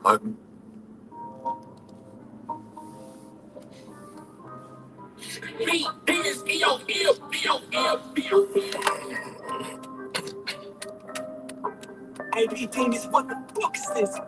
Uh, Yrtm is what the fuck is this?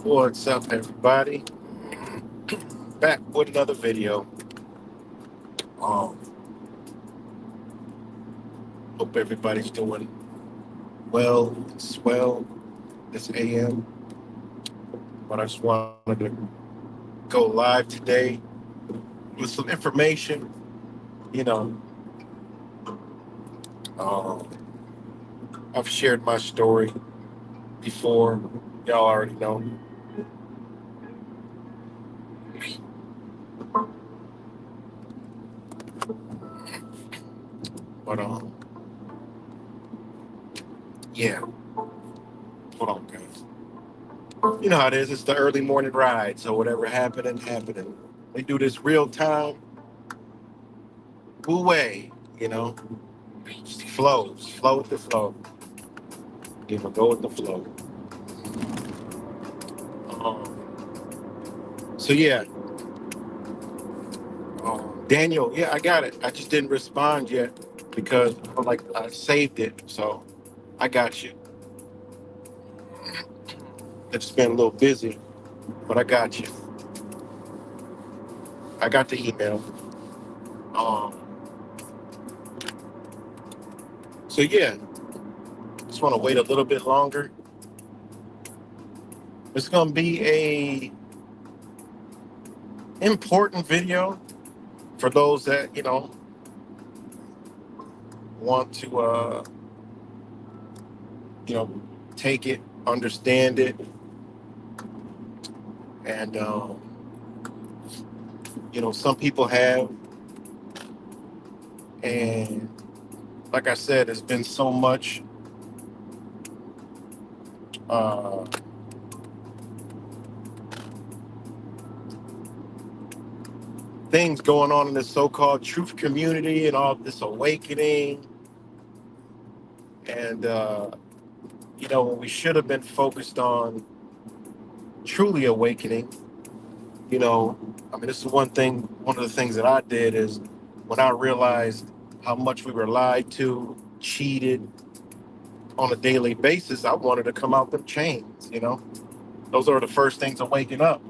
What's up, everybody? Back with another video. Um, Hope everybody's doing well and swell this AM. But I just wanted to go live today with some information. You know, um, I've shared my story before. Y'all already know. But yeah. Hold on, guys. You know how it is. It's the early morning ride. So whatever happening. We do this real time. Wu way, you know. Just flow. Just flow with the flow. You know, go with the flow. So yeah. Daniel, yeah, I got it. I just didn't respond yet because I saved it. So I got you. I've just been a little busy, but I got you. I got the email. Um, so yeah, just want to wait a little bit longer. It's gonna be a important video for those that want to take it, understand it, and some people have, and like I said, there's been so much uh, things going on in this so-called truth community and all this awakening. And, when we should have been focused on truly awakening, this is one of the things that I did is when I realized how much we were lied to, cheated on a daily basis, I wanted to come out them chains. Those are the first things of waking up.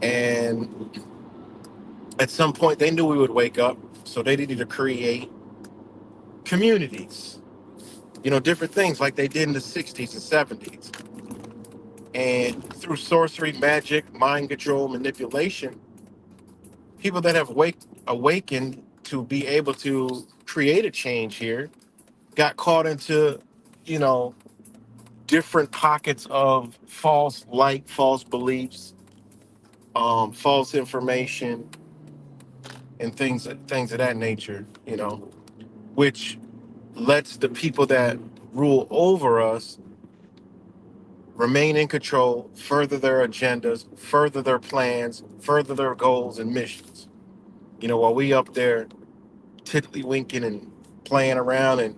And at some point, they knew we would wake up, so they needed to create communities, different things like they did in the 60s and 70s. And through sorcery, magic, mind control, manipulation, people that have awakened to be able to create a change here got caught into, you know, different pockets of false light, false beliefs, false information, and things of that nature, which lets the people that rule over us remain in control, further their agendas, further their plans, further their goals and missions. While we up there tiddly winking and playing around and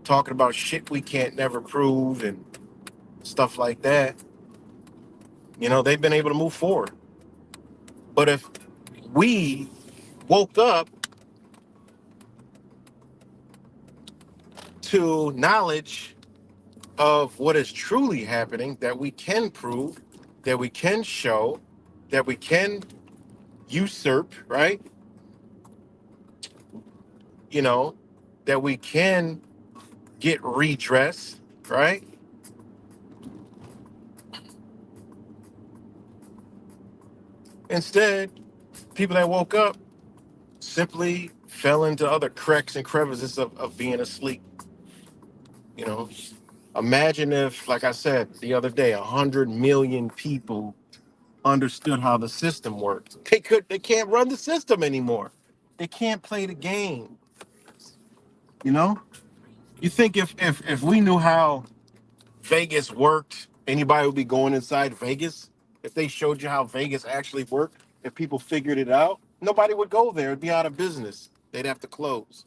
talking about shit we can't never prove and stuff like that, they've been able to move forward. But if we woke up to knowledge of what is truly happening, that we can prove, that we can show, that we can usurp, right? You know, that we can get redress, right? Instead, people that woke up simply fell into other cracks and crevices of being asleep. You know, imagine if, like I said the other day, 100 million people understood how the system works. They can't run the system anymore. They can't play the game. You know, you think if we knew how Vegas worked, anybody would be going inside Vegas? If they showed you how Vegas actually worked, if people figured it out, nobody would go there. It'd be out of business. They'd have to close.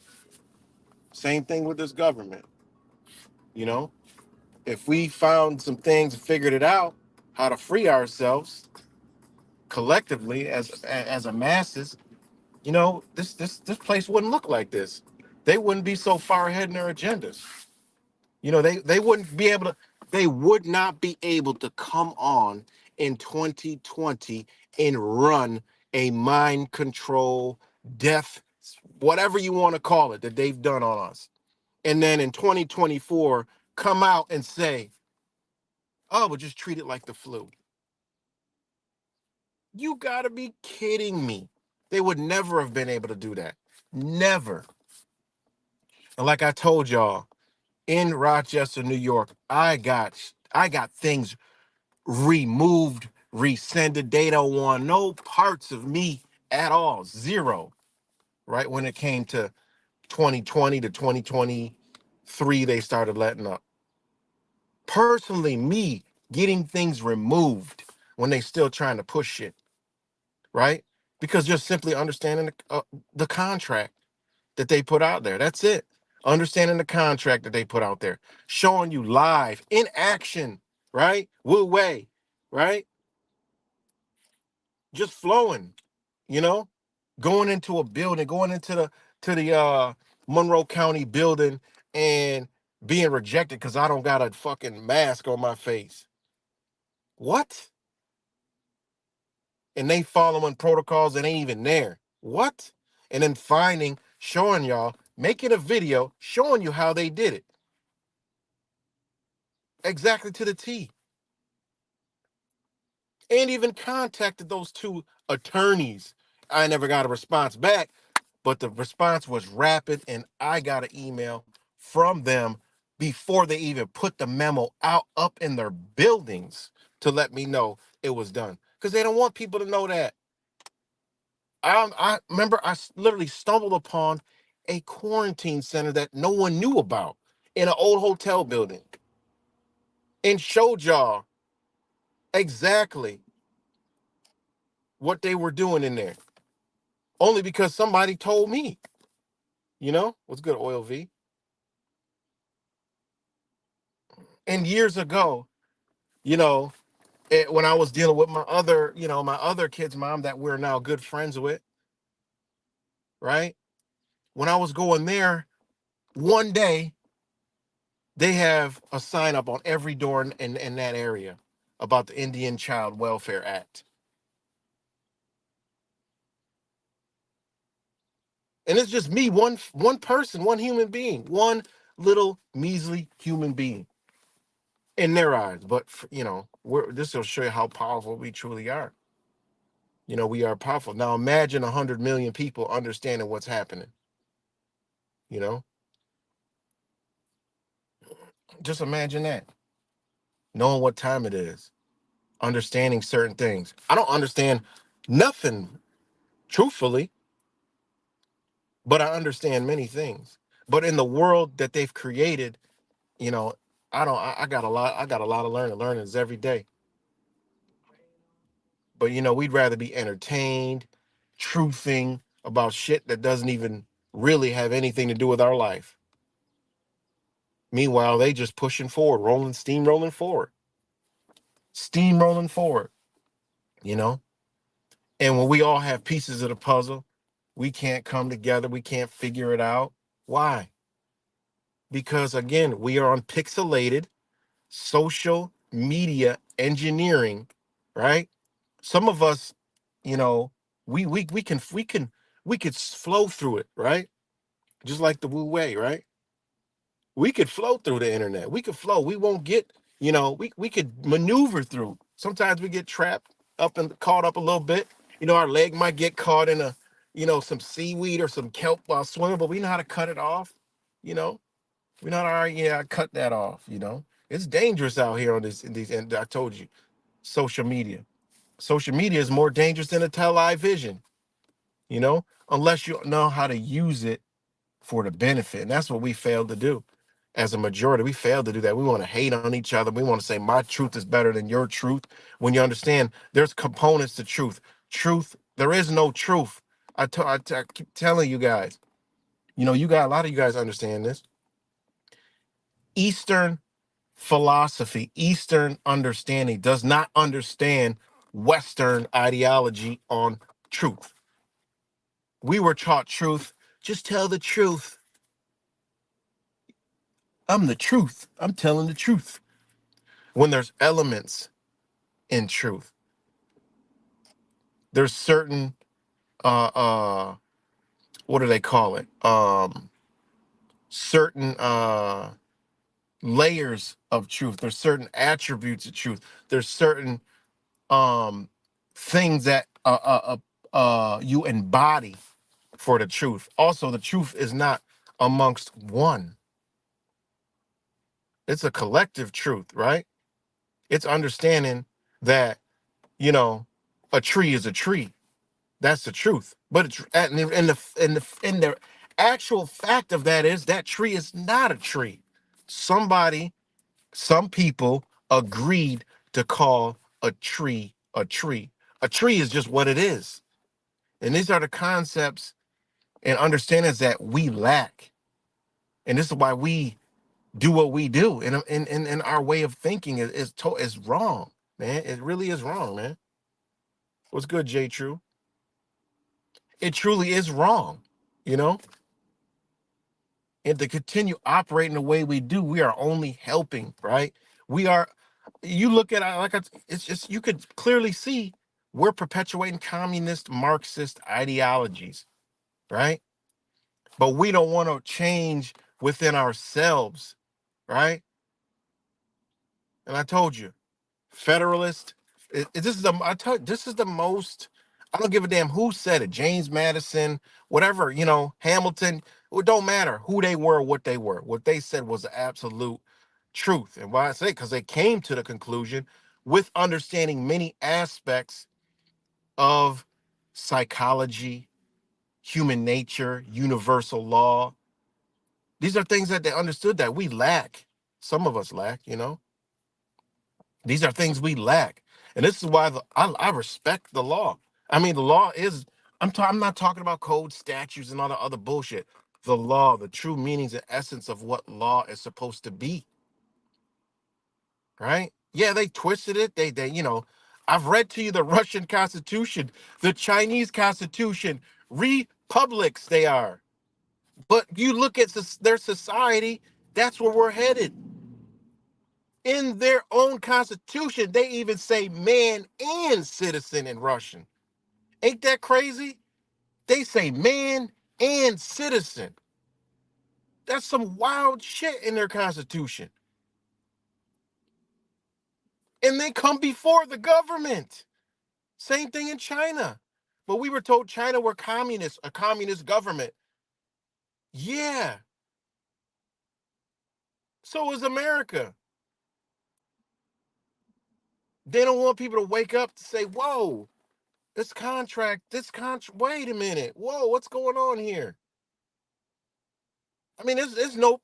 Same thing with this government. You know, if we found some things and figured it out, how to free ourselves collectively as a masses, this place wouldn't look like this. They wouldn't be so far ahead in their agendas. They wouldn't be able to. They would not be able to come on in 2020 and run a mind control, death, whatever you want to call it, that they've done on us. And then in 2024, come out and say, "Oh, but just treat it like the flu." You gotta be kidding me. They would never have been able to do that. Never. And like I told y'all, in Rochester, New York, I got things removed, rescinded. They don't want no parts of me at all. Zero. Right when it came to 2020 to 2023, they started letting up. Personally, me getting things removed when they still trying to push it, right? Because just simply understanding the contract that they put out there. That's it. Understanding the contract that they put out there, showing you live in action, right? Wu Wei, right? Just flowing, you know, going into a building, going into the Monroe County building and being rejected because I don't got a fucking mask on my face. What? And they following protocols that ain't even there. What? And then showing y'all, making a video showing you how they did it. Exactly to the T. And even contacted those two attorneys. I never got a response back, but the response was rapid, and I got an email from them before they even put the memo out up in their buildings to let me know it was done. Because they don't want people to know that. I remember I literally stumbled upon a quarantine center that no one knew about in an old hotel building and showed y'all exactly what they were doing in there. Only because somebody told me, what's good, Oil V? And years ago, you know, when I was dealing with my other kid's mom that we're now good friends with, right? When I was going there, one day they have a sign up on every door in that area about the Indian Child Welfare Act. And it's just me, one person, one human being, one little measly human being in their eyes. But this will show you how powerful we truly are. We are powerful. Now imagine 100 million people understanding what's happening. You know, just imagine that, knowing what time it is, understanding certain things. I don't understand nothing, truthfully, but I understand many things. But in the world that they've created, you know, I don't. I got a lot. I got a lot of learnings every day. But we'd rather be entertained, truthing about shit that doesn't even really have anything to do with our life. Meanwhile, they just pushing forward, steamrolling forward, steamrolling forward. You know. And when we all have pieces of the puzzle, we can't come together. We can't figure it out. Why? Because again, we are on pixelated social media engineering, right? Some of us, you know, we could flow through it, right? Just like the Wu Wei, right? We could flow through the internet. We could flow. We won't get, we could maneuver through. Sometimes we get trapped up and caught up a little bit. Our leg might get caught in some seaweed or some kelp while swimming, but we know how to cut it off. You know, we know how to, cut that off. It's dangerous out here on these, and I told you, social media. Social media is more dangerous than a television, unless you know how to use it for the benefit. And that's what we failed to do. As a majority, we failed to do that. We want to hate on each other. We want to say my truth is better than your truth. When you understand there's components to truth. There is no truth. I keep telling you guys, a lot of you guys understand this. Eastern philosophy, Eastern understanding does not understand Western ideology on truth. We were taught truth. Just tell the truth. I'm the truth. I'm telling the truth. When there's elements in truth, there's certain what do they call it? Certain layers of truth. There's certain attributes of truth. There's certain um things that you embody for the truth. Also, the truth is not amongst one. It's a collective truth, right? It's understanding that, you know, a tree is a tree. That's the truth. But it's in the actual fact of that is that tree is not a tree. Somebody, some people agreed to call a tree a tree. A tree is just what it is. And these are the concepts and understandings that we lack. And this is why we do what we do. And our way of thinking is wrong, man. It really is wrong, man. What's good, J True? It truly is wrong, you know? And to continue operating the way we do, we are only helping, right? We are, you look at it's just, you could clearly see we're perpetuating communist, Marxist ideologies, right? But we don't want to change within ourselves, right? And I told you, Federalist. This is the most. I don't give a damn who said it. James Madison, whatever, Hamilton. It don't matter who they were, what they were. What they said was the absolute truth. And why I say, because they came to the conclusion with understanding many aspects of psychology, human nature, universal law. These are things that they understood that we lack. Some of us lack, you know. These are things we lack. And this is why I respect the law. I mean, the law is, I'm not talking about code statutes and all the other bullshit. The law, the true meanings and essence of what law is supposed to be, right? Yeah, they twisted it. I've read to you the Russian Constitution, the Chinese Constitution, republics they are. But you look at their society, that's where we're headed. In their own constitution, they even say man and citizen in Russian. Ain't that crazy? They say man and citizen. That's some wild shit in their constitution. And they come before the government. Same thing in China. But we were told China were communists, a communist government. Yeah. So is America. They don't want people to wake up to say, whoa, wait a minute. Whoa, what's going on here? I mean, there's no,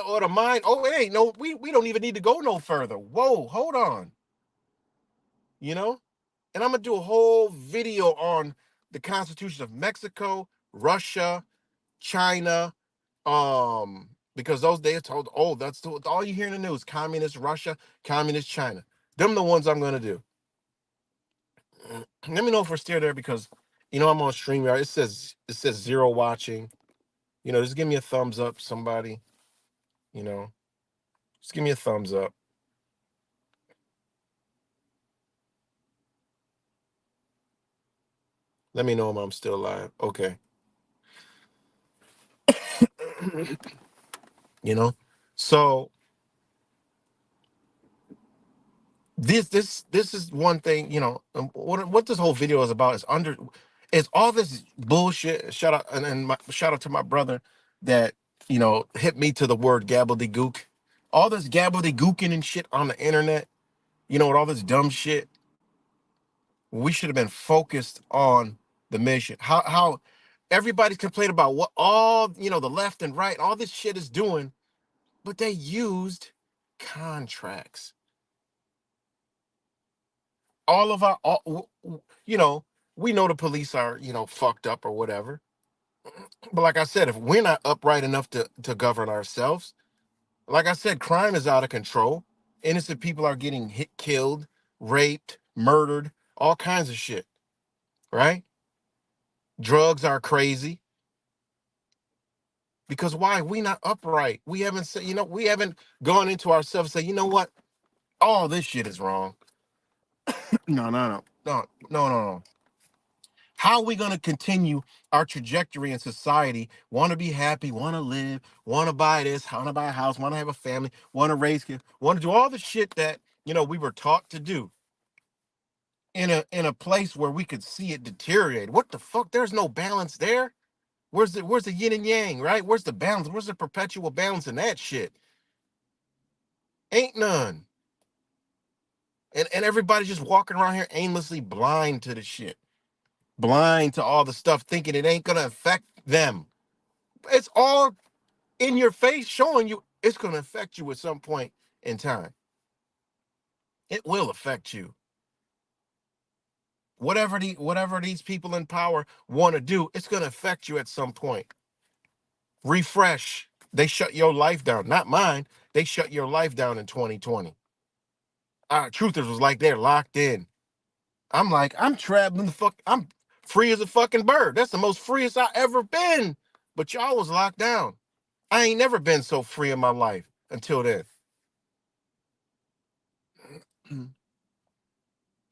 or the mind, oh, it ain't no, we don't even need to go no further. Whoa, hold on. You know? And I'm going to do a whole video on the Constitution of Mexico, Russia, China, because those days told, oh, that's all you hear in the news, communist Russia, communist China. Them the ones I'm going to do. Let me know if we're still there because, I'm on StreamYard. It says zero watching. Just give me a thumbs up, somebody. You know, just give me a thumbs up. Let me know if I'm still alive. Okay. you know, so this is one thing. What this whole video is about is all this bullshit. Shout out shout out to my brother that hit me to the word gobbledygook. All this gobbledygooking and shit on the internet. With all this dumb shit. We should have been focused on the mission. How everybody's complaining about what all the left and right, all this shit is doing, but they used contracts. All of our, we know the police are fucked up or whatever. But like I said, if we're not upright enough to govern ourselves, like I said, crime is out of control. Innocent people are getting killed, raped, murdered, all kinds of shit. Right? Drugs are crazy. Because why? We not upright. We haven't said, we haven't gone into ourselves and say, you know what? All this shit is wrong. No, no, no, no, no, no, no. How are we going to continue our trajectory in society? Want to be happy, want to live, want to buy this, want to buy a house, want to have a family, want to raise kids, want to do all the shit that we were taught to do in a place where we could see it deteriorate. What the fuck? There's no balance there. Where's the yin and yang, right? Where's the balance? Where's the perpetual balance in that shit? Ain't none. And everybody's just walking around here aimlessly blind to the shit. Blind to all the stuff, thinking it ain't gonna affect them. It's all in your face showing you it's gonna affect you at some point in time. It will affect you. Whatever these people in power want to do, it's gonna affect you at some point. Refresh. They shut your life down. Not mine. They shut your life down in 2020. Truthers was like they're locked in. I'm like, I'm traveling the fuck. I'm free as a fucking bird. That's the most freest I ever been. But y'all was locked down. I ain't never been so free in my life until then.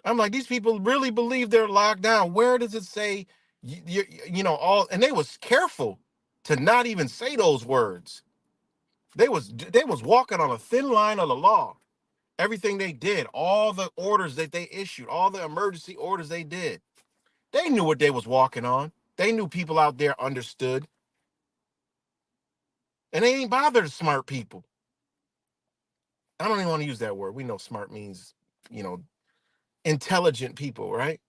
I'm like, these people really believe they're locked down. Where does it say, all? And they was careful to not even say those words. They was walking on a thin line of the law. Everything they did, all the orders that they issued, all the emergency orders they did, they knew what they was walking on. They knew people out there understood. And they ain't bothered smart people. I don't even want to use that word. We know smart means, you know, intelligent people, right?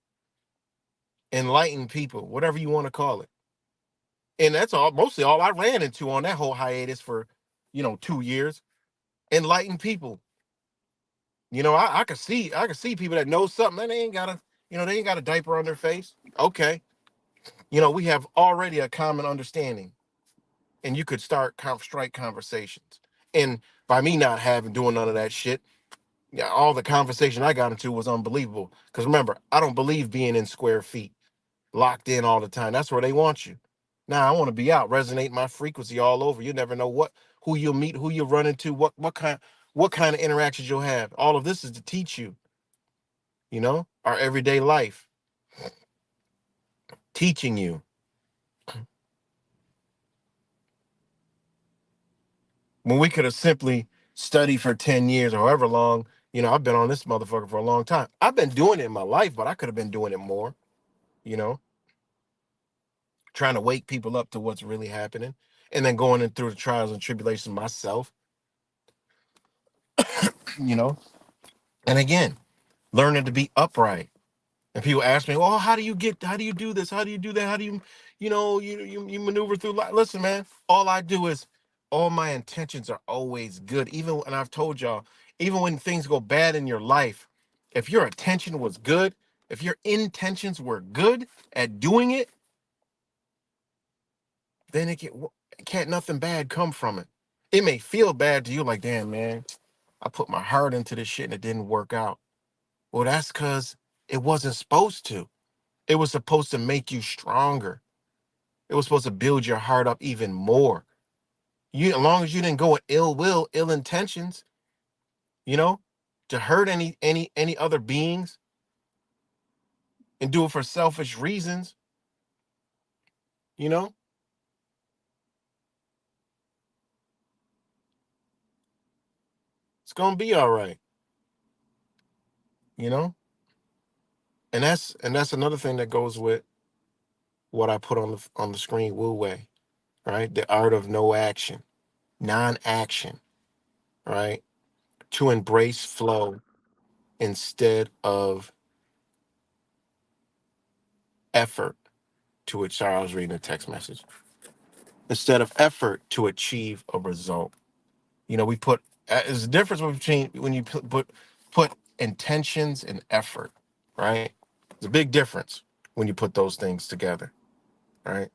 Enlightened people, whatever you want to call it. And that's all mostly all I ran into on that whole hiatus for, 2 years. Enlightened people. I could see people that know something and they ain't got they ain't got a diaper on their face. Okay. We have already a common understanding. And you could start strike conversations. And by me not having doing none of that shit, yeah, all the conversation I got into was unbelievable. Because remember, I don't believe being in square feet, locked in all the time. That's where they want you. Now I want to be out, resonate my frequency all over. You never know who you'll meet, who you'll run into, what kind of interactions you'll have. All of this is to teach you, our everyday life, teaching you. When we could have simply studied for 10 years or however long, I've been on this motherfucker for a long time. I've been doing it in my life, but I could have been doing it more, you know, trying to wake people up to what's really happening and then going in through the trials and tribulations myself, you know, and again, learning to be upright. And people ask me, well, how do you do this? How do you do that? How do you maneuver through life? Listen, man, all my intentions are always good. And I've told y'all, even when things go bad in your life, if your intention was good, if your intentions were good at doing it, then can't nothing bad come from it. It may feel bad to you, like, damn, man, I put my heart into this shit and it didn't work out. Well, that's because it wasn't supposed to. It was supposed to make you stronger. It was supposed to build your heart up even more. As long as you didn't go with ill will, ill intentions, you know, to hurt any other beings and do it for selfish reasons, you know, it's gonna be all right, you know. And that's another thing that goes with what I put on the screen, Wu Wei, right? The art of no action, non-action, right? To embrace flow instead of effort. To which, sorry, I was reading a text message. Instead of effort to achieve a result. We put there's a difference between when you put intentions and effort, right? There's a big difference when you put those things together, right?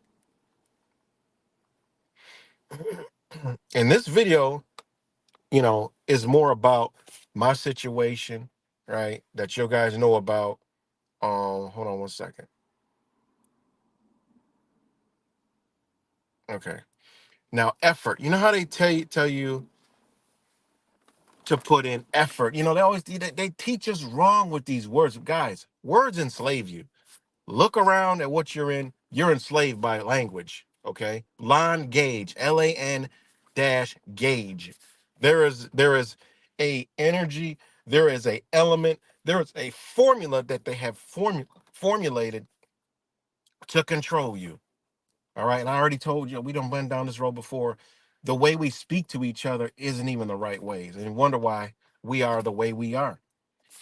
And this video, is more about my situation, right? That you guys know about. Hold on one second. Okay. Now, effort. You know how they tell you to put in effort. They teach us wrong with these words. Guys, words enslave you. Look around at what you're in. You're enslaved by language. Okay. Lan gauge, LAN dash gauge. There is a energy, there is a element, there is a formula that they have formulated to control you. All right. And I already told you, we done went down this road before. The way we speak to each other isn't even the right ways. And you wonder why we are the way we are.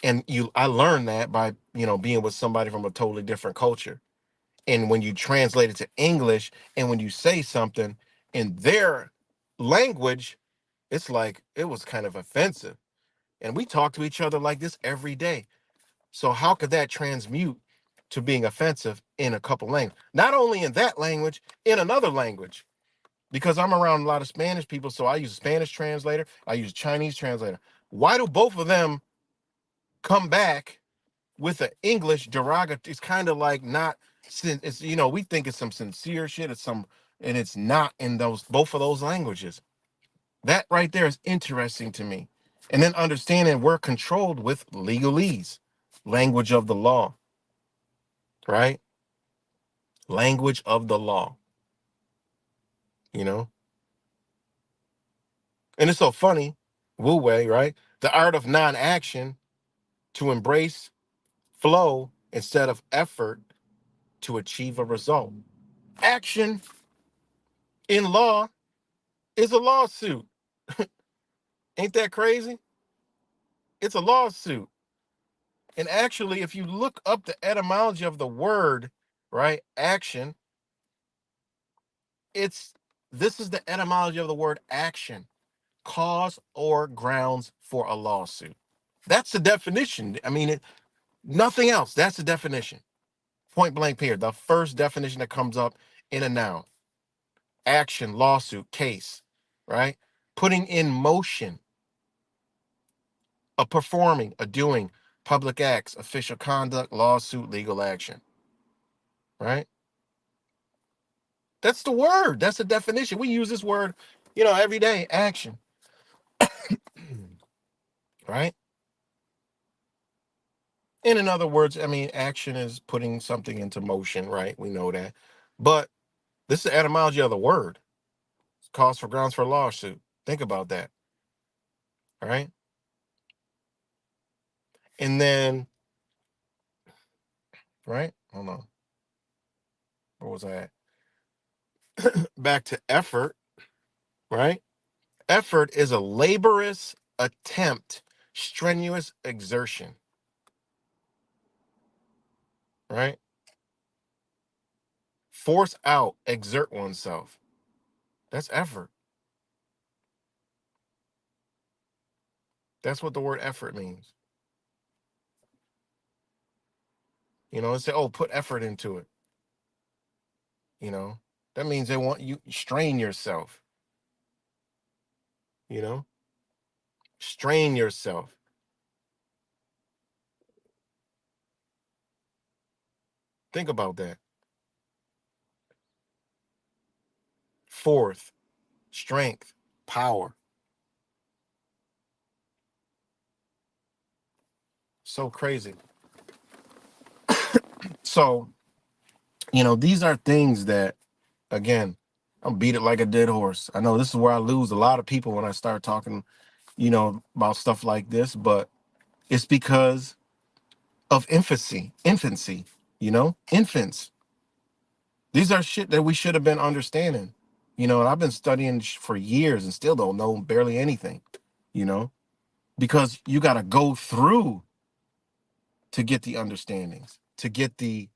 And I learned that by, being with somebody from a totally different culture. And when you translate it to English and when you say something in their language, it's like it was kind of offensive. And we talk to each other like this every day. So how could that transmute to being offensive in a couple languages? Not only in that language, in another language. Because I'm around a lot of Spanish people, so I use a Spanish translator, I use a Chinese translator. Why do both of them come back with an English derogatory? It's kind of like not. It's we think it's some sincere shit. And it's not in those both of those languages. That right there is interesting to me. And then understanding we're controlled with legalese, language of the law, right? Language of the law, you know. And it's so funny, Wu Wei, right? The art of non-action to embrace flow instead of effort to achieve a result. Action in law is a lawsuit. Ain't that crazy? It's a lawsuit. And actually, if you look up the etymology of the word, right, action, It's this is the etymology of the word action, cause or grounds for a lawsuit. That's the definition. I mean, nothing else. That's the definition. Point blank period. The first definition that comes up in a noun. Action, lawsuit, case, right? Putting in motion, a performing, a doing, public acts, official conduct, lawsuit, legal action, right? That's the word. That's the definition. We use this word, every day. Action, right? And in other words, I mean, action is putting something into motion, right? We know that. But this is the etymology of the word. It's cause for grounds for a lawsuit. Think about that, right? And then, right? Hold on. Where was I at? Back to effort, right? Effort is a laborious attempt, strenuous exertion, right? Force out, exert oneself. That's effort. That's what the word effort means. They say, oh, put effort into it. That means they want you strain yourself, you know, strain yourself. Think about that. Fourth, strength, power. So crazy. So, these are things that, again, I'll beat it like a dead horse. I know this is where I lose a lot of people when I start talking, about stuff like this, but it's because of infancy, infants. These are shit that we should have been understanding, and I've been studying for years and still don't know barely anything, you know, because you got to go through to get the understandings, to get the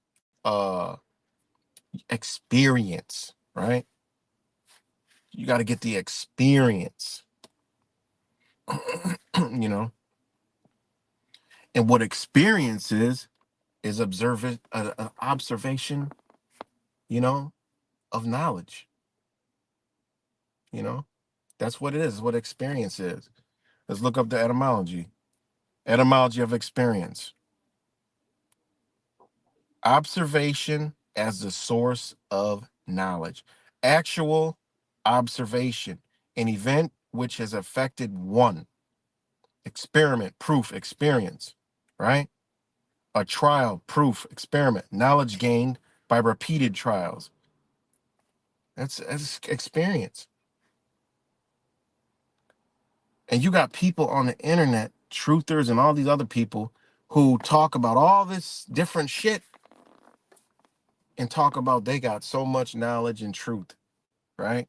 uh experience, right? You got to get the experience, you know, and what experience is observation, you know, of knowledge, you know, that's what it is, what experience is. Let's look up the etymology. Etymology of experience. Observation as the source of knowledge. Actual observation, an event which has affected one. Experiment, proof, experience, right? A trial, proof, experiment, knowledge gained by repeated trials. That's experience. And you got people on the internet, truthers and all these other people who talk about all this different shit and talk about they got so much knowledge and truth, right?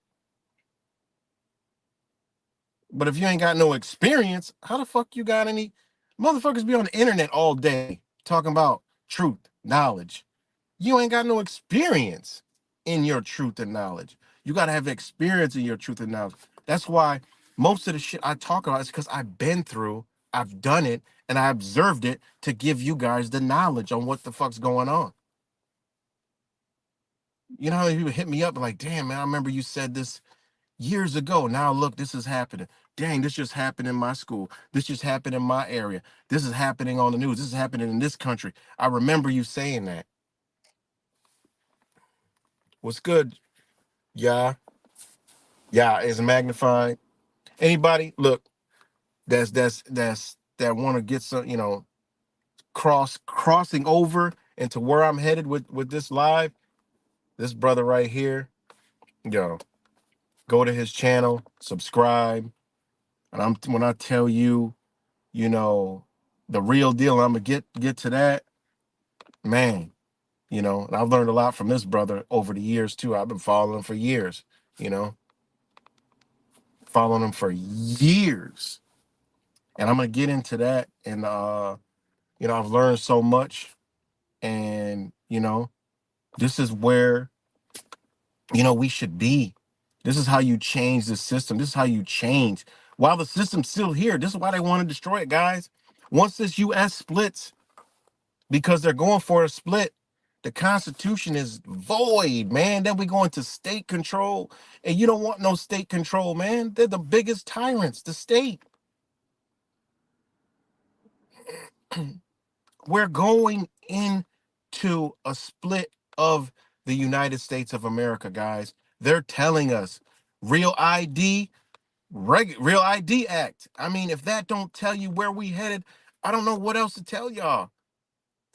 But if you ain't got no experience, how the fuck you got any motherfuckers be on the internet all day talking about truth, knowledge? You ain't got no experience in your truth and knowledge. You got to have experience in your truth and knowledge. That's why most of the shit I talk about is because I've been through, I've done it, and I observed it to give you guys the knowledge on what the fuck's going on. You know how many people hit me up like, damn, man, I remember you said this years ago. Now look, this is happening. Dang, this just happened in my school. This just happened in my area. This is happening on the news. This is happening in this country. I remember you saying that. What's good? Yeah. Yeah, is magnified. Anybody look that want to get some, crossing over into where I'm headed with this live. This brother right here, yo, go to his channel, subscribe, and when I tell you, the real deal, I'm gonna get to that, man. And I've learned a lot from this brother over the years too. I've been following him for years, you know, following him for years, and I'm gonna get into that. And I've learned so much, and this is where We should be. This is how you change the system. This is how you change. While the system's still here, this is why they want to destroy it, guys. Once this U.S. splits, because they're going for a split, the Constitution is void, man. Then we go into state control, and you don't want no state control, man. They're the biggest tyrants, the state. We're going into a split of the United States of America, guys. They're telling us real ID, real ID Act. I mean, if that don't tell you where we headed, I don't know what else to tell y'all.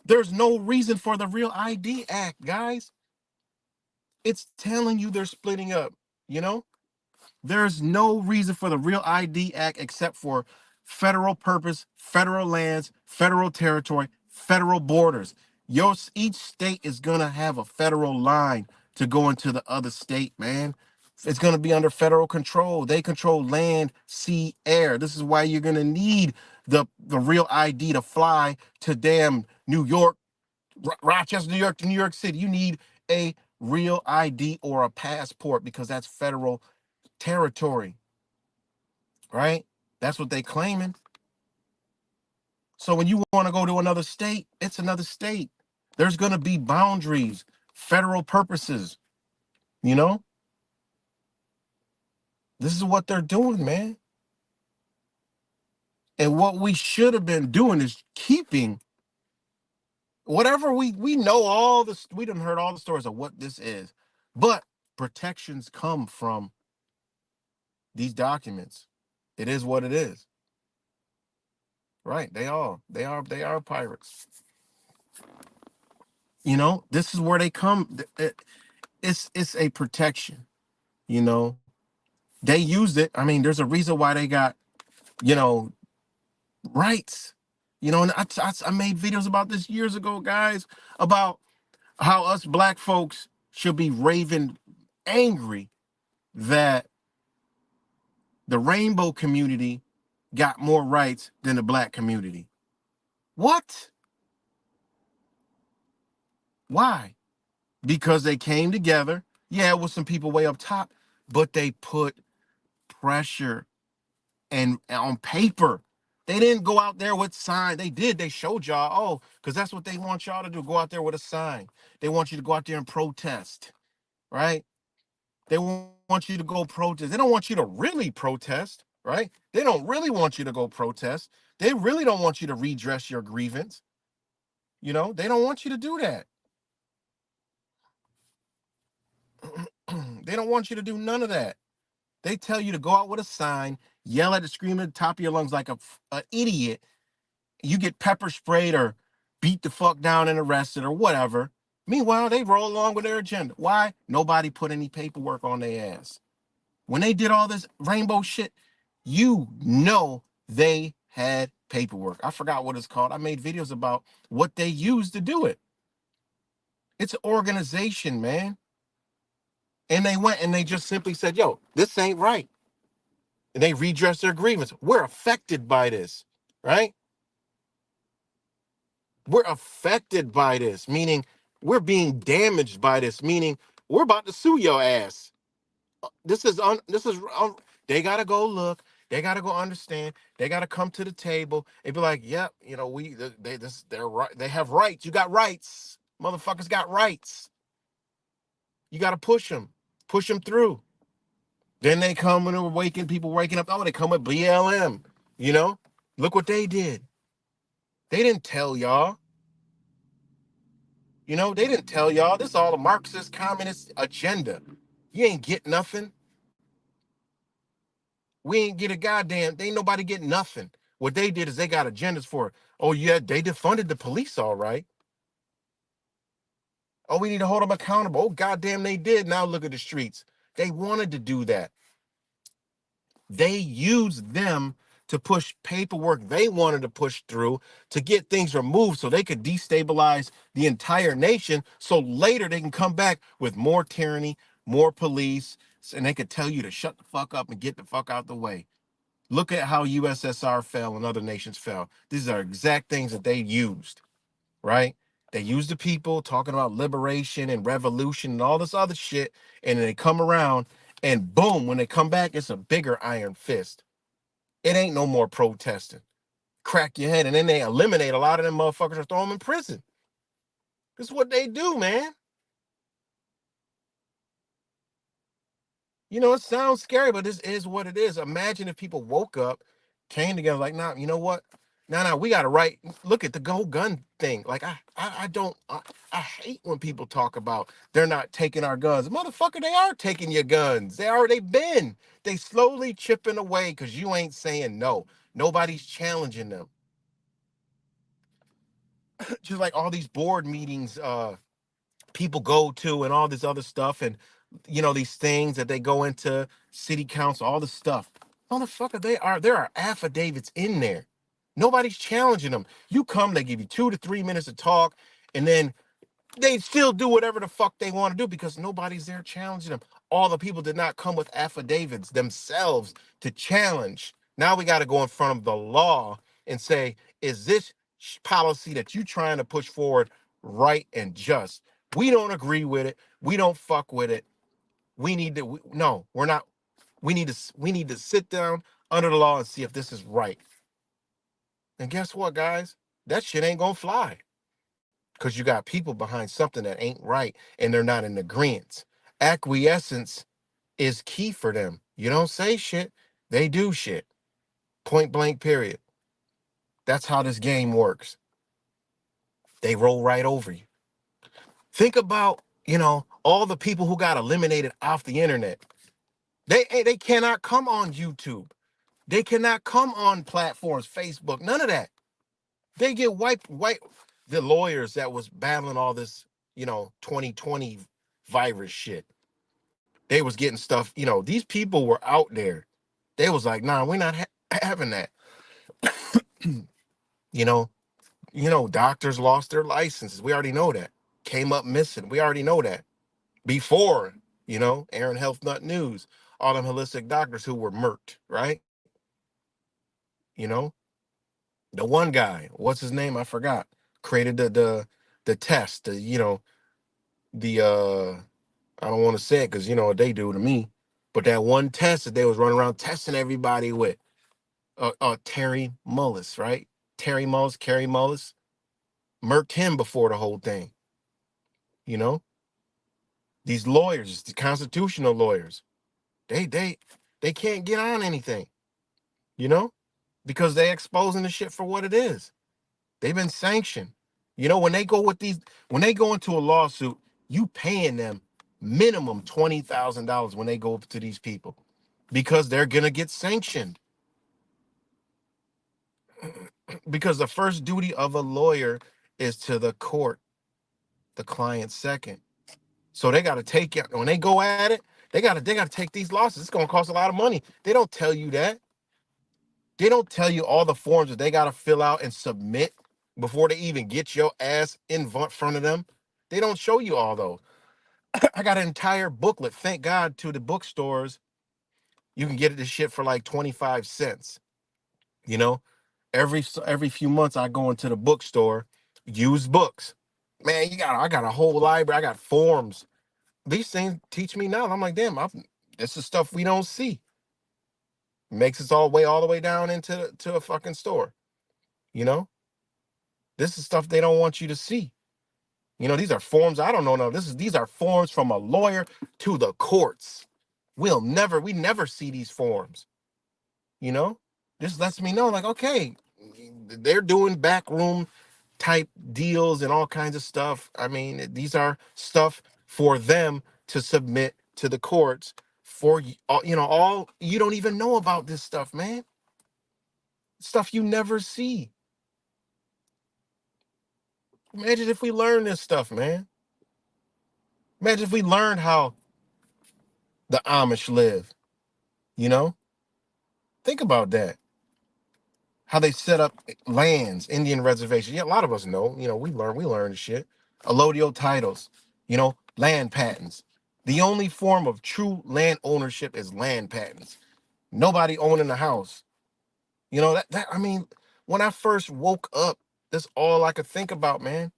There's no reason for the Real ID Act, guys. It's telling you they're splitting up, you know? There's no reason for the Real ID Act except for federal purpose, federal lands, federal territory, federal borders. Each state is gonna have a federal line to go into the other state, man. It's gonna be under federal control. They control land, sea, air. This is why you're gonna need the Real ID to fly to damn New York, Rochester, New York to New York City. You need a Real ID or a passport because that's federal territory, right? That's what they claiming. So when you want to go to another state, it's another state. There's going to be boundaries, federal purposes, you know? This is what they're doing, man. And what we should have been doing is keeping whatever we know all this, we done heard all the stories of what this is. But protections come from these documents. It is what it is. Right? They are pirates. This is where they come. It's a protection. You know, they used it. I mean, there's a reason why they got you know rights. And I made videos about this years ago, guys, about how us black folks should be raving angry that the rainbow community got more rights than the black community. What? Why? Because they came together. Yeah, with some people way up top, but they put pressure and on paper. They didn't go out there with signs. They did. They showed y'all, because that's what they want y'all to do. Go out there with a sign. They want you to go out there and protest, right? They want you to go protest. They don't want you to really protest, right? They don't really want you to go protest. They really don't want you to redress your grievance. They don't want you to do that. They don't want you to do none of that. They tell you to go out with a sign, yell at it, scream at the top of your lungs like a idiot. You get pepper sprayed or beat the fuck down and arrested or whatever. Meanwhile, they roll along with their agenda. Why? Nobody put any paperwork on their ass. When they did all this rainbow shit, they had paperwork. I forgot what it's called. I made videos about what they used to do it. It's an organization, man. And they went and they just simply said, yo, this ain't right. And they redressed their grievance. We're affected by this, right? We're affected by this, meaning we're being damaged by this, meaning we're about to sue your ass. They gotta go look. They gotta go understand. They gotta come to the table and be like, yep, they're right. They have rights. You got rights. Motherfuckers got rights. You gotta push them through. Then they come and people waking up. Oh, they come with BLM. Look what they did. They didn't tell y'all. They didn't tell y'all. This is all a Marxist communist agenda. You ain't get nothing. We ain't get a goddamn. They ain't nobody get nothing. What they did is they got agendas for it. Oh yeah, they defunded the police, all right. Oh, we need to hold them accountable. Oh, goddamn, they did. Now look at the streets. They wanted to do that. They used them to push paperwork they wanted to push through to get things removed so they could destabilize the entire nation. So later they can come back with more tyranny, more police, and they could tell you to shut the fuck up and get the fuck out the way. Look at how USSR fell and other nations fell. These are exact things that they used, right? They use the people talking about liberation and revolution and all this other shit, and then they come around and boom, when they come back, it's a bigger iron fist. It ain't no more protesting. Crack your head, and then they eliminate a lot of them motherfuckers or throw them in prison. This is what they do, man. It sounds scary, but this is what it is. Imagine if people woke up, came together, like, nah, you know what? Nah, we got to look at the go gun thing. Like, I don't, I hate when people talk about they're not taking our guns. Motherfucker, they are taking your guns. They slowly chipping away because you ain't saying no. Nobody's challenging them. Just like all these board meetings, people go to and all this other stuff and these things that they go into city council, all this stuff. Motherfucker, there are affidavits in there. Nobody's challenging them. You come, they give you 2 to 3 minutes to talk, and then they still do whatever the fuck they want to do because nobody's there challenging them. All the people did not come with affidavits themselves to challenge. Now we got to go in front of the law and say, is this policy that you trying to push forward right and just? We don't agree with it. We don't fuck with it. No, we're not. We need to sit down under the law and see if this is right. And guess what, guys? That shit ain't gonna fly because you got people behind something that ain't right and they're not in agreement. Acquiescence is key for them. You don't say shit, they do shit. Point blank, period. That's how this game works. They roll right over you. Think about, all the people who got eliminated off the internet. They cannot come on YouTube. They cannot come on platforms, Facebook, none of that. They get wiped. The lawyers that was battling all this, 2020 virus shit. They was getting stuff. These people were out there. They was like, nah, we're not having that. you know, doctors lost their licenses. We already know that. Came up missing. We already know that. Before, Aaron Health Nut News, all them holistic doctors who were murked, right? You know, the one guy, what's his name? I forgot. Created the test, the I don't want to say it because you know what they do to me, but that one test that they was running around testing everybody with, Terry Mullis, right? Kerry Mullis, murked him before the whole thing. You know, these lawyers, the constitutional lawyers, they can't get on anything, you know, because they exposing the shit for what it is. They've been sanctioned. When they when they go into a lawsuit, you paying them minimum $20,000 when they go up to these people because they're gonna get sanctioned. Because the first duty of a lawyer is to the court, the client second. So they got to take it when they go at it. They got to take these losses. It's gonna cost a lot of money. They don't tell you that. They don't tell you all the forms that they got to fill out and submit before they even get your ass in front of them. They don't show you all those. I got an entire booklet. Thank God to the bookstores, you can get this shit for like 25 cents. You know, every few months I go into the bookstore, used books. Man, I got a whole library. I got forms. These things teach me now. I'm like, damn, this is stuff we don't see. Makes us all the way down into to a fucking store. You know, this is stuff they don't want you to see. These are forms. I don't know. No, these are forms from a lawyer to the courts. We never see these forms. You know, this lets me know, like, okay, they're doing backroom type deals and all kinds of stuff. I mean, these are stuff for them to submit to the courts for all you don't even know about this stuff, man. Stuff you never see. Imagine if we learn this stuff, man. Imagine if we learned how the Amish live, you know? Think about that. How they set up lands, Indian reservations. Yeah, a lot of us know, we learn the shit. Allodial titles, land patents. The only form of true land ownership is land patents. Nobody owning the house. I mean, when I first woke up, that's all I could think about, man.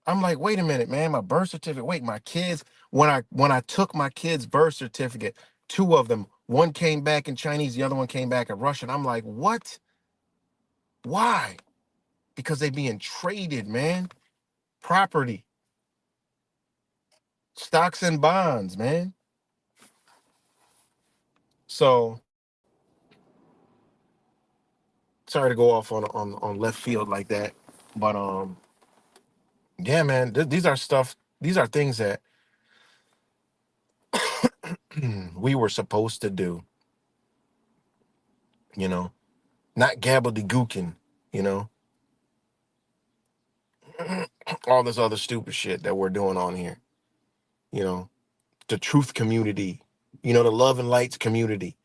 I'm like, wait a minute, man, my birth certificate. Wait, my kids, when I took my kids' birth certificate, two of them, one came back in Chinese, the other one came back in Russian. I'm like, what? Why? Because they being traded, man. Property, stocks and bonds, man. So sorry to go off on left field like that, but yeah, man, these are stuff. These are things that we were supposed to do. You know, not gabbledygooking. You know, all this other stupid shit that we're doing on here. You know, the truth community. You know, the love and lights community.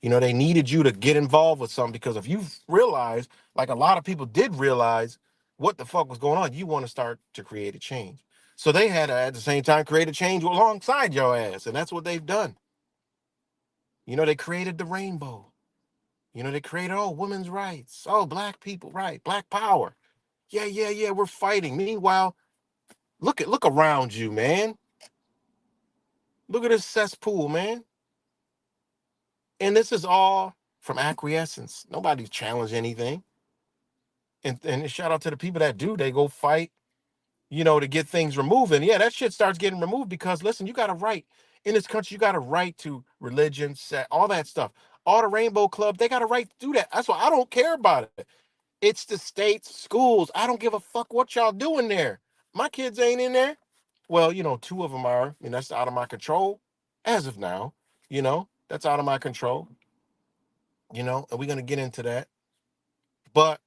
You know, they needed you to get involved with something because if you realize, like a lot of people did realize what the fuck was going on, you want to start to create a change. So they had to, at the same time, create a change alongside your ass. And that's what they've done. You know, they created the rainbow. You know, they created, oh, women's rights. Oh, black people, right. Black power. Yeah, yeah, yeah. We're fighting. Meanwhile, look around you, man. Look at this cesspool, man. And this is all from acquiescence. Nobody's challenged anything. And shout out to the people that do. They go fight, you know, to get things removed. And yeah, that shit starts getting removed because listen, you got a right in this country. You got a right to religion, all that stuff. All the Rainbow Club, they got a right to do that. That's why I don't care about it. It's the states, schools. I don't give a fuck what y'all doing there. My kids ain't in there. Well, you know, two of them are. And that's out of my control as of now. You know, that's out of my control. You know, and we're gonna get into that. But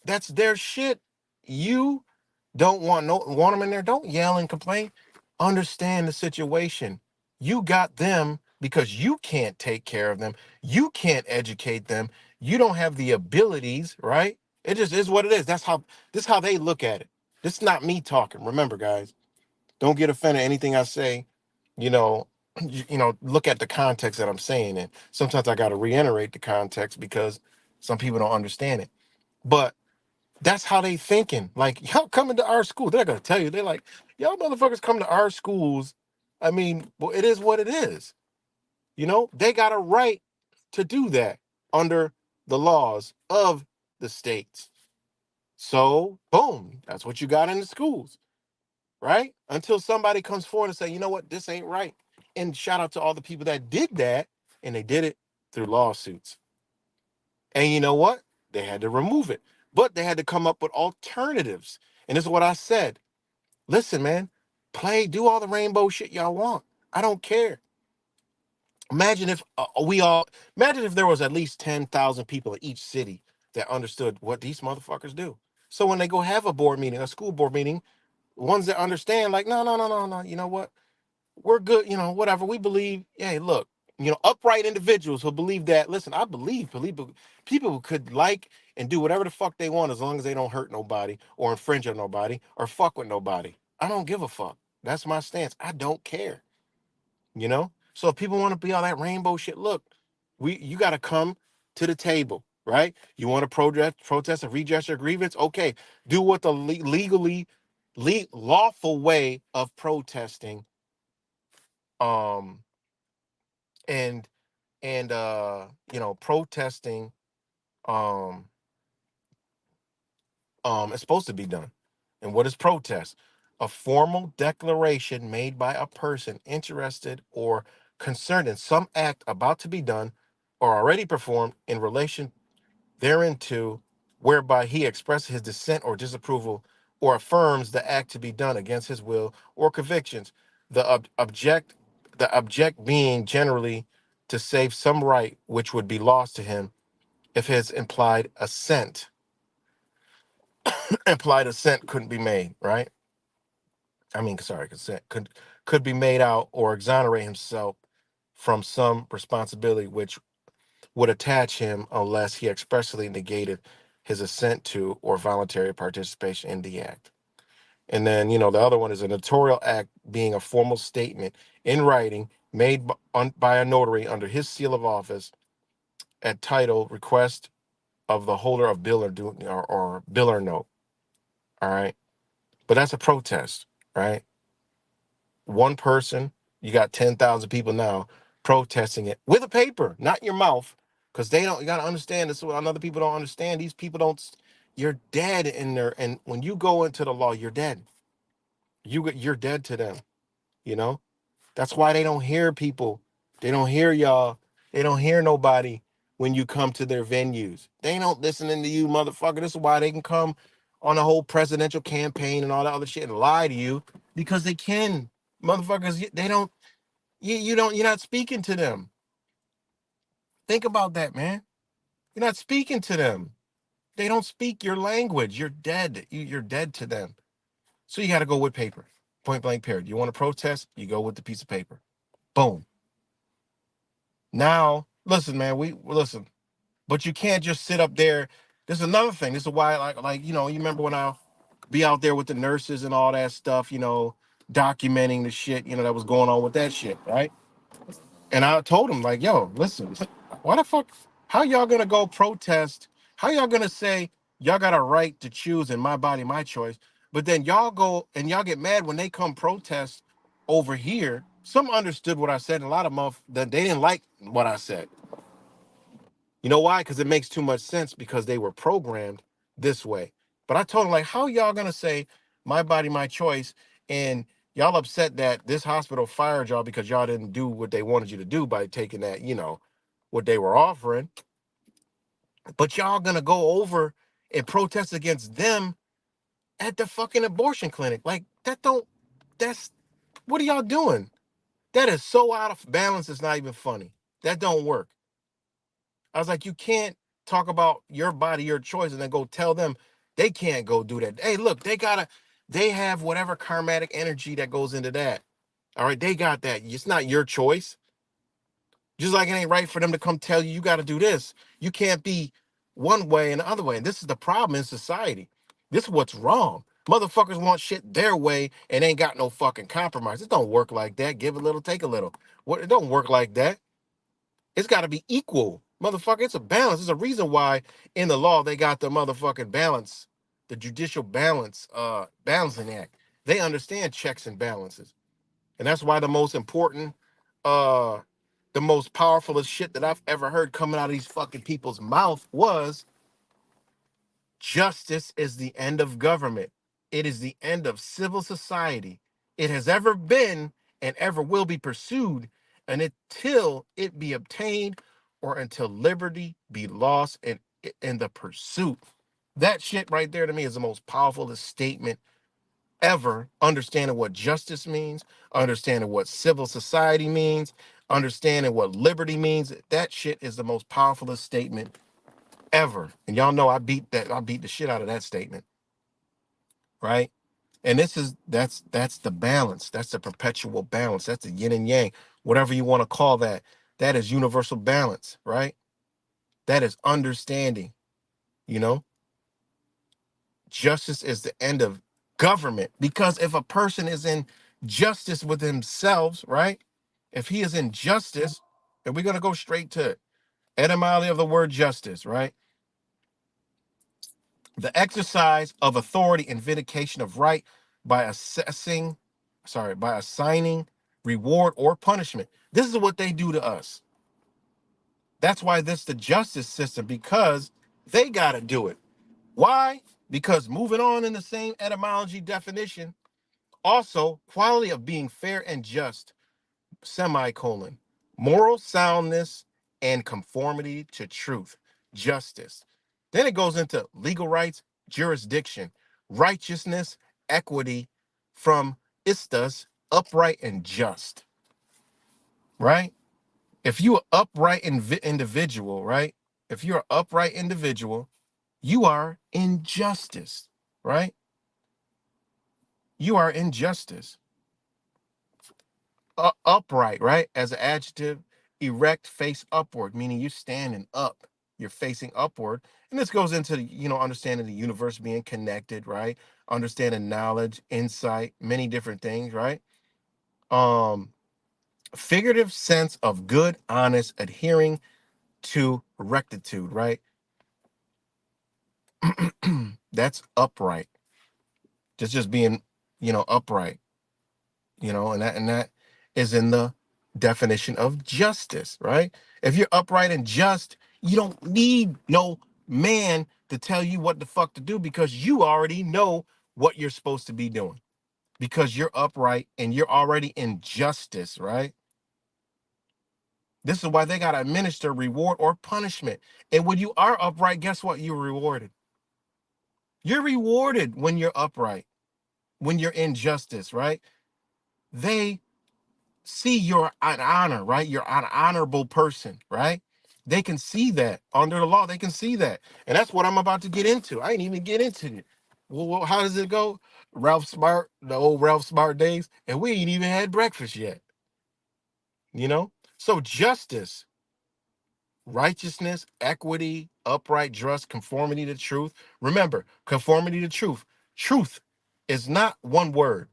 that's their shit. You don't want them in there. Don't yell and complain. Understand the situation. You got them because you can't take care of them. You can't educate them. You don't have the abilities, right? It just is what it is. This is how they look at it. This is not me talking. Remember, guys, don't get offended anything I say. You know, look at the context that I'm saying it. Sometimes I got to reiterate the context because some people don't understand it. But that's how they thinking. Like, y'all coming to our school. They're gonna tell you, they're like, y'all motherfuckers come to our schools. I mean, well, it is what it is. You know, they got a right to do that under the laws of the states. So, boom, that's what you got in the schools, right? Until somebody comes forward and say, you know what, this ain't right. And shout out to all the people that did that, and they did it through lawsuits. And you know what? They had to remove it, but they had to come up with alternatives. And this is what I said. Listen, man, do all the rainbow shit y'all want. I don't care. Imagine if imagine if there was at least 10,000 people in each city that understood what these motherfuckers do. So when they go have a board meeting, a school board meeting, ones that understand, like, no, no, no, no, no, you know what? We're good, whatever. We believe, hey, look, upright individuals who believe that, listen, I believe people who could like and do whatever the fuck they want as long as they don't hurt nobody or infringe on nobody or fuck with nobody. I don't give a fuck. That's my stance. I don't care. So if people want to be all that rainbow shit, look, you got to come to the table, right? You want to protest or redress your grievance? Okay, do what the legally lawful way of protesting, um and protesting, um is supposed to be done. And what is protest? A formal declaration made by a person interested or concerned in some act about to be done or already performed in relation thereinto, whereby he expresses his dissent or disapproval or affirms the act to be done against his will or convictions. The object being generally to save some right which would be lost to him if his implied assent couldn't be made, right? I mean, sorry, consent could be made out or exonerate himself from some responsibility which would attach him unless he expressly negated his assent to or voluntary participation in the act. And then, the other one is a notarial act being a formal statement in writing made by a notary under his seal of office at title request of the holder of bill or bill or note. All right. But that's a protest, right? One person, you got 10,000 people now protesting it with a paper, not your mouth, because they don't. You got to understand this. Is what other people don't understand. These people don't. You're dead in there, and when you go into the law, you're dead. You're dead to them. You know. That's why they don't hear people. They don't hear y'all. They don't hear nobody when you come to their venues. They don't listening to you, motherfucker. This is why they can come on a whole presidential campaign and all that other shit and lie to you because they can. Motherfuckers, they don't. You don't. You're not speaking to them. Think about that, man. You're not speaking to them. They don't speak your language. You're dead. You're dead to them. So you got to go with paper. Point blank period. You want to protest? You go with the piece of paper. Boom. Now, listen, man, we listen, but you can't just sit up there. This is another thing. This is why, you remember when I be out there with the nurses and all that stuff, documenting the shit, that was going on with that shit, right? And I told them, like, yo, listen, why the fuck, how y'all gonna go protest? How y'all gonna say y'all got a right to choose in my body, my choice? But then y'all go and y'all get mad when they come protest over here. Some understood what I said, and a lot of them that they didn't like what I said. You know why? Because it makes too much sense because they were programmed this way. But I told them, like, how y'all gonna say my body, my choice, and y'all upset that this hospital fired y'all because y'all didn't do what they wanted you to do by taking that, what they were offering. But y'all gonna go over and protest against them at the fucking abortion clinic. Like, that's what are y'all doing? That is so out of balance, it's not even funny. That don't work. I was like, you can't talk about your body, your choice, and then go tell them they can't go do that. Hey, look, they have whatever karmatic energy that goes into that. All right, they got that. It's not your choice. Just like it ain't right for them to come tell you you got to do this. You can't be one way and the other way. And this is the problem in society. This is what's wrong. Motherfuckers want shit their way and ain't got no fucking compromise. It don't work like that. Give a little, take a little. What? It don't work like that. It's got to be equal. Motherfucker, it's a balance. There's a reason why in the law they got the motherfucking balance, the judicial balancing act. They understand checks and balances. And that's why the most important, uh, the most powerful shit that I've ever heard coming out of these fucking people's mouth was justice is the end of government. It is the end of civil society. It has ever been and ever will be pursued and until it be obtained or until liberty be lost in the pursuit. That shit right there to me is the most powerful statement ever. Understanding what justice means, understanding what civil society means, understanding what liberty means. That shit is the most powerful statement ever. And y'all know I beat the shit out of that statement, right? And that's the balance. That's the perpetual balance. That's the yin and yang, whatever you want to call that. That is universal balance, right? That is understanding, you know? Justice is the end of government because if a person is in justice with themselves, right? If he is in justice, and we're going to go straight to it. Etymology of the word justice, right? The exercise of authority and vindication of right by by assigning reward or punishment. This is what they do to us. That's why this is the justice system, because they got to do it. Why? Because moving on in the same etymology definition, also quality of being fair and just, semicolon, moral soundness and conformity to truth, justice. Then it goes into legal rights, jurisdiction, righteousness, equity, from istas, upright and just, right? If you're an upright individual, right? If you're an upright individual, you are in justice, right? You are in justice. Upright, right? As an adjective, erect, face upward, meaning you're standing up, you're facing upward. And this goes into, understanding the universe being connected, right? Understanding knowledge, insight, many different things, right? Um, Figurative sense of good, honest, adhering to rectitude, right? That's upright. Just being, upright, and that is in the definition of justice, right? If you're upright and just, you don't need no man to tell you what the fuck to do because you already know what you're supposed to be doing because you're upright and you're already in justice, right? This is why they got to administer reward or punishment. And when you are upright, guess what? You're rewarded. You're rewarded when you're upright, when you're in justice, right? They see you're an honor, right? You're an honorable person, right? They can see that under the law. They can see that. And that's what I'm about to get into. I ain't even get into it. Well, how does it go? Ralph Smart, the old Ralph Smart days, and we ain't even had breakfast yet, you know? So justice, righteousness, equity, upright trust, conformity to truth. Remember, conformity to truth. Truth is not one word.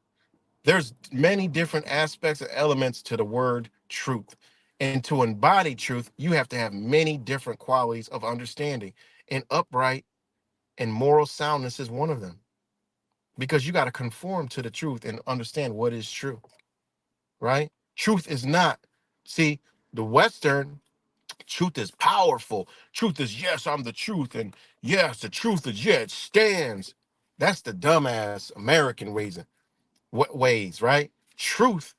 There's many different aspects and elements to the word truth. And to embody truth, you have to have many different qualities of understanding. And upright and moral soundness is one of them. Because you got to conform to the truth and understand what is true, right? Truth is not, see, the Western truth is powerful. Truth is, yes, I'm the truth. And yes, the truth is, yeah, it stands. That's the dumbass American ways, right? Truth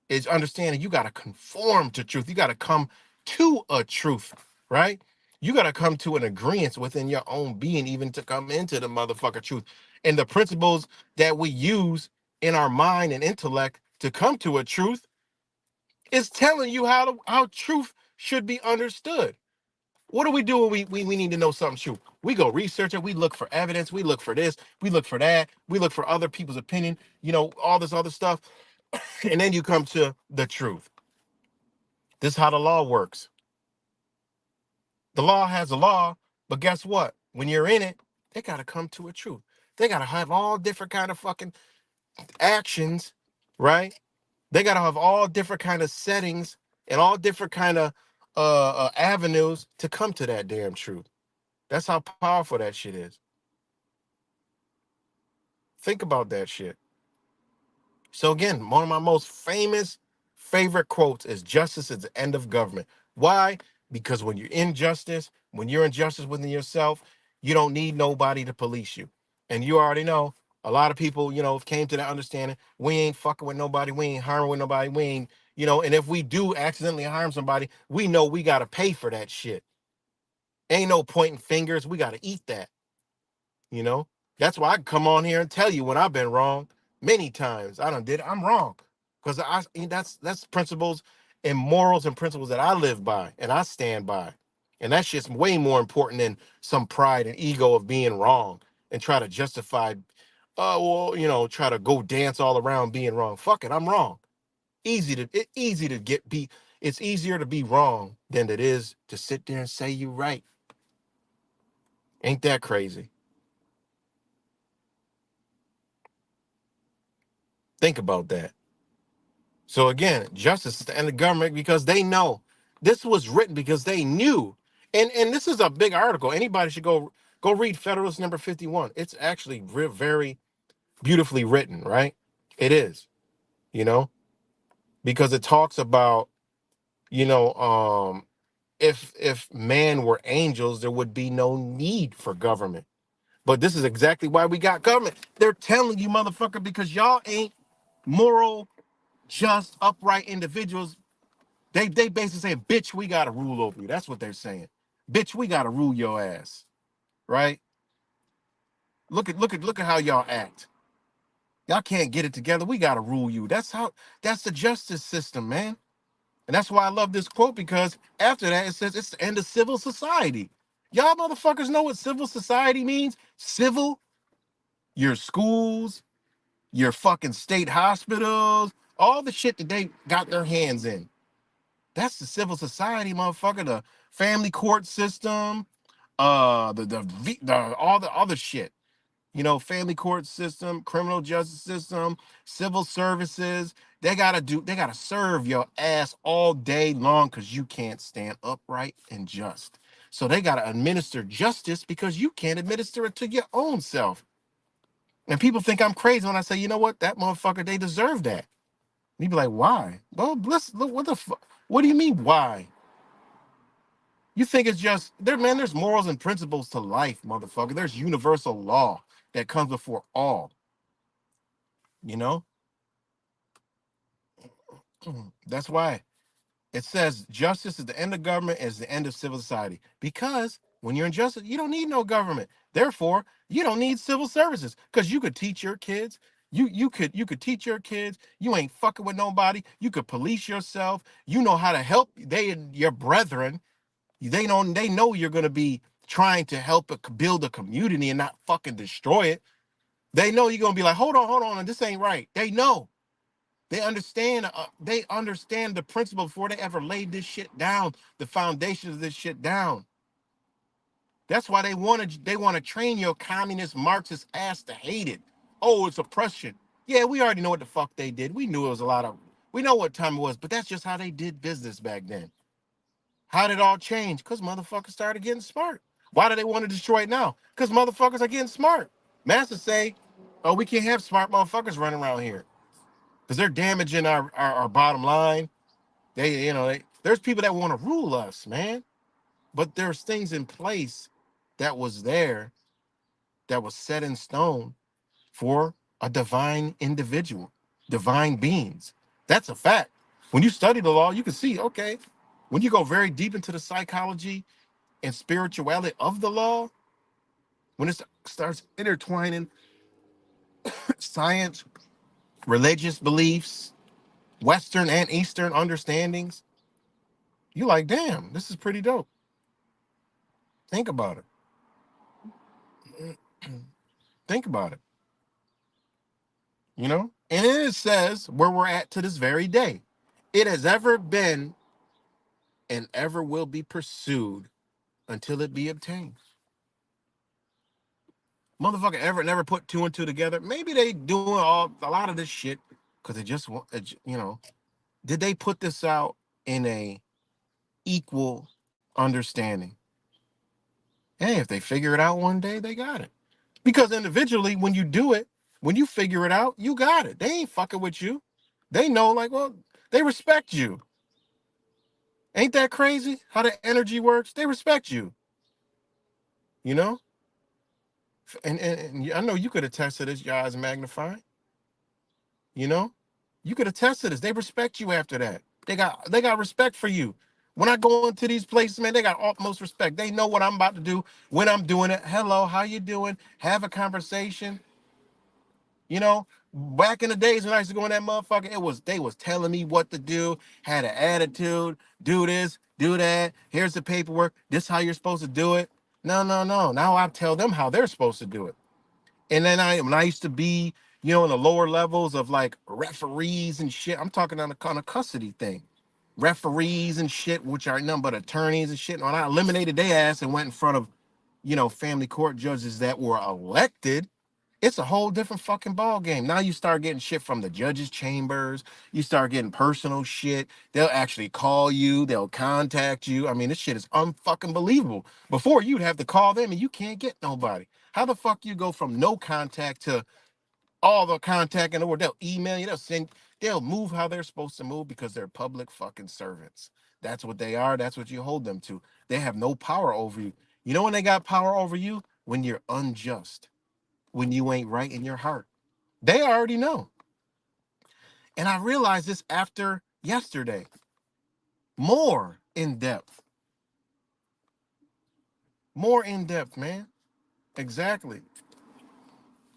is understanding you got to conform to truth. You got to come to a truth, right? You got to come to an agreement within your own being, even to come into the motherfucker truth. And the principles that we use in our mind and intellect to come to a truth is telling you how truth should be understood. What do we do when we need to know something true? We go research it. We look for evidence. We look for this. We look for that. We look for other people's opinion, all this other stuff. And then you come to the truth. This is how the law works. The law has a law, but guess what? When you're in it, they got to come to a truth. They got to have all different kind of fucking actions, right? They got to have all different kind of settings and all different kind of avenues to come to that damn truth. That's how powerful that shit is. Think about that shit. So again, one of my most favorite quotes is justice is the end of government. Why? Because when you're in justice, when you're in justice within yourself, you don't need nobody to police you. And you already know a lot of people, came to that understanding. We ain't fucking with nobody. We ain't harming with nobody. We ain't, and if we do accidentally harm somebody, we know we got to pay for that shit. Ain't no pointing fingers. We got to eat that. You know, that's why I can come on here and tell you when I've been wrong many times. I done did it. I'm wrong because that's principles and morals and principles that I live by and I stand by, and that's just way more important than some pride and ego of being wrong and try to justify. Well, try to go dance all around being wrong. Fuck it, I'm wrong. Easy to get be. It's easier to be wrong than it is to sit there and say you're right. Ain't that crazy? Think about that. So again, justice and the government because they know this was written because they knew. And this is a big article. Anybody should go read Federalist number 51. It's actually very beautifully written, right? It is, you know, because it talks about, you know, if man were angels, there would be no need for government. But this is exactly why we got government. They're telling you, motherfucker, because y'all ain't moral, just, upright individuals. They basically saying, bitch, we gotta rule over you. That's what they're saying. Bitch, we gotta rule your ass. Right? Look at how y'all act. Y'all can't get it together. We gotta rule you. That's the justice system, man. And that's why I love this quote, because after that it says it's the end of civil society. Y'all motherfuckers know what civil society means? Civil, your schools, your fucking state hospitals, all the shit that they got their hands in. That's the civil society, motherfucker. The family court system, the all the other shit. Family court system, criminal justice system, civil services. They gotta serve your ass all day long because you can't stand upright and just. So they gotta administer justice because you can't administer it to your own self. And people think I'm crazy when I say, you know what, that motherfucker, they deserve that. And you be like, why? Well, let's look. What the fuck? What do you mean, why? You think it's just there, man? There's morals and principles to life, motherfucker. There's universal law that comes before all. You know, that's why it says justice is the end of government, is the end of civil society. Because when you're in justice, you don't need no government. Therefore, you don't need civil services. Because you could teach your kids. You could teach your kids. You ain't fucking with nobody. You could police yourself. You know how to help your brethren. They know you're gonna be trying to help build a community and not fucking destroy it. They know you're gonna be like, hold on, and this ain't right. They know. They understand. They understand the principle before they ever laid this shit down. The foundations of this shit down. That's why they want to train your communist Marxist ass to hate it. Oh, it's oppression. Yeah, we already know what the fuck they did. We knew it was a lot of. We know what time it was, but that's just how they did business back then. How did it all change? Because motherfuckers started getting smart. Why do they want to destroy it now? Because motherfuckers are getting smart. Masters say, oh, we can't have smart motherfuckers running around here because they're damaging our bottom line. There's people that want to rule us, man. But there's things in place that was there, that was set in stone for a divine individual, divine beings. That's a fact. When you study the law, you can see, okay, when you go very deep into the psychology and spirituality of the law, when it starts intertwining science, religious beliefs, Western and Eastern understandings, you like, damn, this is pretty dope. Think about it. Think about it. And it says where we're at to this very day. It has ever been and ever will be pursued until it be obtained. Motherfucker ever never put two and two together. Maybe they doing a lot of this shit because they just want, did they put this out in a equal understanding? Hey, if they figure it out one day, they got it. Because individually, when you do it, when you figure it out, you got it. They ain't fucking with you. They know, like, well, they respect you. Ain't that crazy how the energy works? They respect you, you know? And I know you could attest to this, your eyes magnifying, you know? You could attest to this. They respect you after that. They got respect for you. When I go into these places, man, they got utmost respect. They know what I'm about to do when I'm doing it. Hello, how you doing? Have a conversation. You know, back in the days when I used to go in that motherfucker, they was telling me what to do, had an attitude, do this, do that. Here's the paperwork. This is how you're supposed to do it. No, no, no. Now I tell them how they're supposed to do it. And then when I used to be, in the lower levels of like referees and shit, I'm talking on a kind of custody thing. Referees and shit, which are nothing but attorneys and shit. When I eliminated their ass and went in front of, family court judges that were elected, it's a whole different fucking ball game. Now you start getting shit from the judges' chambers. You start getting personal shit. They'll actually call you. They'll contact you. I mean, this shit is unfucking believable. Before you'd have to call them and you can't get nobody. How the fuck you go from no contact to all the contact in the world? They'll email you. They'll move how they're supposed to move because they're public fucking servants. That's what they are. That's what you hold them to. They have no power over you. You know when they got power over you? When you're unjust, when you ain't right in your heart. They already know. And I realized this after yesterday. More in depth. More in depth, man. Exactly.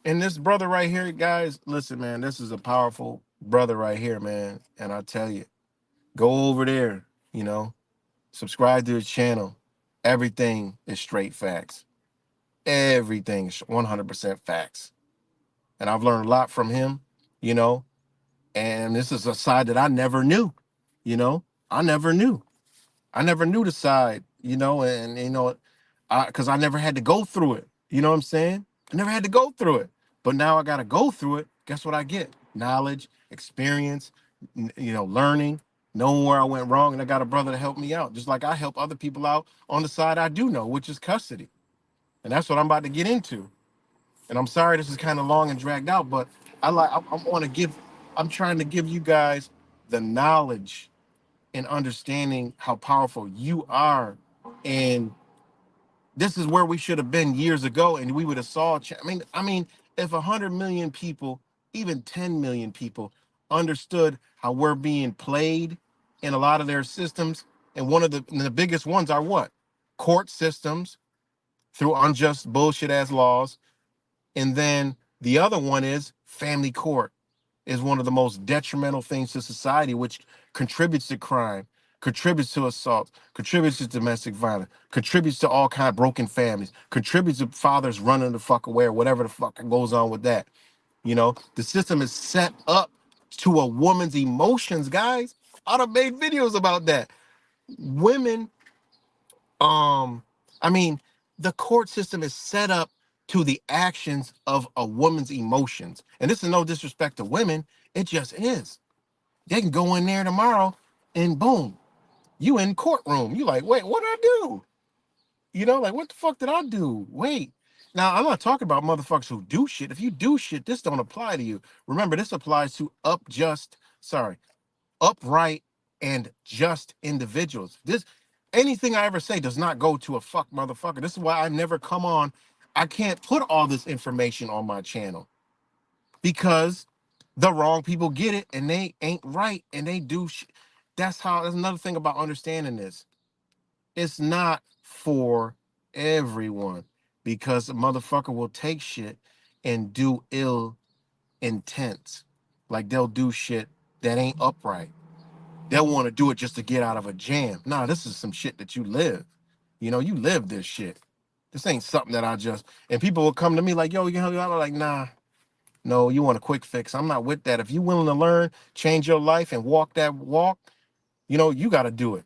And this brother right here, guys, listen, man, this is a powerful brother right here, man. And I tell you, go over there, subscribe to his channel. Everything is straight facts. Everything is 100% facts. And I've learned a lot from him, you know, and this is a side that I never knew, you know, I never knew. I never knew the side, and because I never had to go through it. You know what I'm saying? I never had to go through it, but now I got to go through it. Guess what I get? Knowledge, experience, learning, knowing where I went wrong, and I got a brother to help me out, just like I help other people out on the side I do know, which is custody, and that's what I'm about to get into. And I'm sorry this is kind of long and dragged out, but I want to give. I'm trying to give you guys the knowledge and understanding how powerful you are, and this is where we should have been years ago, and we would have saw. I mean, if 100 million people, even 10 million people, understood how we're being played in a lot of their systems, and one of the biggest ones are what? Court systems through unjust bullshit ass laws, and then the other one is family court is one of the most detrimental things to society, which contributes to crime, contributes to assault, contributes to domestic violence, contributes to all kind of broken families, contributes to fathers running the fuck away or whatever the fuck goes on with that. The system is set up to a woman's emotions, guys. I'd have made videos about that. Women, I mean, the court system is set up to the actions of a woman's emotions. And this is no disrespect to women, it just is. They can go in there tomorrow and boom, you in courtroom. You like, wait, what did I do? Like what the fuck did I do? Wait. Now I'm not talking about motherfuckers who do shit. If you do shit, this don't apply to you. Remember, this applies to upright and just individuals. This anything I ever say does not go to a fuck motherfucker. This is why I never come on. I can't put all this information on my channel because the wrong people get it and they ain't right and they do that's another thing about understanding this. It's not for everyone because a motherfucker will take shit and do ill intent. Like they'll do shit that ain't upright. They'll want to do it just to get out of a jam. Nah, this is some shit that you live. You live this shit. This ain't something that I just and people will come to me like, yo, you can help me out. I'm like, nah, no, you want a quick fix. I'm not with that. If you're willing to learn, change your life, and walk that walk, you got to do it.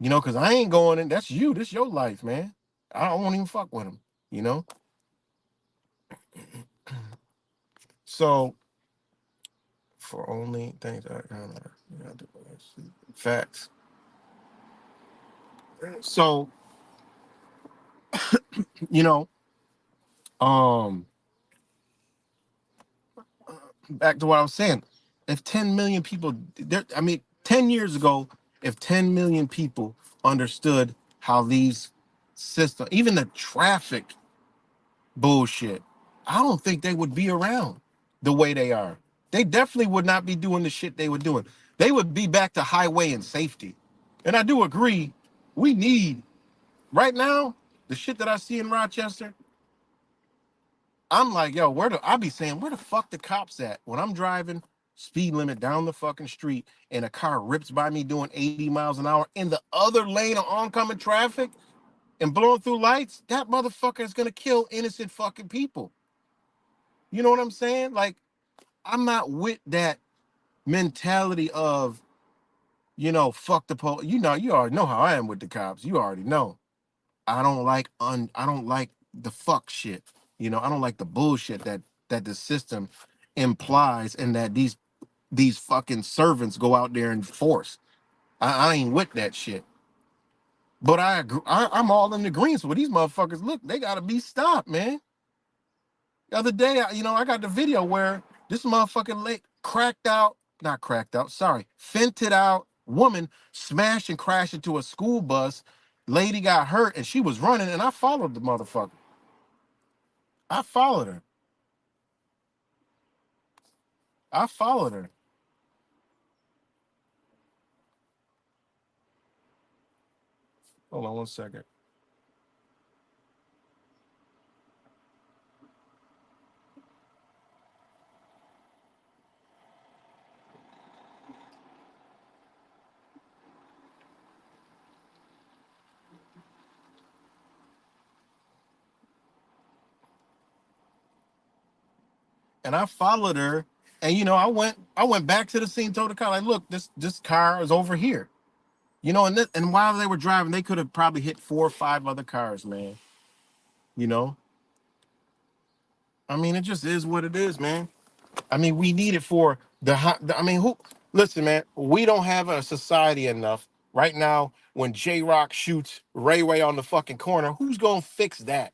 Because I ain't going in. That's you. This your life, man. I don't want to even fuck with them. You know. So for only things that facts. So you know, um, back to what I was saying. If 10 million people, 10 years ago, if 10 million people understood how these systems, even the traffic bullshit, I don't think they would be around the way they are. They definitely would not be doing the shit they were doing. They would be back to highway and safety. And I do agree, we need, right now, the shit that I see in Rochester, I'm like, yo, I be saying, where the fuck the cops at? When I'm driving speed limit down the fucking street and a car rips by me doing 80 miles an hour in the other lane of oncoming traffic and blowing through lights, that motherfucker is gonna kill innocent fucking people. You know what I'm saying? Like, I'm not with that mentality of, fuck the police. You already know how I am with the cops. You already know. I don't like the fuck shit. I don't like the bullshit that the system implies and that these fucking servants go out there and force. I ain't with that shit. But I agree, I'm all in the green. So these motherfuckers, look, they gotta be stopped, man. The other day, I got the video where this motherfucking not cracked out, sorry, fented out woman smashed and crashed into a school bus. Lady got hurt and she was running, and I followed the motherfucker. I followed her. I followed her. Hold on one second. And I followed her, and I went back to the scene, told the car, like, look, this car is over here. And while they were driving, they could have probably hit 4 or 5 other cars, man. You know, it just is what it is, man. We need it for who? Listen, man, we don't have a society enough right now. When J Rock shoots Ray Ray on the fucking corner, who's gonna fix that?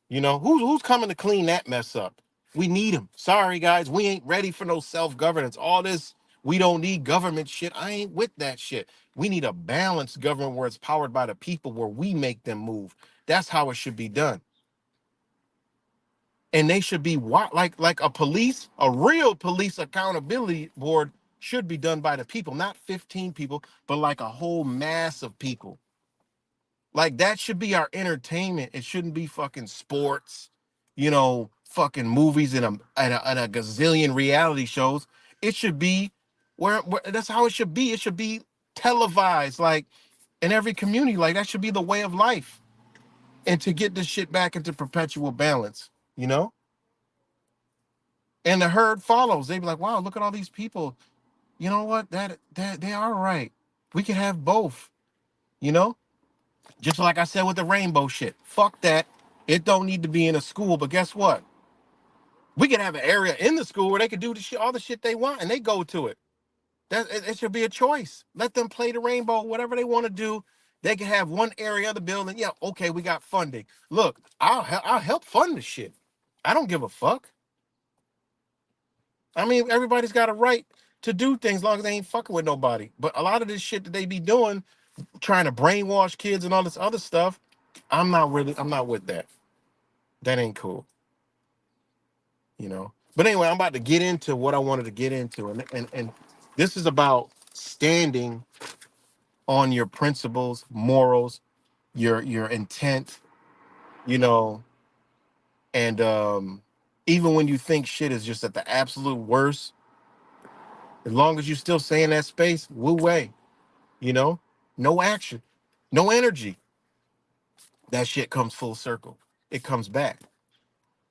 You know, who's coming to clean that mess up? We need them. Sorry, guys, we ain't ready for no self-governance. All this, we don't need government shit. I ain't with that shit. We need a balanced government where it's powered by the people, where we make them move. That's how it should be done. And they should be like a police, a real police accountability board should be done by the people, not 15 people, but like a whole mass of people. Like that should be our entertainment. It shouldn't be fucking sports, you know, fucking movies and a gazillion reality shows. It should be where that's how it should be. It should be televised, like in every community. Like that should be the way of life. And to get this shit back into perpetual balance, you know? And the herd follows. They be like, wow, look at all these people. You know what? That they are right. We can have both, you know? Just like I said with the rainbow shit. Fuck that. It don't need to be in a school, but guess what? We can have an area in the school where they can do the shit, all the shit they want, and they go to it. It should be a choice. Let them play the rainbow, whatever they want to do. They can have one area of the building. Yeah, okay, we got funding. Look, I'll help fund the shit. I don't give a fuck. I mean, everybody's got a right to do things as long as they ain't fucking with nobody. But a lot of this shit that they be doing, trying to brainwash kids and all this other stuff, I'm not with that. That ain't cool, you know. But anyway, I'm about to get into what I wanted to get into, and this is about standing on your principles, morals, your intent, you know, and even when you think shit is just at the absolute worst, as long as you still stay in that space, woo way, you know, no action, no energy, that shit comes full circle. It comes back.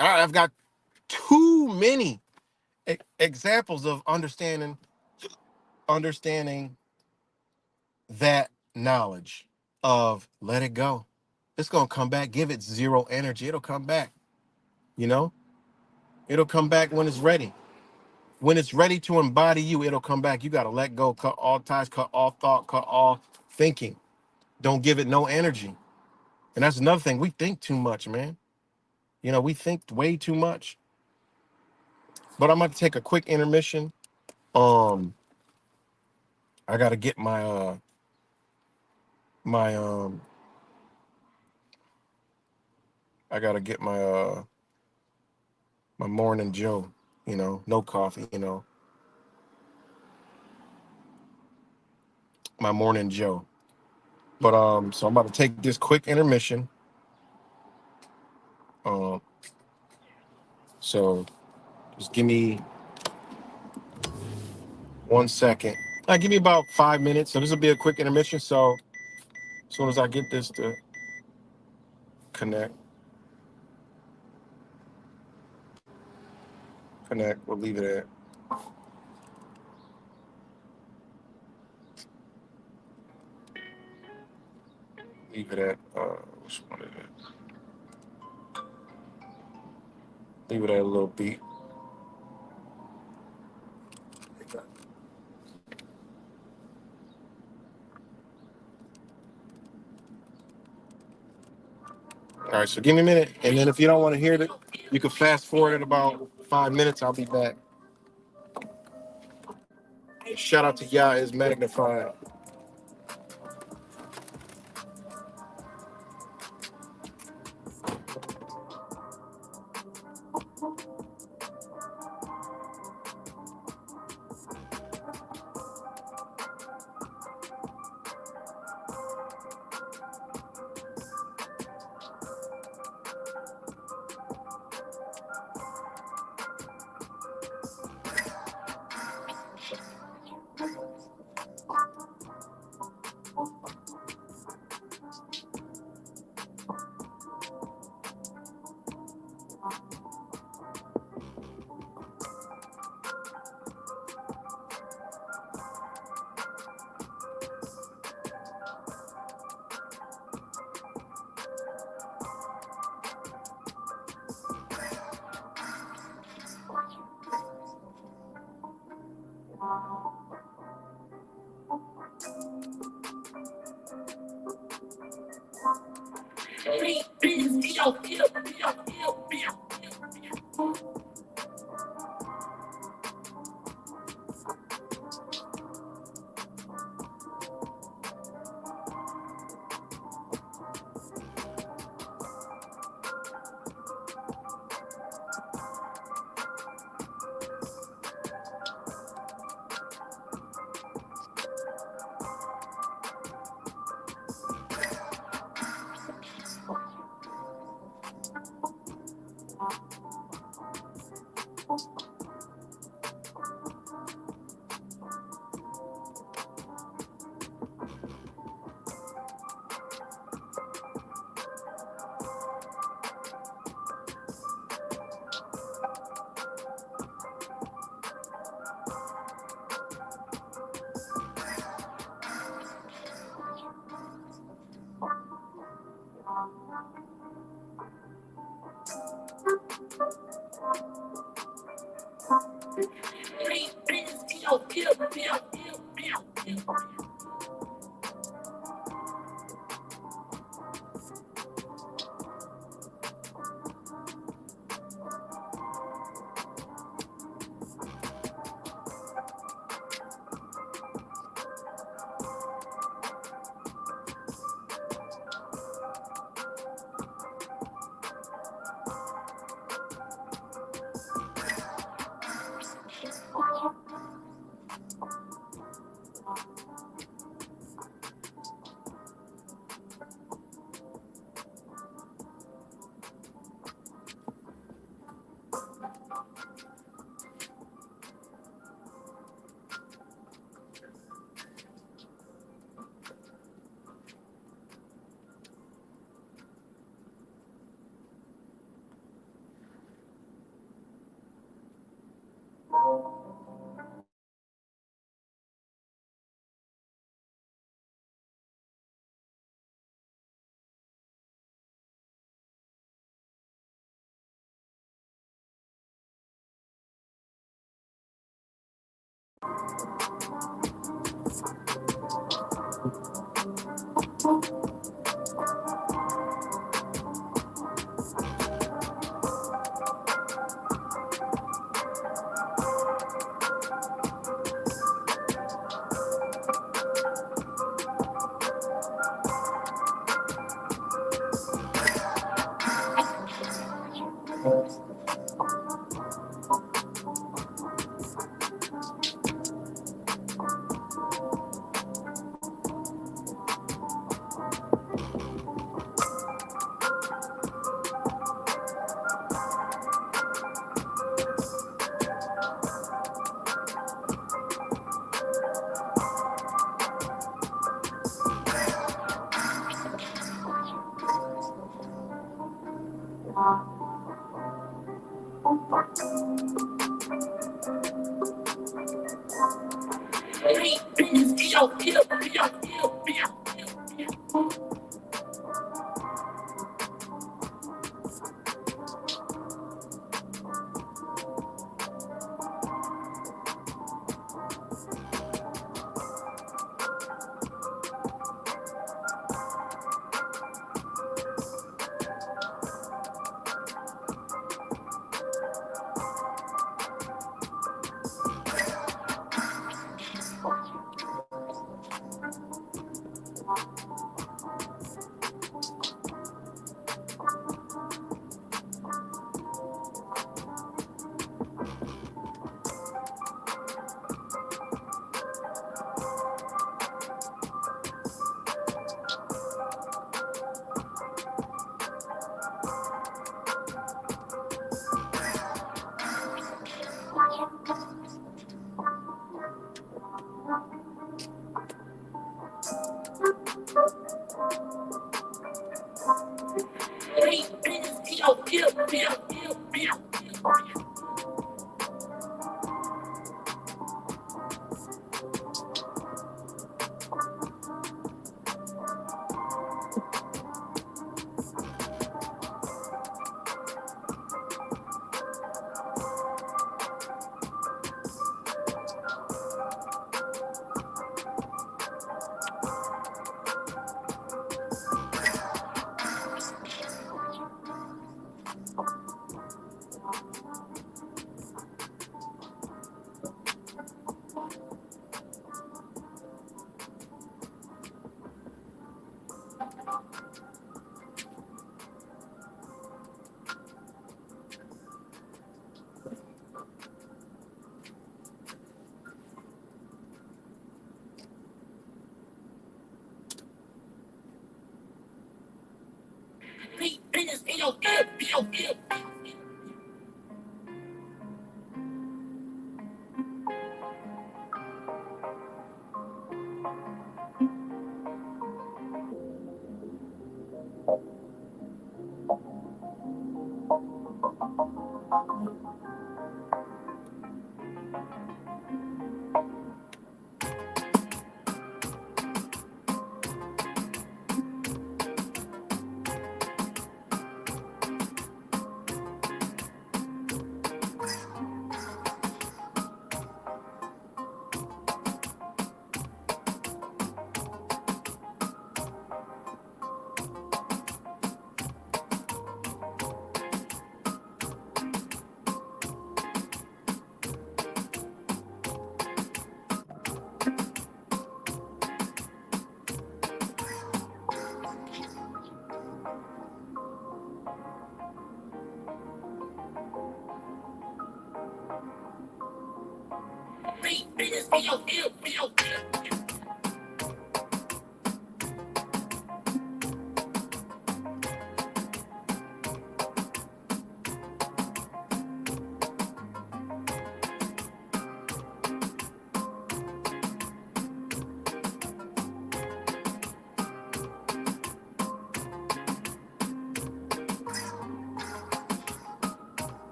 I've got too many examples of understanding that knowledge of let it go. It's gonna come back. Give it zero energy. It'll come back. You know, it'll come back when it's ready. When it's ready to embody you, it'll come back. You gotta let go, cut all ties, cut all thought, cut all thinking. Don't give it no energy. And that's another thing. We think too much, man. You know, we think way too much. But I'm gonna take a quick intermission. Um, I gotta get my I gotta get my morning Joe, you know, no coffee, you know, my morning Joe. But so I'm about to take this quick intermission. Um, so just give me 1 second. Give me about 5 minutes. So this will be a quick intermission. So as soon as I get this to connect, we'll leave it at. Leave it at which one is it? Leave it at a little beat. All right, so give me a minute, and then if you don't want to hear it, you can fast forward at about 5 minutes. I'll be back. Shout out to Yah is magnified.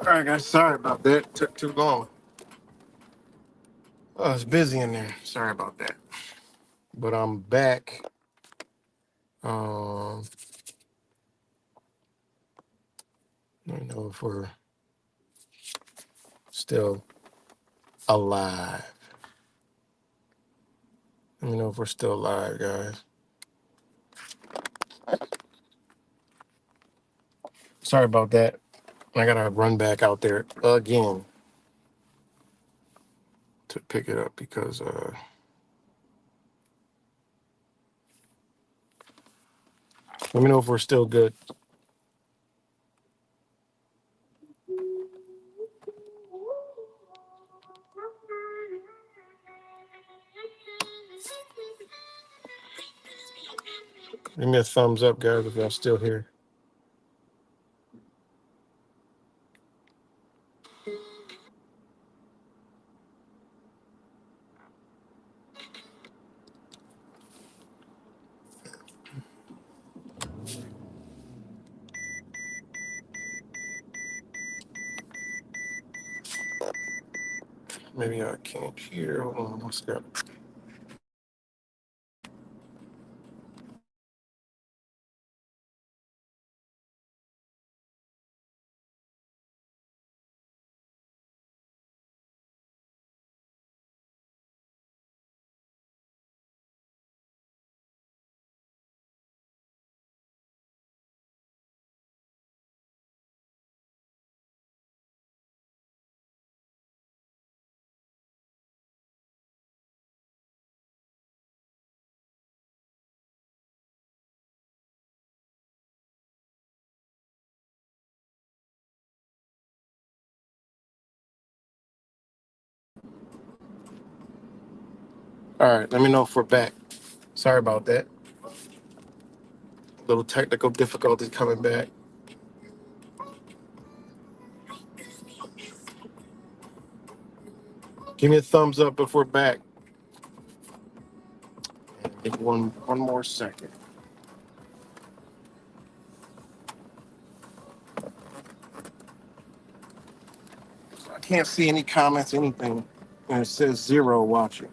All right, guys. Sorry about that. Took too long. Oh, it's busy in there. Sorry about that. But I'm back. Um, I don't know if we're still alive. Let me know if we're still alive, guys. Sorry about that. I gotta run back out there again to pick it up because let me know if we're still good. Give me a thumbs up, guys, if y'all still here. Maybe I can't hear. Hold on, what's that? All right, let me know if we're back. Sorry about that. Little technical difficulties coming back. Give me a thumbs up if we're back. Give me one more second. I can't see any comments, anything. And it says 0 watching.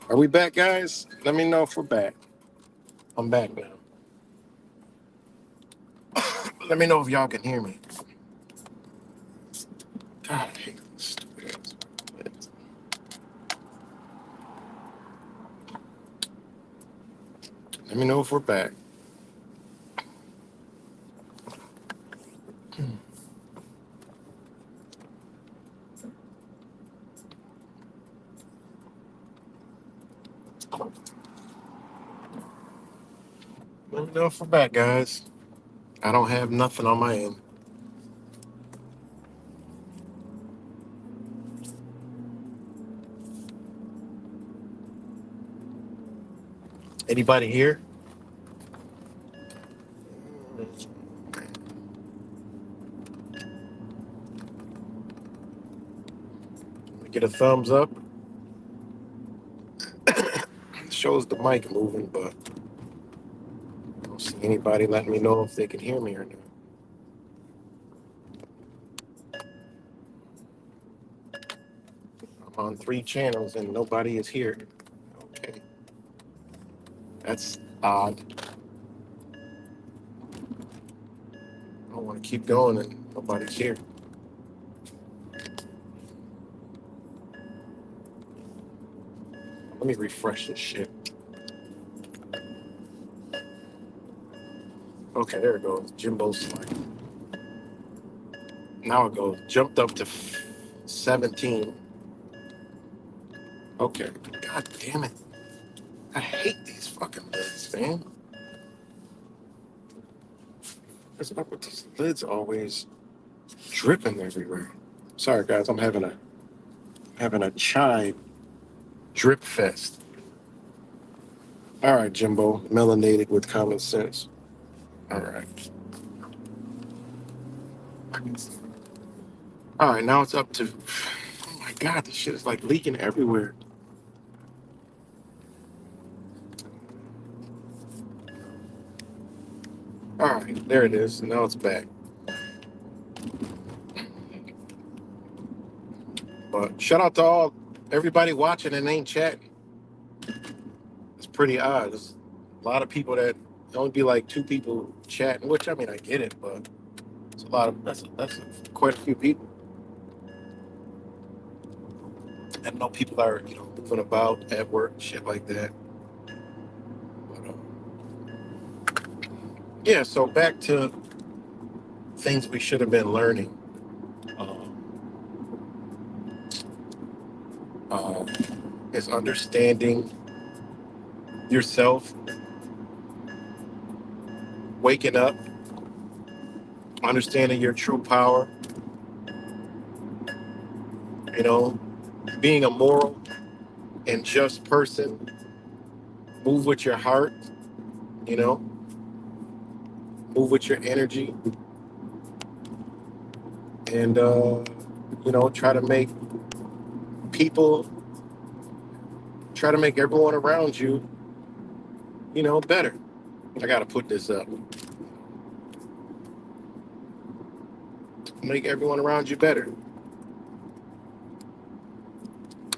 Are we back, guys? Let me know if we're back. I'm back now. Let me know if y'all can hear me. God, I hate this stupid ass. Let me know if we're back. Let me know if we're back, guys. I don't have nothing on my end. Anybody here? Get a thumbs up. It shows the mic moving, but I don't see anybody letting me know if they can hear me or not. I'm on 3 channels and nobody is here. Okay. That's odd. I don't want to keep going and nobody's here. Let me refresh this shit. Okay, there it goes. Jimbo's slide. Now it goes. Jumped up to 17. Okay. God damn it. I hate these fucking lids, man. What's up with these lids always dripping everywhere? Sorry guys, I'm having a chai drip fest. All right, Jimbo, melanated with common sense. All right. All right, now it's up to. Oh my God, this shit is like leaking everywhere. All right, there it is. Now it's back. But shout out to everybody watching and ain't chatting. It's pretty odd. There's a lot of people that only be like 2 people chatting, which I mean I get it, but it's a lot of that's quite a few people. I know people are moving about at work, shit like that. But, yeah, so back to things we should have been learning. Um, uh, is understanding yourself, waking up, understanding your true power, you know, being a moral and just person, move with your heart, you know, move with your energy, and, try to make people, try to make everyone around you, better. I got to put this up. Make everyone around you better.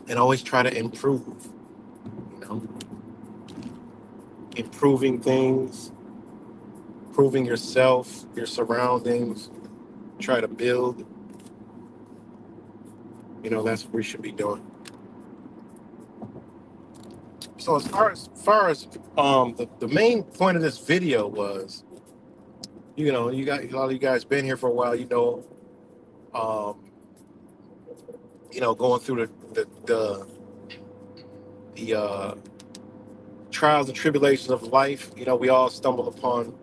And always try to improve, you know, improving things, improving yourself, your surroundings, try to build, that's what we should be doing. So as far as the main point of this video was, you got a lot of you guys been here for a while, um, going through the trials and tribulations of life. We all stumble upon,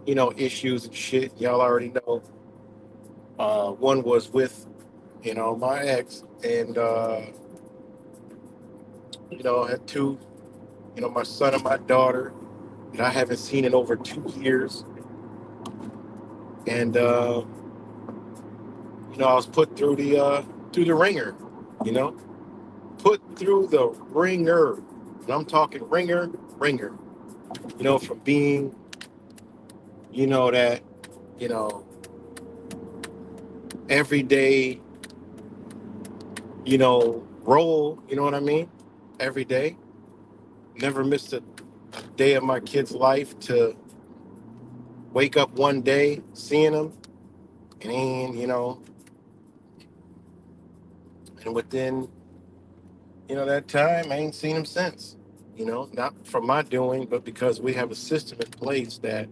issues and shit. Y'all already know. One was with, my ex, and had two, my son and my daughter that I haven't seen in over 2 years, and I was put through the ringer, you know, put through the ringer, and I'm talking ringer, from being, that, you know, everyday, role, you know what I mean? Every day. Never missed a day of my kid's life to wake up one day, seeing them, and, and within, that time, I ain't seen him since. Not from my doing, but because we have a system in place that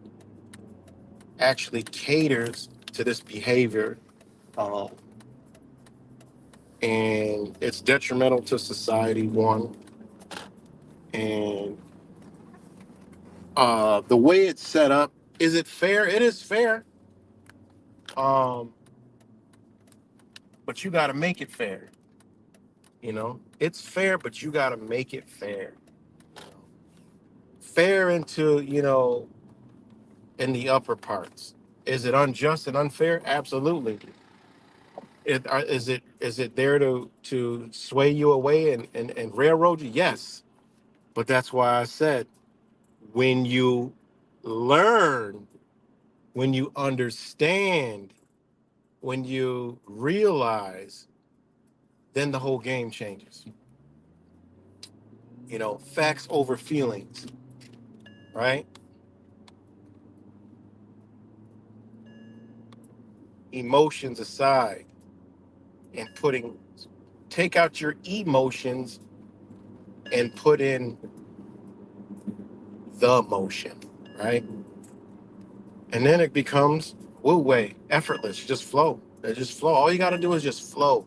actually caters to this behavior, um, and it's detrimental to society, one, and the way it's set up, is it fair? It is fair, um, but you got to make it fair. It's fair, but you got to make it fair. Fair into, in the upper parts. Is it unjust and unfair? Absolutely. Is it there to sway you away and railroad you? Yes. But that's why I said, when you learn, when you understand, when you realize, then the whole game changes. Facts over feelings, right? Emotions aside, and take out your emotions and put in the motion, right? And then it becomes woo way, effortless, just flow. It just flow. All you got to do is just flow.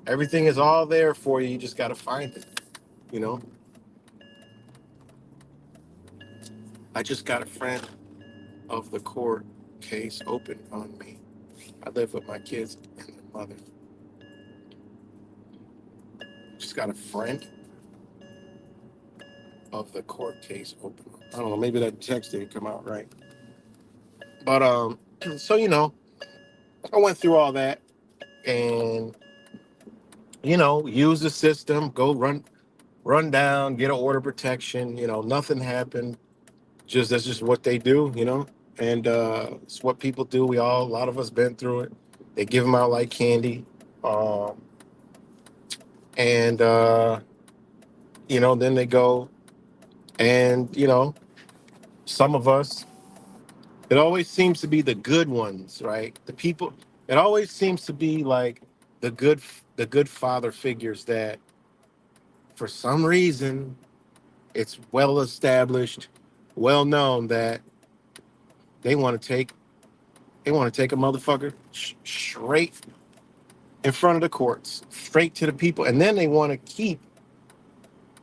Everything is all there for you. You just got to find it. You know, I just got a friend of the court case open on me. I live with my kids and their mother. Just got a friend of the court case open. I don't know. Maybe that text didn't come out right. But so I went through all that, and use the system. Go run down, get an order of protection. Nothing happened. That's just what they do. And it's what people do. A lot of us been through it. They give them out like candy, um, and then they go, and some of us. It always seems to be the good ones, right? The people. It always seems to be like the good, the good father figures that, for some reason, it's well established, well known that they want to take They want to take a motherfucker straight in front of the courts, straight to the people, and then they want to keep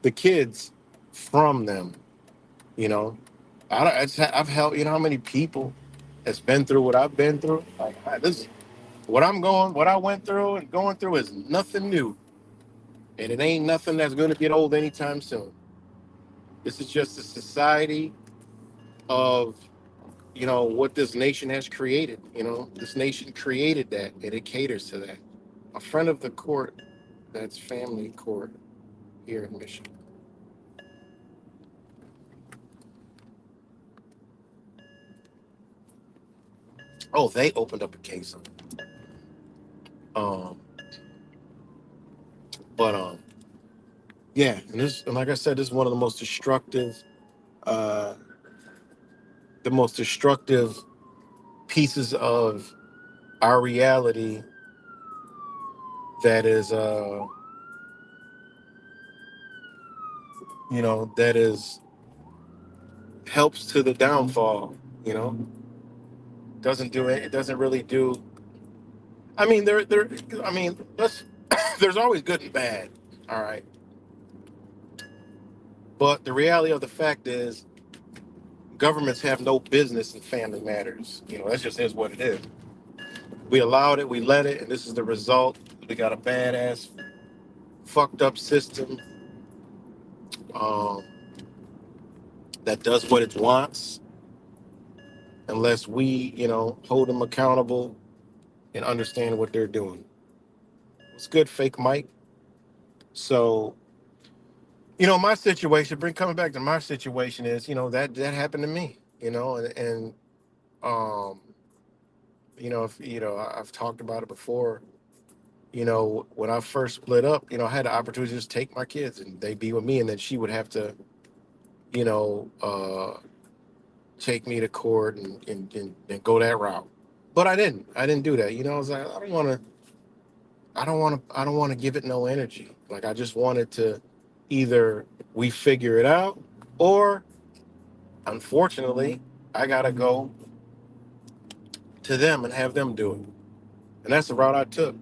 the kids from them. You know, I've helped. You know how many people has been through what I've been through. Like this, what I went through and going through is nothing new, and it ain't nothing that's going to get old anytime soon. This is just a society of what this nation has created. This nation created that, and it caters to that. A friend of the court, that's family court here in Michigan. Oh, they opened up a case on it. Um, but yeah, and like I said, this is one of uh, the most destructive pieces of our reality that is, that is helps to the downfall. You know, doesn't do it. It doesn't really do. I mean, there. I mean, let's. There's always good and bad. All right, but the reality of the fact is, governments have no business in family matters. That just is what it is. We allowed it, we let it, and this is the result. We got a badass, fucked up system um, that does what it wants, unless we, hold them accountable and understand what they're doing. It's good, fake Mike. So, my situation. Bring coming back to my situation is, that happened to me. And um, if I've talked about it before. When I first split up, I had the opportunity to just take my kids and they be with me, and then she would have to, you know, uh, take me to court and go that route. But I didn't. I didn't do that. I was like, I don't want to. I don't want to give it no energy. Like I just wanted to either we figure it out, or unfortunately, I gotta go to them and have them do it. And that's the route I took.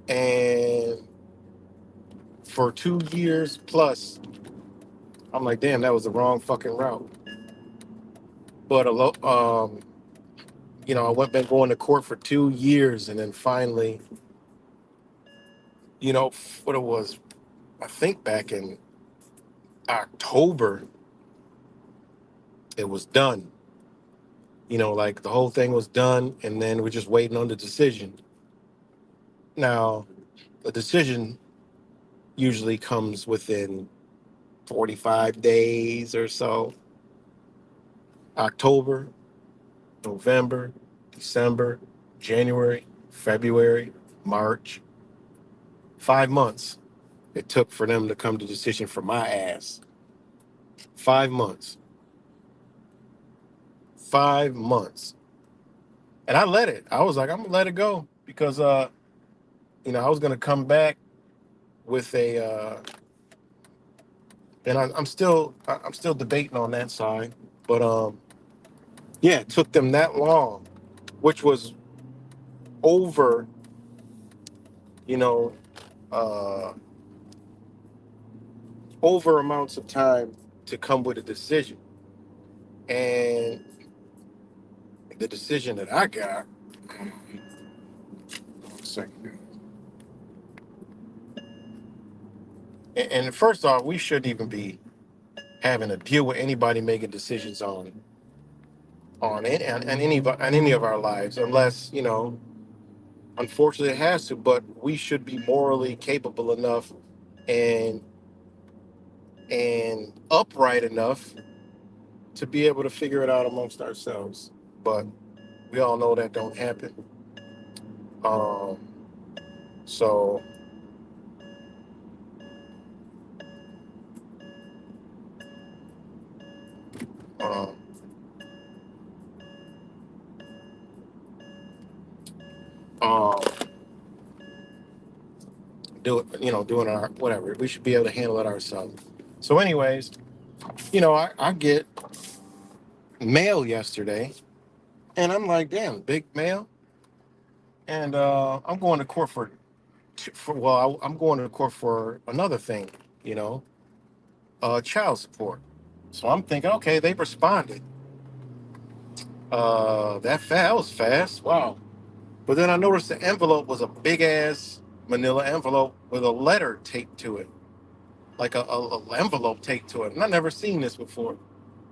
And for 2 years plus, I'm like, damn, that was the wrong fucking route. But I went been going to court for 2 years, and then finally, what it was, I think back in October, it was done. Like the whole thing was done, and then we're just waiting on the decision. Now, the decision usually comes within 45 days or so. October, November, December, January, February, March. 5 months it took for them to come to decision for my ass. 5 months. 5 months. And I let it. I was like, I'm gonna let it go because I was gonna come back with a and I'm still debating on that side. But yeah, it took them that long, which was over, you know, uh over amounts of time to come with a decision. And the decision that I got, second. And first off, we shouldn't even be having to deal with anybody making decisions on any of our lives, unless unfortunately it has to. But we should be morally capable enough and upright enough to be able to figure it out amongst ourselves. But we all know that don't happen. Um, so um, um, doing our whatever. We should be able to handle it ourselves. So, anyways, I get mail yesterday And I'm like, damn, big mail. And I'm going to court I'm going to court for another thing, you know, child support. So I'm thinking, okay, they responded. That was fast. Wow. But then I noticed the envelope was a big ass manila envelope with a letter taped to it, like a envelope taped to it. And I never seen this before.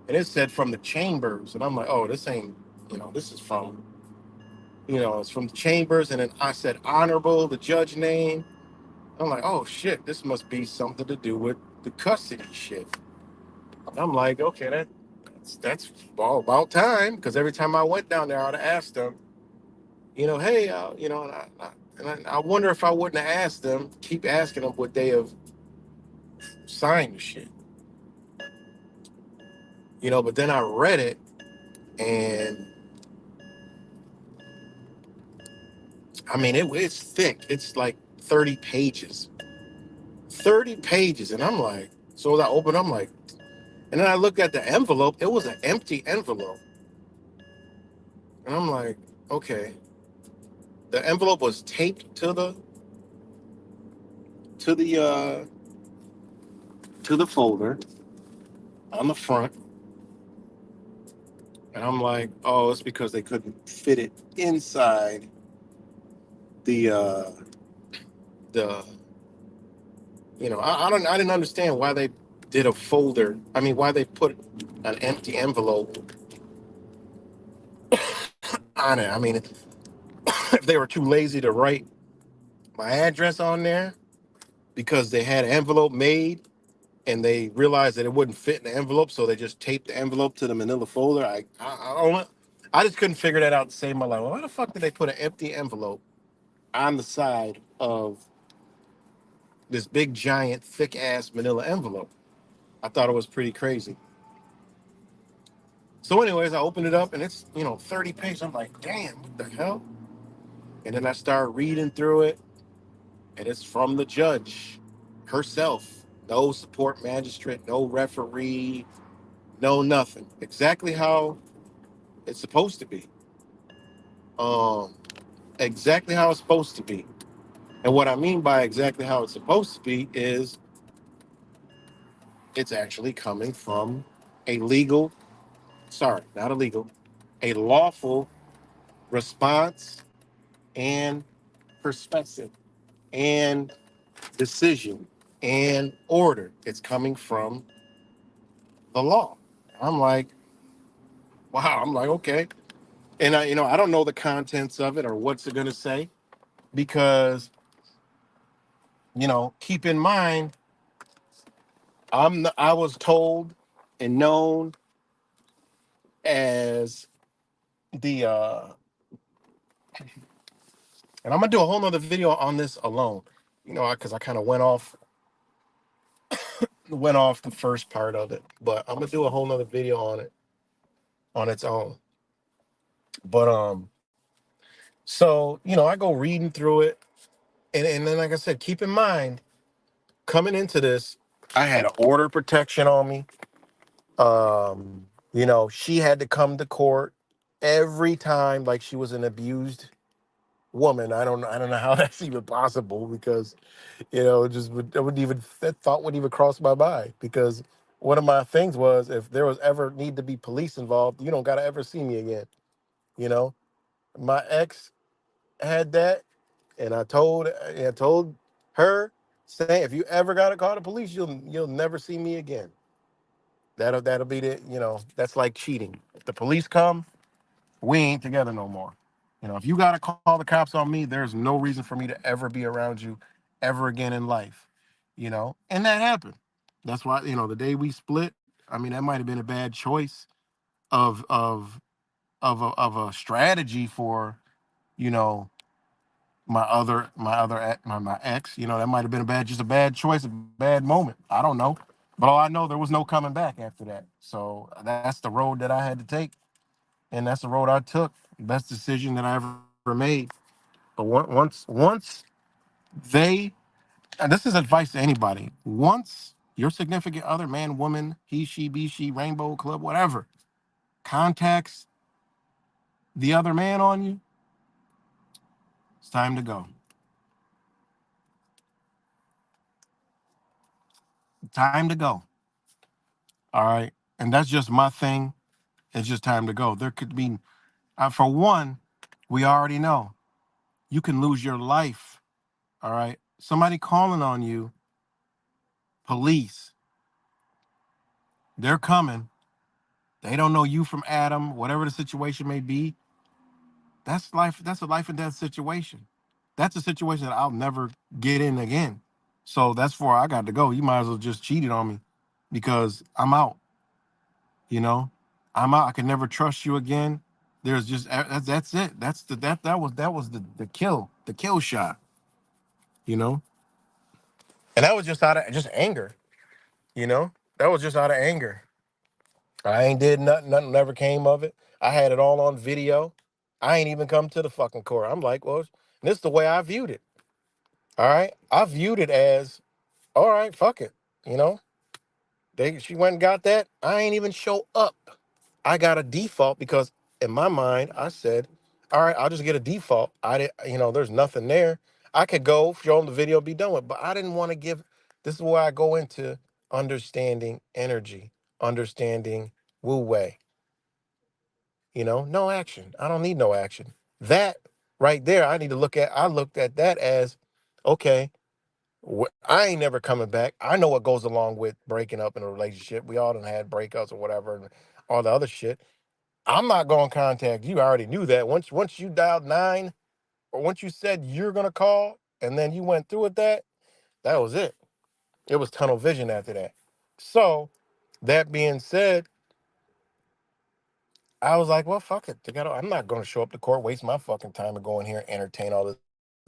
And it said from the chambers. And I'm like, oh, this ain't, this is from, it's from the chambers. And then I said honorable, the judge name. I'm like, oh shit, this must be something to do with the custody shit. I'm like, okay, that's all about time. Because every time I went down there, I'd ask them, hey, and I wonder if I wouldn't have asked them, keep asking them, would they have signed the shit? But then I read it, and I mean, it's thick. It's like 30 pages. 30 pages. And I'm like, so as I open, I'm like, and then I looked at the envelope. It was an empty envelope. And I'm like, okay. The envelope was taped to the uh to the folder on the front. And I'm like, oh, it's because they couldn't fit it inside the the I didn't understand why they did a folder. I mean, why they put an empty envelope on it. I mean, if they were too lazy to write my address on there because they had an envelope made and they realized that it wouldn't fit in the envelope, so they just taped the envelope to the manila folder. I don't know. I just couldn't figure that out to save my life. Well, why the fuck did they put an empty envelope on the side of this big giant thick ass manila envelope? I thought it was pretty crazy. So, anyways, I opened it up and it's 30 pages. I'm like, damn, what the hell? And then I start reading through it, and it's from the judge herself. No support magistrate, no referee, no nothing. Exactly how it's supposed to be. Um, exactly how it's supposed to be. And what I mean by exactly how it's supposed to be is it's actually coming from a legal, sorry, not illegal, a lawful response and perspective and decision and order. It's coming from the law. I'm like, wow. I'm like, okay. And I don't know the contents of it or what's it going to say because, keep in mind, I was told and known as the, and I'm going to do a whole nother video on this alone, because I kind of went off the first part of it, but I'm going to do a whole nother video on it on its own. But, so, I go reading through it. And then, like I said, keep in mind, coming into this, I had order protection on me. She had to come to court every time like she was an abused woman. I don't know how that's even possible because, it just would it wouldn't even that thought wouldn't even cross my mind because one of my things was if there was ever need to be police involved, you don't gotta ever see me again. You know, my ex had that, and I told her saying if you ever gotta call the police, you'll never see me again. That'll be that's like cheating. If the police come, we ain't together no more. If you gotta call the cops on me, there's no reason for me to ever be around you ever again in life. And that happened. That's why, the day we split, I mean, that might have been a bad choice of of of a strategy for, you know, my ex. That might have been a bad choice, a bad moment. I don't know. But all I know, there was no coming back after that. So that's the road that I had to take, and that's the road I took. Best decision that I ever made. But once they, and this is advice to anybody. Once your significant other, man, woman, he, she, be she, rainbow club, whatever, contacts the other man on you, it's time to go. Time to go. All right. And that's just my thing. It's just time to go. There could be, for one, we already know you can lose your life. All right. Somebody calling on you, police, they're coming. They don't know you from Adam, whatever the situation may be. That's life. That's a life and death situation. That's a situation that I'll never get in again. So that's where I got to go. You might as well just cheated on me because I'm out. You know, I'm out. I can never trust you again. There's just that's it. That was the kill shot. You know, and that was just out of just anger. You know, that was just out of anger. I ain't did nothing. Nothing never came of it. I had it all on video. I ain't even come to the fucking court. I'm like, well, this is the way I viewed it. All right, I viewed it as, all right, fuck it. You know, she went and got that. I ain't even show up. I got a default because in my mind I said, all right, I'll just get a default. I did, there's nothing there. I could go show them the video, be done with. But I didn't want to give. This is where I go into understanding energy, understanding Wu Wei. No action. I don't need no action. That right there, I need to look at. I looked at that as, okay, I ain't never coming back. I know what goes along with breaking up in a relationship. We all done had breakups or whatever, and all the other shit. I'm not going to contact you. I already knew that. Once you dialed 9, or once you said you're going to call, and then you went through with that was it. It was tunnel vision after that. So, that being said, I was like, well, fuck it. I'm not going to show up to court, waste my fucking time and go in here and entertain all this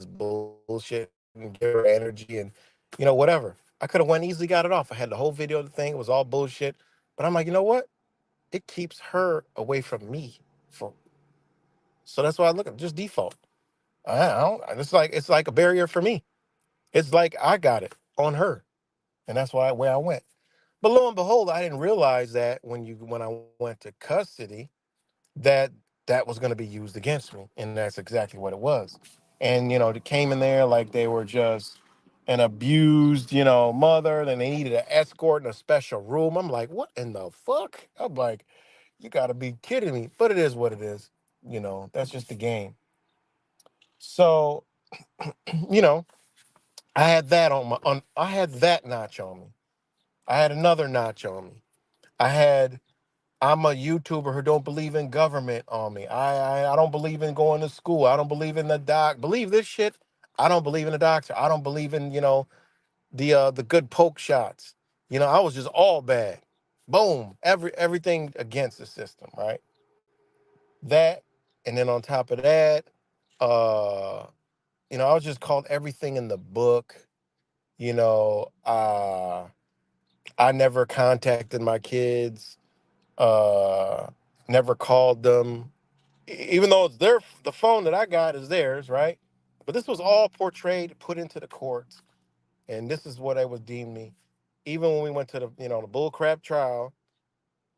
bullshit and give her energy and, whatever. I could have went easily got it off. I had the whole video of the thing. It was all bullshit. But I'm like, you know what? It keeps her away from me. So that's why I look at just default. I don't. It's like a barrier for me. It's like I got it on her, and that's why where I went. But lo and behold, I didn't realize that when I went to custody, that that was going to be used against me, and that's exactly what it was. And they came in there like they were just an abused, mother, and they needed an escort in a special room. I'm like, what in the fuck? I'm like, you got to be kidding me. But it is what it is. That's just the game. So, you know, I had that I had that notch on me. I had another notch on me. I had I'm a YouTuber who don't believe in government on me. I don't believe in going to school. I don't believe in the doc. Believe this shit. I don't believe in the doctor. I don't believe in, the good poke shots. I was just all bad. Boom. Everything against the system, right? That, and then on top of that, uh, I was just called everything in the book. You know, uh, I never contacted my kids, uh, never called them, even though it's the phone that I got is theirs, right? But this was all portrayed, put into the courts, and this is what they would deem me. Even when we went to the bullcrap trial,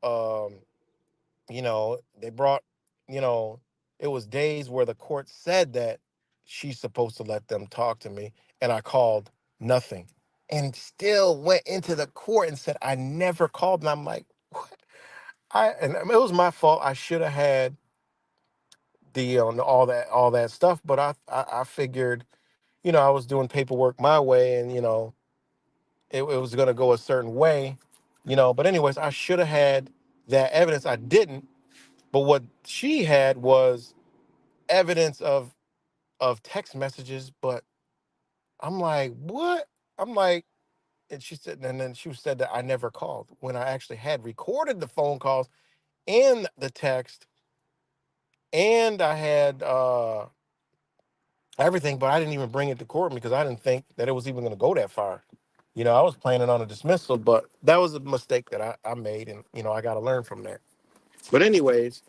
um, they brought, you know, it was days where the court said that she's supposed to let them talk to me, and I called nothing, and still went into the court and said I never called. And I'm like, what? I mean, it was my fault. I should have had the all that stuff, but I figured, I was doing paperwork my way, and it was gonna go a certain way, But anyways, I should have had that evidence. I didn't. But what she had was evidence of text messages. But I'm like, what? I'm like, and she said, and then she said that I never called when I actually had recorded the phone calls and the text, and I had everything, but I didn't even bring it to court because I didn't think that it was even going to go that far. I was planning on a dismissal, but that was a mistake that I made, and I got to learn from that. But anyways,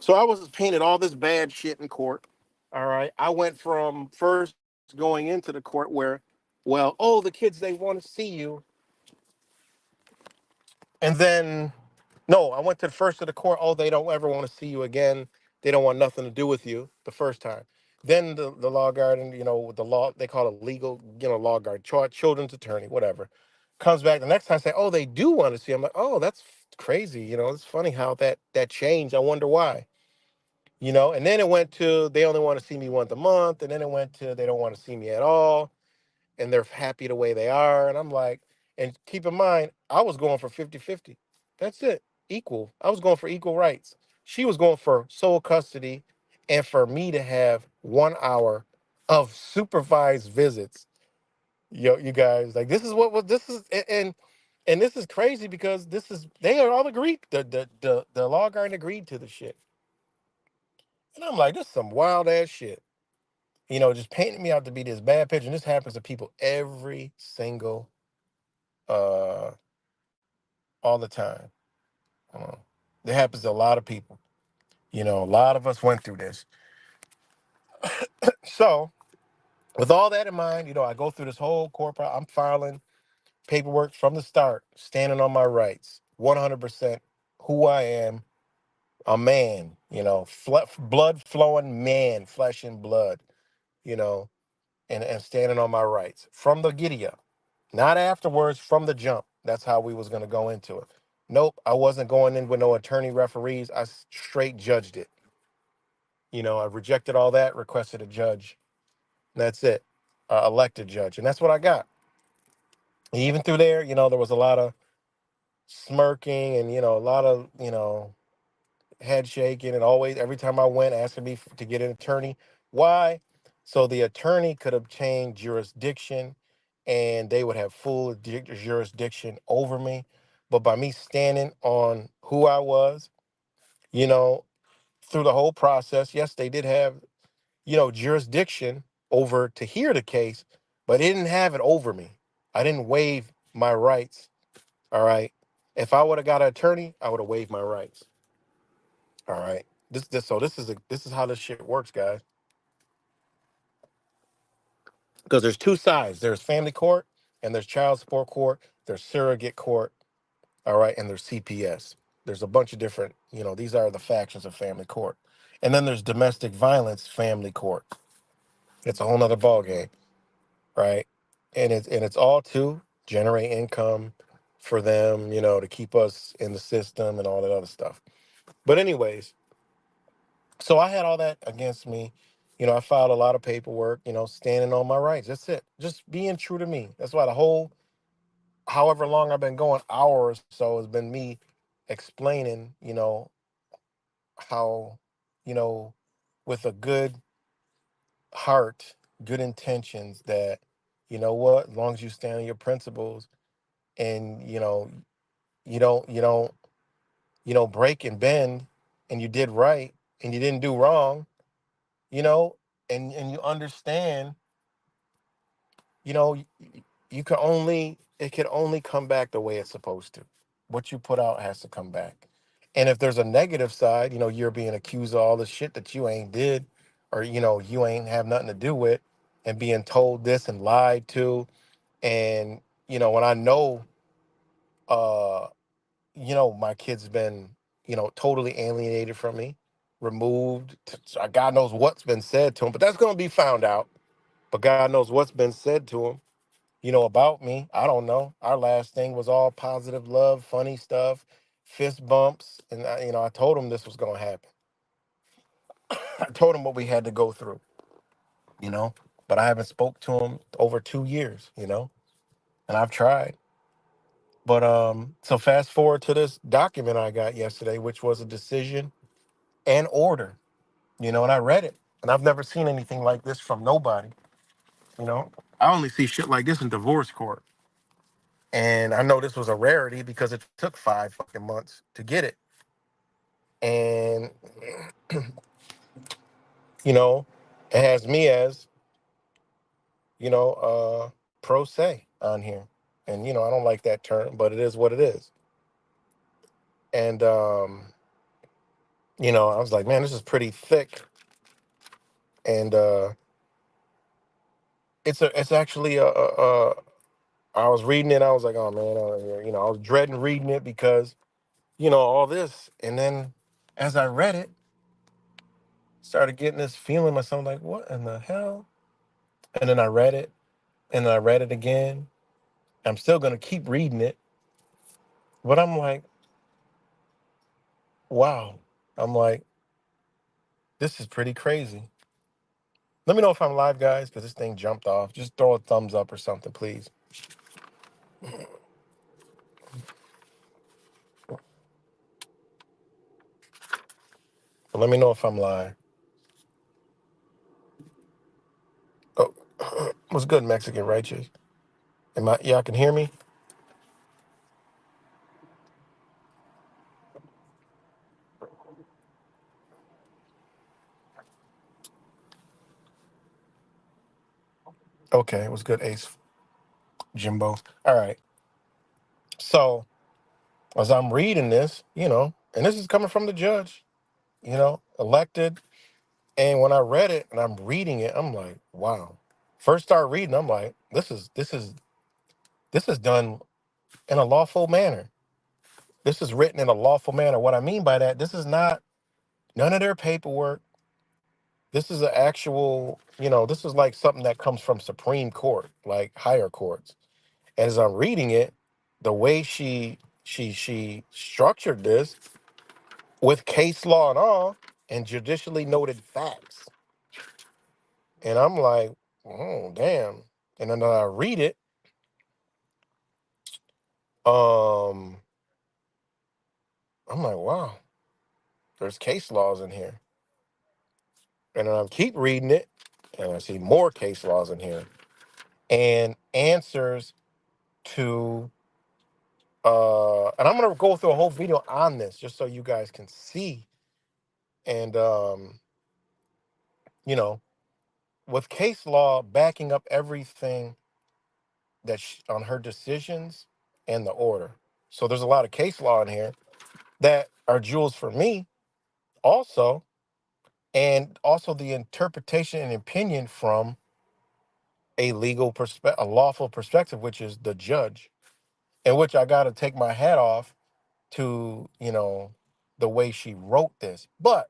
so I was painted all this bad shit in court. All right. I went from first going into the court where, well, oh, the kids, they want to see you. And then, no, I went to the first of the court. Oh, they don't ever want to see you again. They don't want nothing to do with you the first time. Then the law guard, and the law, they call it legal, law guard, children's attorney, whatever, comes back the next time, say, oh, they do want to see. I'm like, oh, that's crazy. It's funny how that changed. I wonder why. And then it went to they only want to see me once a month, and then it went to they don't want to see me at all, and they're happy the way they are. And I'm like, and keep in mind, I was going for 50-50. That's it. Equal. I was going for equal rights. She was going for sole custody and for me to have 1 hour of supervised visits. You guys, like, this is what this is. And this is crazy because they are all agreed. The law guard agreed to the shit. And I'm like, this is some wild ass shit. Just painting me out to be this bad picture. And this happens to people every single uh all the time. Uh, it happens to a lot of people. A lot of us went through this. So, with all that in mind, I go through this whole corporate. I'm filing paperwork from the start, standing on my rights, 100% who I am, a man. Blood flowing man, flesh and blood. You know, and standing on my rights from the giddy up, not afterwards, from the jump. That's how we was going to go into it. Nope, I wasn't going in with no attorney referees. I straight judged it. I rejected all that, requested a judge. That's it, elected judge, and that's what I got. Even through there, there was a lot of smirking and a lot of head shaking, and always every time I went asking me to get an attorney. Why? So the attorney could obtain jurisdiction and they would have full jurisdiction over me. But by me standing on who I was, you know, through the whole process, yes, they did have, jurisdiction over to hear the case, but they didn't have it over me. I didn't waive my rights. All right. If I would have got an attorney, I would have waived my rights. All right. This is how this shit works, guys. Because there's two sides. There's family court and there's child support court. There's surrogate court. All right, and there's CPS. There's a bunch of different. These are the factions of family court. And then there's domestic violence family court. It's a whole nother ballgame, right? And it's all to generate income for them, to keep us in the system and all that other stuff. But anyways, so I had all that against me. I filed a lot of paperwork, standing on my rights. That's it. Just being true to me. That's why the whole, however long I've been going, hour or so, has been me explaining, how, you know, with a good heart, good intentions, that, what, as long as you stand on your principles and, you don't, break and bend, and you did right and you didn't do wrong, you know, and you understand, you know, you can only it can only come back the way it's supposed to. What you put out has to come back. And if there's a negative side, you're being accused of all the shit that you ain't did, or you ain't have nothing to do with, and being told this and lied to, and when I know, uh, my kid's been, totally alienated from me, removed. God knows what's been said to him, but that's gonna be found out. But God knows what's been said to him, about me. I don't know. Our last thing was all positive love, funny stuff, fist bumps, and I told him this was gonna happen. I told him what we had to go through, you know. But I haven't spoke to him over 2 years, and I've tried. But so fast forward to this document I got yesterday, which was a decision and order, and I read it, and I've never seen anything like this from nobody, you know. I only see shit like this in divorce court. And I know this was a rarity because it took 5 fucking months to get it. And, you know, it has me as, pro se on here. And, I don't like that term, but it is what it is. And, I was like, man, this is pretty thick. And it's actually I was reading it. I was like, oh man, I was dreading reading it because, all this. And then as I read it, Started getting this feeling myself like, what in the hell? And then I read it, and then I read it again. I'm still gonna keep reading it, but I'm like, wow. I'm like, this is pretty crazy. Let me know if I'm live, guys, because this thing jumped off. Just throw a thumbs up or something, please. But let me know if I'm live. Oh, what's good, Mexican righteous? Y'all can hear me? Okay, what's good, Ace Jimbo? All right. So as I'm reading this, and this is coming from the judge, elected. And when I read it and I'm reading it, I'm like, wow. First start reading, I'm like, this is done in a lawful manner. This is written in a lawful manner. What I mean by that, this is not none of their paperwork. This is an actual, this is like something that comes from Supreme Court, like higher courts. And as I'm reading it, the way she structured this with case law and all and judicially noted facts. And I'm like, oh damn. And then I read it, um, I'm like, wow, there's case laws in here. And then I keep reading it, and I see more case laws in here. And answers to and I'm gonna go through a whole video on this just so you guys can see. And you know, with case law backing up everything on her decisions and the order. So there's a lot of case law in here that are jewels for me also, and also the interpretation and opinion from a legal perspective, a lawful perspective, which is the judge, in which I got to take my hat off to, the way she wrote this. But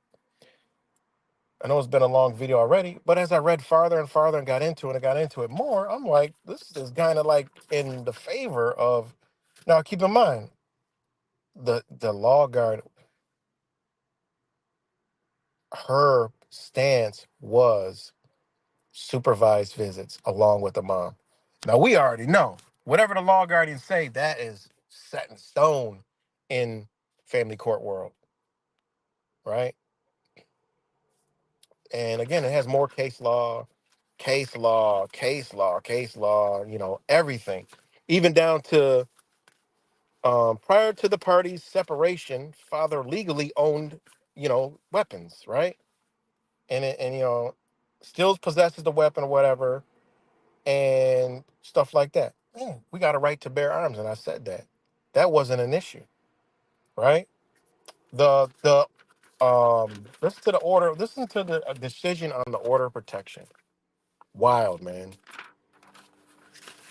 I know it's been a long video already, but as I read farther and farther and got into it and got into it more, I'm like, this is kind of like in the favor of. Now, keep in mind, the law guard, her stance was supervised visits along with the mom. Now we already know whatever the law guardians say, that is set in stone in family court world, right? And again, it has more case law, case law, case law, case law, everything. Even down to prior to the parties' separation, father legally owned, weapons, right? And still possesses the weapon or whatever, and stuff like that. Man, we got a right to bear arms, and I said that. That wasn't an issue, right? The listen to the order. Listen to the decision on the order of protection. Wild, man.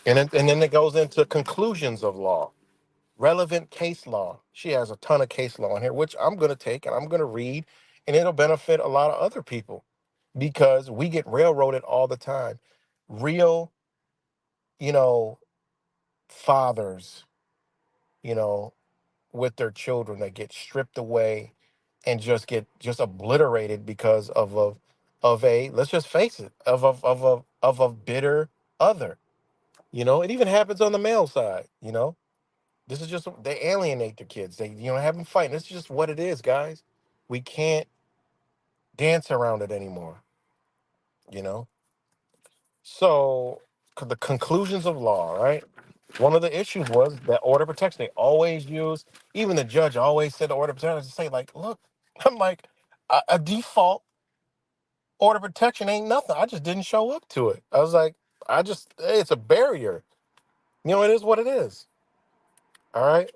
And then it goes into conclusions of law, relevant case law. She has a ton of case law in here, which I'm gonna take and I'm gonna read, and it'll benefit a lot of other people because we get railroaded all the time. Real, you know, fathers, you know, with their children that get stripped away and just obliterated because of a let's just face it, of a bitter other. It even happens on the male side. This is just they alienate their kids. They have them fighting. This is just what it is, guys. We can't dance around it anymore. You know. So the conclusions of law, right? One of the issues was that order of protection. They always use, even the judge always said the order of protection to say, like, look, I'm like, a default order of protection ain't nothing. I just didn't show up to it. I was like, hey, it's a barrier. It is what it is. All right.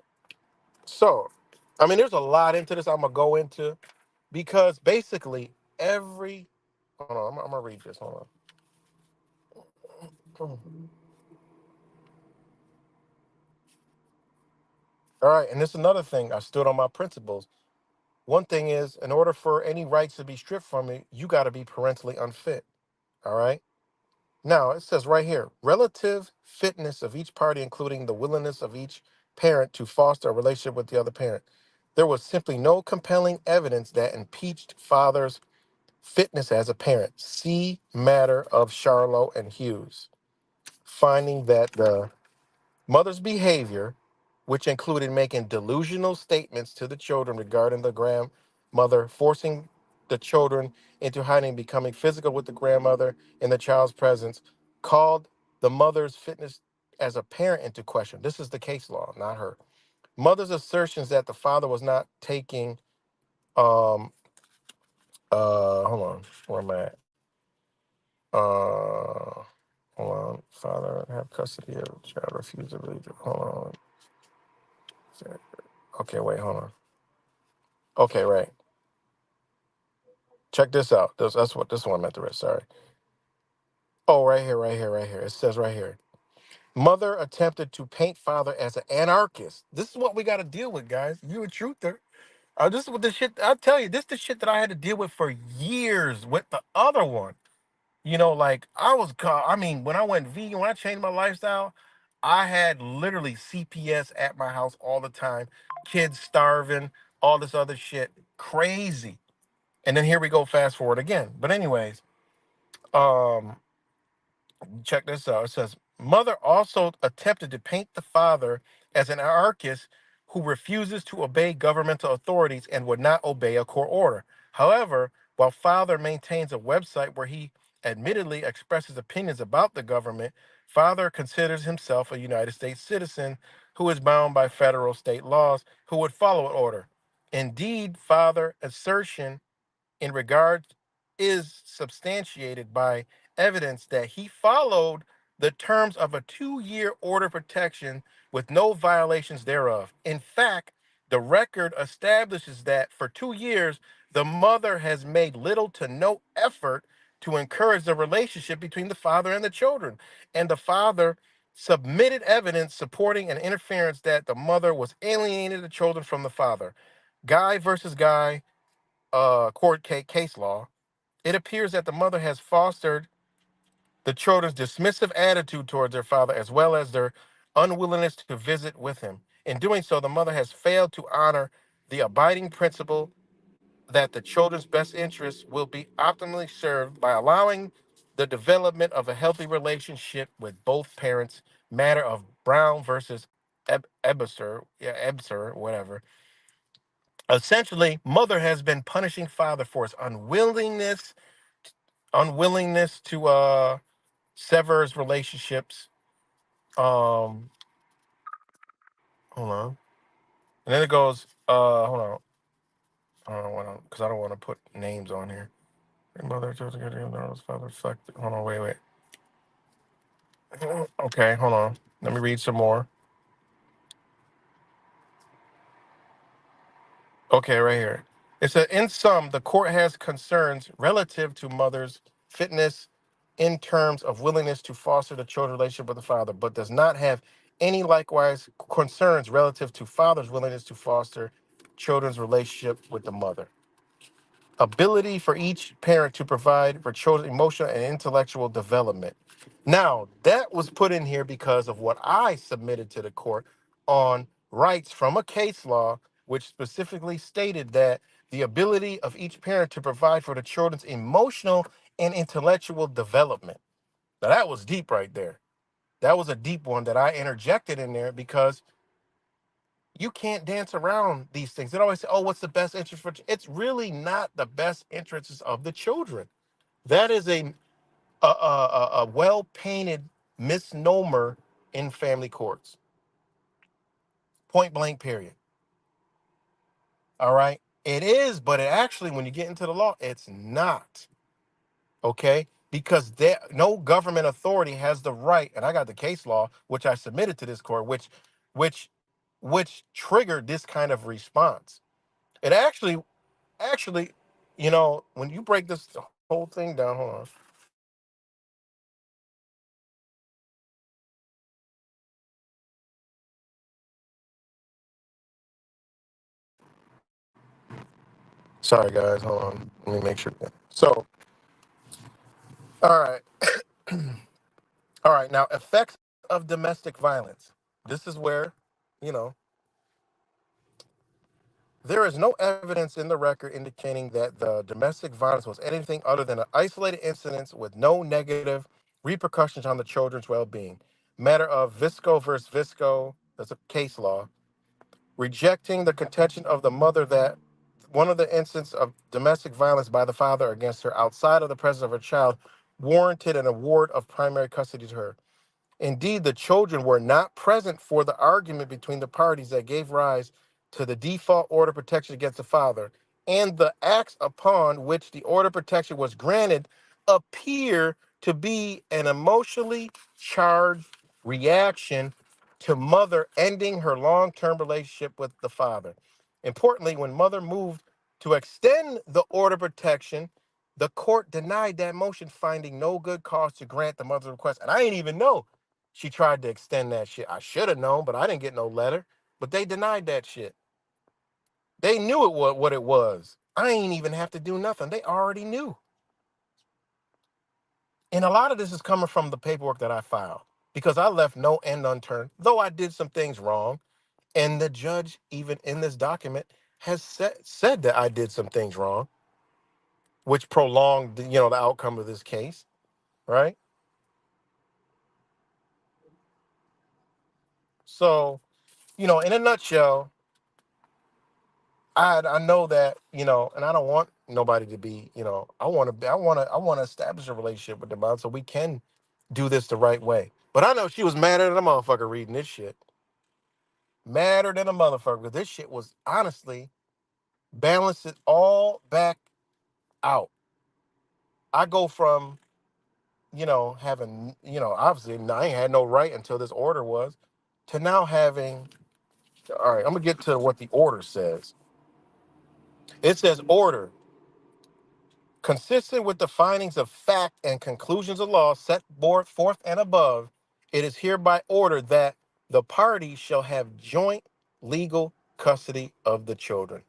So, I mean, there's a lot into this I'm gonna go into because basically every. Hold on, I'm gonna read this. Hold on. All right, and this is another thing. I stood on my principles. One thing is, in order for any rights to be stripped from you, you got to be parentally unfit. All right. Now it says right here, relative fitness of each party, including the willingness of each parent to foster a relationship with the other parent. There was simply no compelling evidence that impeached father's fitness as a parent. See matter of Charlo and Hughes, finding that the mother's behavior, which included making delusional statements to the children regarding the grandmother, forcing the children into hiding, becoming physical with the grandmother in the child's presence, called the mother's fitness as a parent into question. This is the case law, not her. Mother's assertions that the father was not taking hold on, where am I at? Hold on. Father have custody of the child, refuse to believe. Hold on. Okay, wait, hold on. Okay, right. Check this out. That's what this one meant to read. Sorry. Oh, right here, right here, right here. It says right here. Mother attempted to paint father as an anarchist. This is what we got to deal with, guys. You a truther. This is what the shit. I'll tell you. This is the shit that I had to deal with for years with the other one. Like I mean, when I went vegan, when I changed my lifestyle, I had literally CPS at my house all the time, kids starving, all this other shit, crazy. And then here we go, fast forward again. But anyways, um, check this out. It says mother also attempted to paint the father as an anarchist who refuses to obey governmental authorities and would not obey a court order. However, while father maintains a website where he admittedly expresses opinions about the government, father considers himself a United States citizen who is bound by federal state laws who would follow an order. Indeed, father assertion in regard is substantiated by evidence that he followed the terms of a 2-year order of protection with no violations thereof. In fact, the record establishes that for 2 years, the mother has made little to no effort to encourage the relationship between the father and the children. And the father submitted evidence supporting an interference that the mother was alienating the children from the father. Guy versus Guy court case law, it appears that the mother has fostered the children's dismissive attitude towards their father as well as their unwillingness to visit with him. In doing so, the mother has failed to honor the abiding principle that the children's best interests will be optimally served by allowing the development of a healthy relationship with both parents. Matter of Brown versus Ebser, whatever. Essentially, mother has been punishing father for his unwillingness to sever his relationships. Hold on. And then it goes, hold on. I don't want to, because I don't want to put names on here. Mother chose to get him, father reflected. Hold on, wait. Okay, hold on. Let me read some more. Okay, right here. It said, in sum, the court has concerns relative to mother's fitness in terms of willingness to foster the children's relationship with the father, but does not have any likewise concerns relative to father's willingness to foster children's relationship with the mother. Ability for each parent to provide for children's emotional and intellectual development. Now, that was put in here because of what I submitted to the court on rights from a case law, which specifically stated that the ability of each parent to provide for the children's emotional and intellectual development. Now, that was deep right there. That was a deep one that I interjected in there because you can't dance around these things. They always say, "Oh, what's the best interest for?" It's really not the best interests of the children. That is a well painted misnomer in family courts. Point blank. Period. All right. It is, but it actually, when you get into the law, it's not. Okay, because there no government authority has the right, and I got the case law which I submitted to this court, which which triggered this kind of response. It actually, when you break this whole thing down, hold on. Sorry, guys. Hold on. Let me make sure. So, all right. All right. Now, effects of domestic violence. This is where, you know, there is no evidence in the record indicating that the domestic violence was anything other than an isolated incident with no negative repercussions on the children's well being. Matter of Visco versus Visco, that's a case law, rejecting the contention of the mother that one of the instances of domestic violence by the father against her outside of the presence of her child warranted an award of primary custody to her. Indeed, the children were not present for the argument between the parties that gave rise to the default order of protection against the father, and the acts upon which the order of protection was granted appear to be an emotionally charged reaction to mother ending her long-term relationship with the father. Importantly, when mother moved to extend the order of protection, the court denied that motion, finding no good cause to grant the mother's request. And I didn't even know she tried to extend that shit. I should have known, but I didn't get no letter. But they denied that shit. They knew it was what it was. I ain't even have to do nothing. They already knew. And a lot of this is coming from the paperwork that I filed because I left no end unturned, though I did some things wrong. And the judge, even in this document, has said that I did some things wrong, which prolonged, the outcome of this case, right? So, in a nutshell, I know that, and I don't want nobody to be, I want to establish a relationship with the mom so we can do this the right way. But I know she was madder than a motherfucker reading this shit. Madder than a motherfucker. Because this shit was honestly balanced it all back out. I go from, having, obviously I ain't had no right until this order was, to now having, all right, I'm gonna get to what the order says. It says order. Consistent with the findings of fact and conclusions of law set forth and above, it is hereby ordered that the parties shall have joint legal custody of the children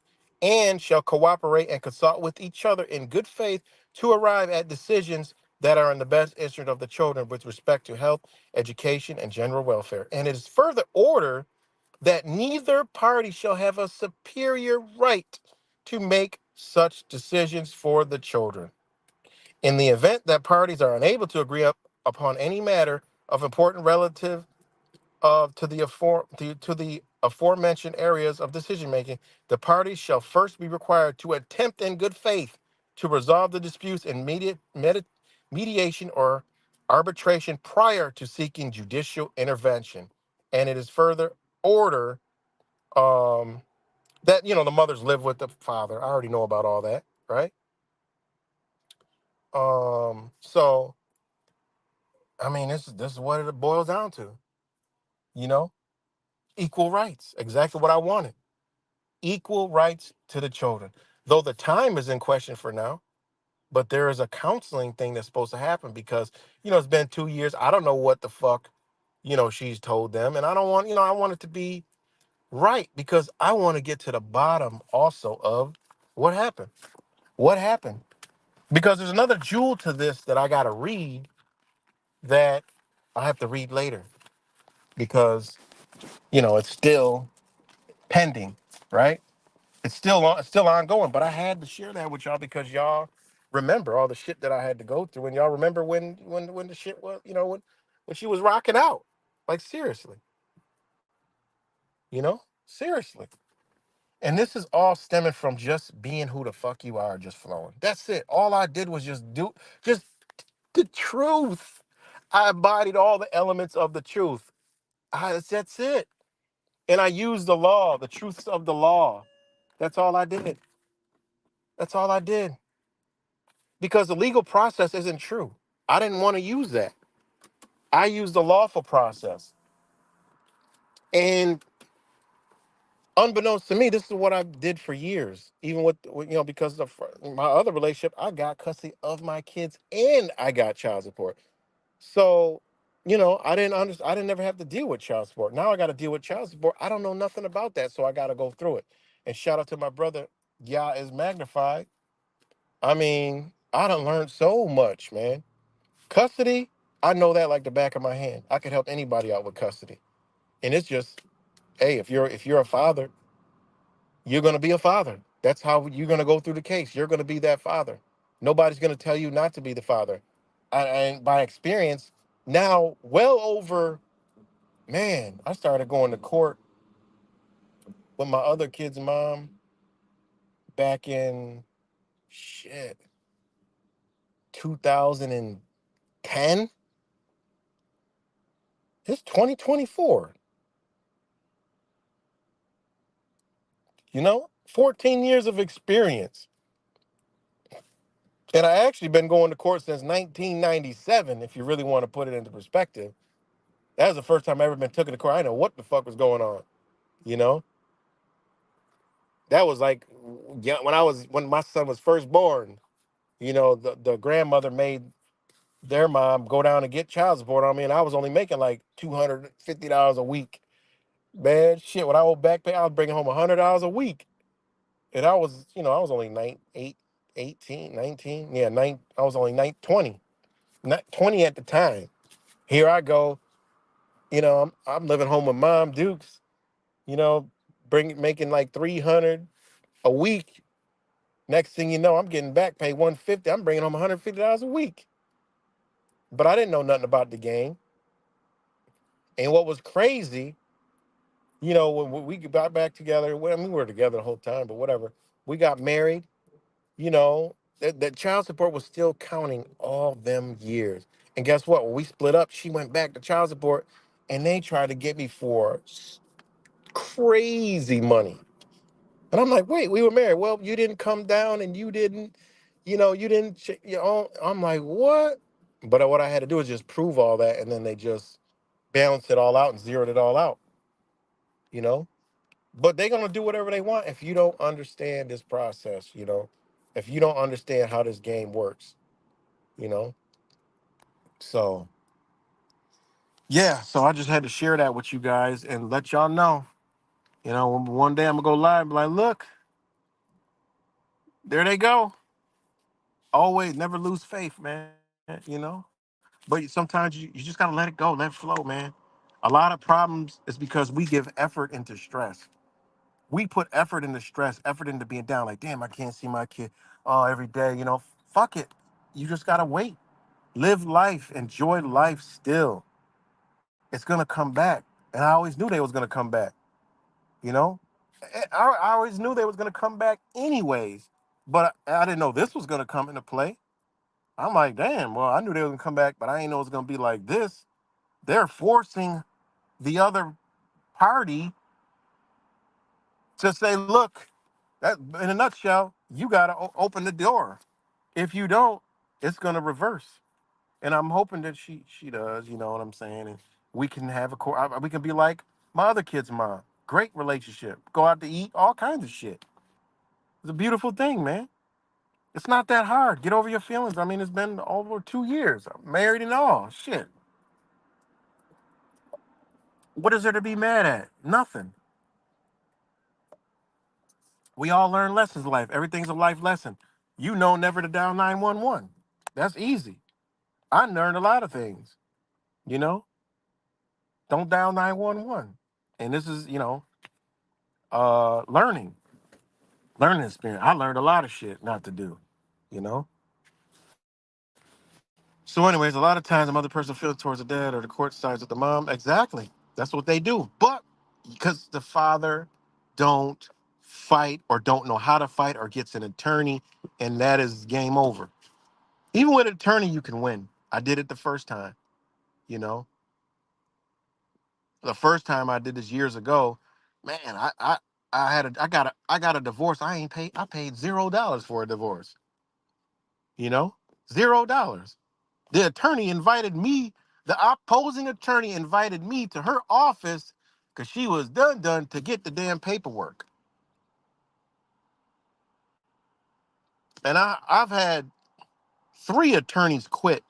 and shall cooperate and consult with each other in good faith to arrive at decisions that are in the best interest of the children with respect to health, education, and general welfare. And it is further ordered that neither party shall have a superior right to make such decisions for the children. In the event that parties are unable to agree upon any matter of important relative to the aforementioned areas of decision making, the parties shall first be required to attempt in good faith to resolve the disputes in mediation or arbitration prior to seeking judicial intervention. And it is further order um, that the mothers live with the father. I already know about all that, right? So I mean, this is what it boils down to, you know, equal rights, exactly what I wanted, equal rights to the children. Though the time is in question for now, but there is a counseling thing that's supposed to happen because it's been 2 years. I don't know what the fuck she's told them, and I don't want I want it to be right because I want to get to the bottom also of what happened. What happened? Because there's another jewel to this that I got to read that I have to read later because it's still pending, right? It's still ongoing. But I had to share that with y'all because y'all remember all the shit that I had to go through, and y'all remember when the shit was, when she was rocking out, like seriously, seriously. And this is all stemming from just being who the fuck you are, just flowing. That's it. All I did was just the truth. I embodied all the elements of the truth. That's it. And I used the law, the truths of the law. That's all I did. That's all I did. Because the legal process isn't true. I didn't want to use that. I used the lawful process. And unbeknownst to me, this is what I did for years. Even because of my other relationship, I got custody of my kids and I got child support. So, I didn't never have to deal with child support. Now I got to deal with child support. I don't know nothing about that, so I got to go through it. And shout out to my brother. Yeah is magnified. I mean, I done learned so much, man. Custody, I know that like the back of my hand. I could help anybody out with custody. And it's just, hey, if you're a father, you're gonna be a father. That's how you're gonna go through the case. You're gonna be that father. Nobody's gonna tell you not to be the father. And by experience, now well over, man, I started going to court with my other kid's mom back in shit 2010. It's 2024. 14 years of experience. And I actually been going to court since 1997, if you really want to put it into perspective. That was the first time I ever been taken to court. I didn't know what the fuck was going on. You know, that was like, yeah, when my son was first born. The grandmother made their mom go down and get child support on me, and I was only making like $250 a week. Man, shit, when I owed back pay, I was bringing home $100 a week, and I was only 18, 19. Yeah, I was only 20, not 20 at the time. Here I go. I'm living home with mom, Dukes. You know, making like 300 a week. Next thing you know, I'm getting back pay 150. I'm bringing home $150 a week. But I didn't know nothing about the game. And what was crazy, when we got back together, well, I mean, we were together the whole time, but whatever. We got married, that child support was still counting all them years. And guess what? When we split up, she went back to child support and they tried to get me for crazy money. And I'm like, wait, we were married. Well, you didn't come down and you didn't, I'm like, what? But what I had to do is just prove all that. And then they just balanced it all out and zeroed it all out, you know? But they're going to do whatever they want if you don't understand this process, if you don't understand how this game works, you know? So, yeah, so I just had to share that with you guys and let y'all know, one day I'm going to go live and be like, look, there they go. Always never lose faith, man. But sometimes you just got to let it go, let it flow, man. A lot of problems is because we give effort into stress. We put effort into stress, effort into being down. Like, damn, I can't see my kid every day. Fuck it. You just gotta wait. Live life, enjoy life. Still, it's gonna come back. And I always knew they was gonna come back. You know, I always knew they was gonna come back anyways. But I didn't know this was gonna come into play. I'm like, damn. Well, I knew they was gonna come back, but I didn't know it was gonna be like this. They're forcing the other party to say, look, that in a nutshell, you gotta open the door. If you don't, it's gonna reverse. And I'm hoping that she does. You know what I'm saying? And we can have we can be like my other kid's mom. Great relationship. Go out to eat, all kinds of shit. It's a beautiful thing, man. It's not that hard. Get over your feelings. I mean, it's been over 2 years. I'm married and all. Shit. What is there to be mad at? Nothing. We all learn lessons in life. Everything's a life lesson. You know never to dial 911. That's easy. I learned a lot of things. You know, don't dial 911. And this is, learning experience. I learned a lot of shit not to do, you know? So, anyways, a lot of times the mother person feels towards the dad or the court sides with the mom. Exactly. That's what they do. But because the father don't fight or don't know how to fight or gets an attorney, and that is game over. Even with an attorney, you can win. I did it the first time, you know? The first time I did this years ago, man, I got a divorce. I paid $0 for a divorce. You know, $0. The attorney invited me. The opposing attorney invited me to her office because she was done to get the damn paperwork. And I've had 3 attorneys quit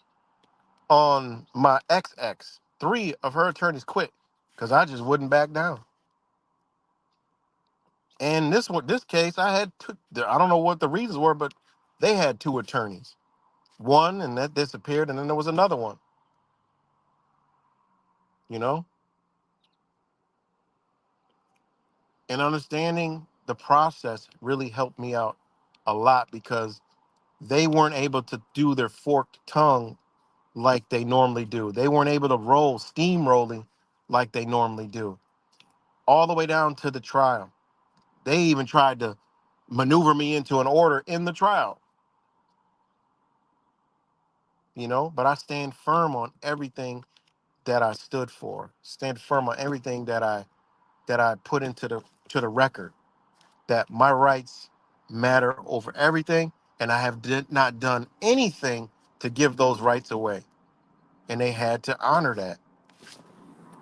on my ex. 3 of her attorneys quit because I just wouldn't back down. And this case, I had two, I don't know what the reasons were, but they had two attorneys. One, and that disappeared, and then there was another one. You know, and understanding the process really helped me out a lot because they weren't able to do their forked tongue like they normally do. They weren't able to roll steamrolling like they normally do, all the way down to the trial. They even tried to maneuver me into an order in the trial, but I stand firm on everything that I stood for. Stand firm on everything that I put into the record. That my rights matter over everything, and I have not done anything to give those rights away. And they had to honor that.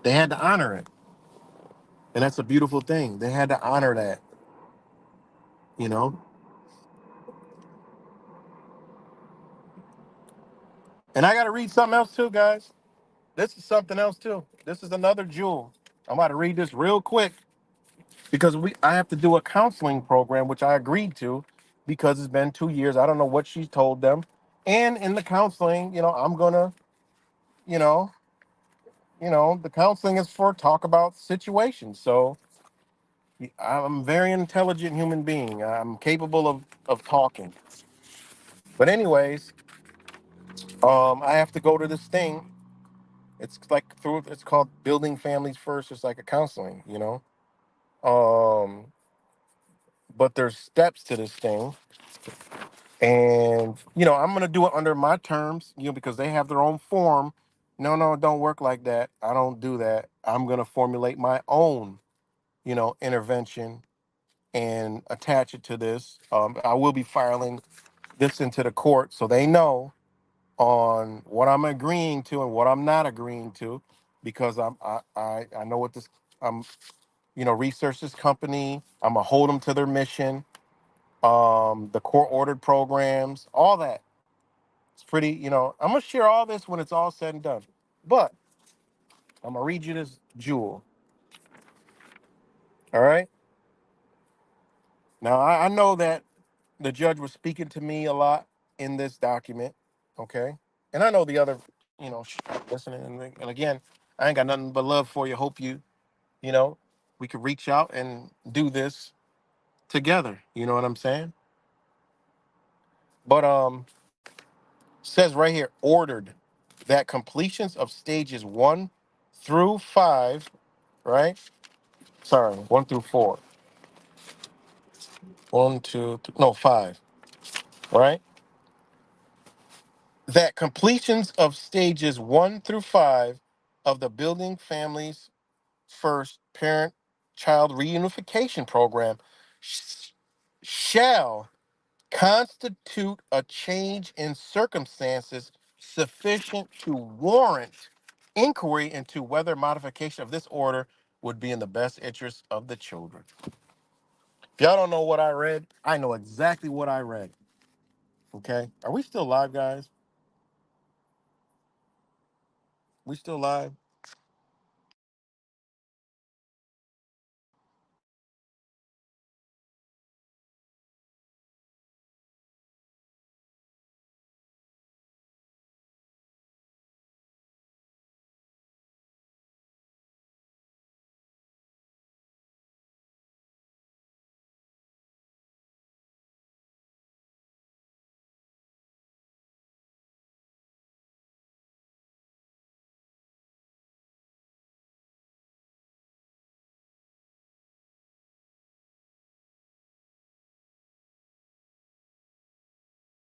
They had to honor it, and that's a beautiful thing. They had to honor that. You know. And I got to read something else too, guys. This is something else too. This is another jewel. I'm about to read this real quick because I have to do a counseling program, which I agreed to because it's been 2 years. I don't know what she told them. And in the counseling, I'm gonna, you know, the counseling is for talk about situations. So I'm a very intelligent human being. I'm capable of talking. But anyways, I have to go to this thing. It's like it's called Building Families First. It's like a counseling. Um, but there's steps to this thing. And, I'm going to do it under my terms, because they have their own form. No, no, it don't work like that. I don't do that. I'm going to formulate my own, intervention and attach it to this. I will be filing this into the court so they know on what I'm agreeing to and what I'm not agreeing to, because I know what this, I'm, research this company. I'm going to hold them to their mission, the court ordered programs, all that. It's pretty, I'm gonna share all this when it's all said and done. But I'm gonna read you this jewel. All right. Now I know that the judge was speaking to me a lot in this document. Okay. And I know the other, listening. And again, I ain't got nothing but love for you. Hope you know, we could reach out and do this together. You know what I'm saying? But says right here, ordered that completions of stages 1 through 5, right? Sorry, 1 through 4. One, two, no, 5, right? That completions of stages 1 through 5 of the Building Families First Parent Child Reunification Program sh- shall constitute a change in circumstances sufficient to warrant inquiry into whether modification of this order would be in the best interest of the children. If y'all don't know what I read, I know exactly what I read. Okay. Are we still live, guys? We still live?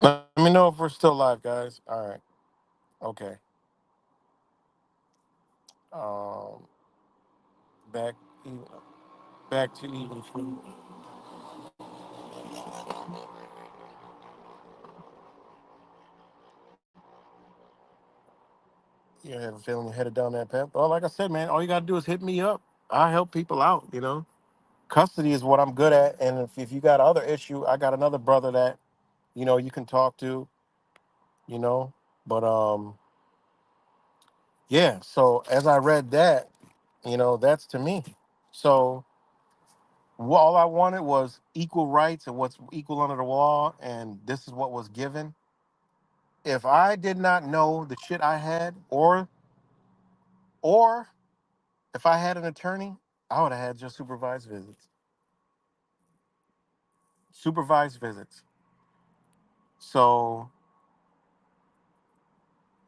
Let me know if we're still live, guys. All right. Okay. Um, back, back to even food. You have a feeling you're headed down that path. Well, like I said, man, all you gotta do is hit me up. I help people out. Custody is what I'm good at, and if you got other issue, I got another brother that you can talk to. You know, but yeah. So as I read that, that's to me. So All I wanted was equal rights and what's equal under the law, and this is what was given. If I did not know the shit I had, or if I had an attorney, I would have had just supervised visits. Supervised visits. So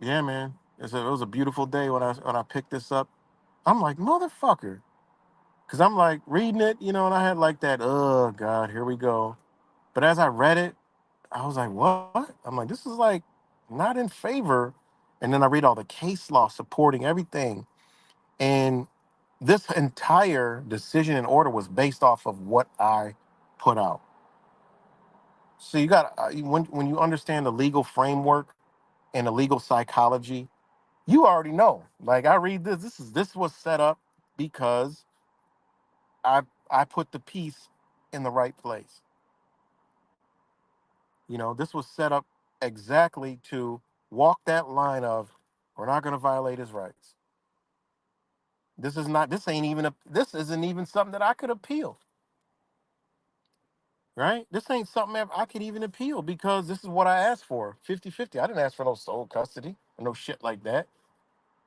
yeah, man, it was a beautiful day when I picked this up. I'm like motherfucker, because I'm like reading it, and I had like that. Oh God, here we go. But as I read it, I was like, what? I'm like, this is like not in favor. And then I read all the case law supporting everything. And this entire decision and order was based off of what I put out. So you got when you understand the legal framework and the legal psychology, you already know. Like I read this, this was set up because I I put the piece in the right place. This was set up exactly to walk that line of we're not going to violate his rights. This isn't even something that I could appeal, right? This ain't something that I could even appeal because this is what I asked for, 50-50. I didn't ask for no sole custody or no shit like that.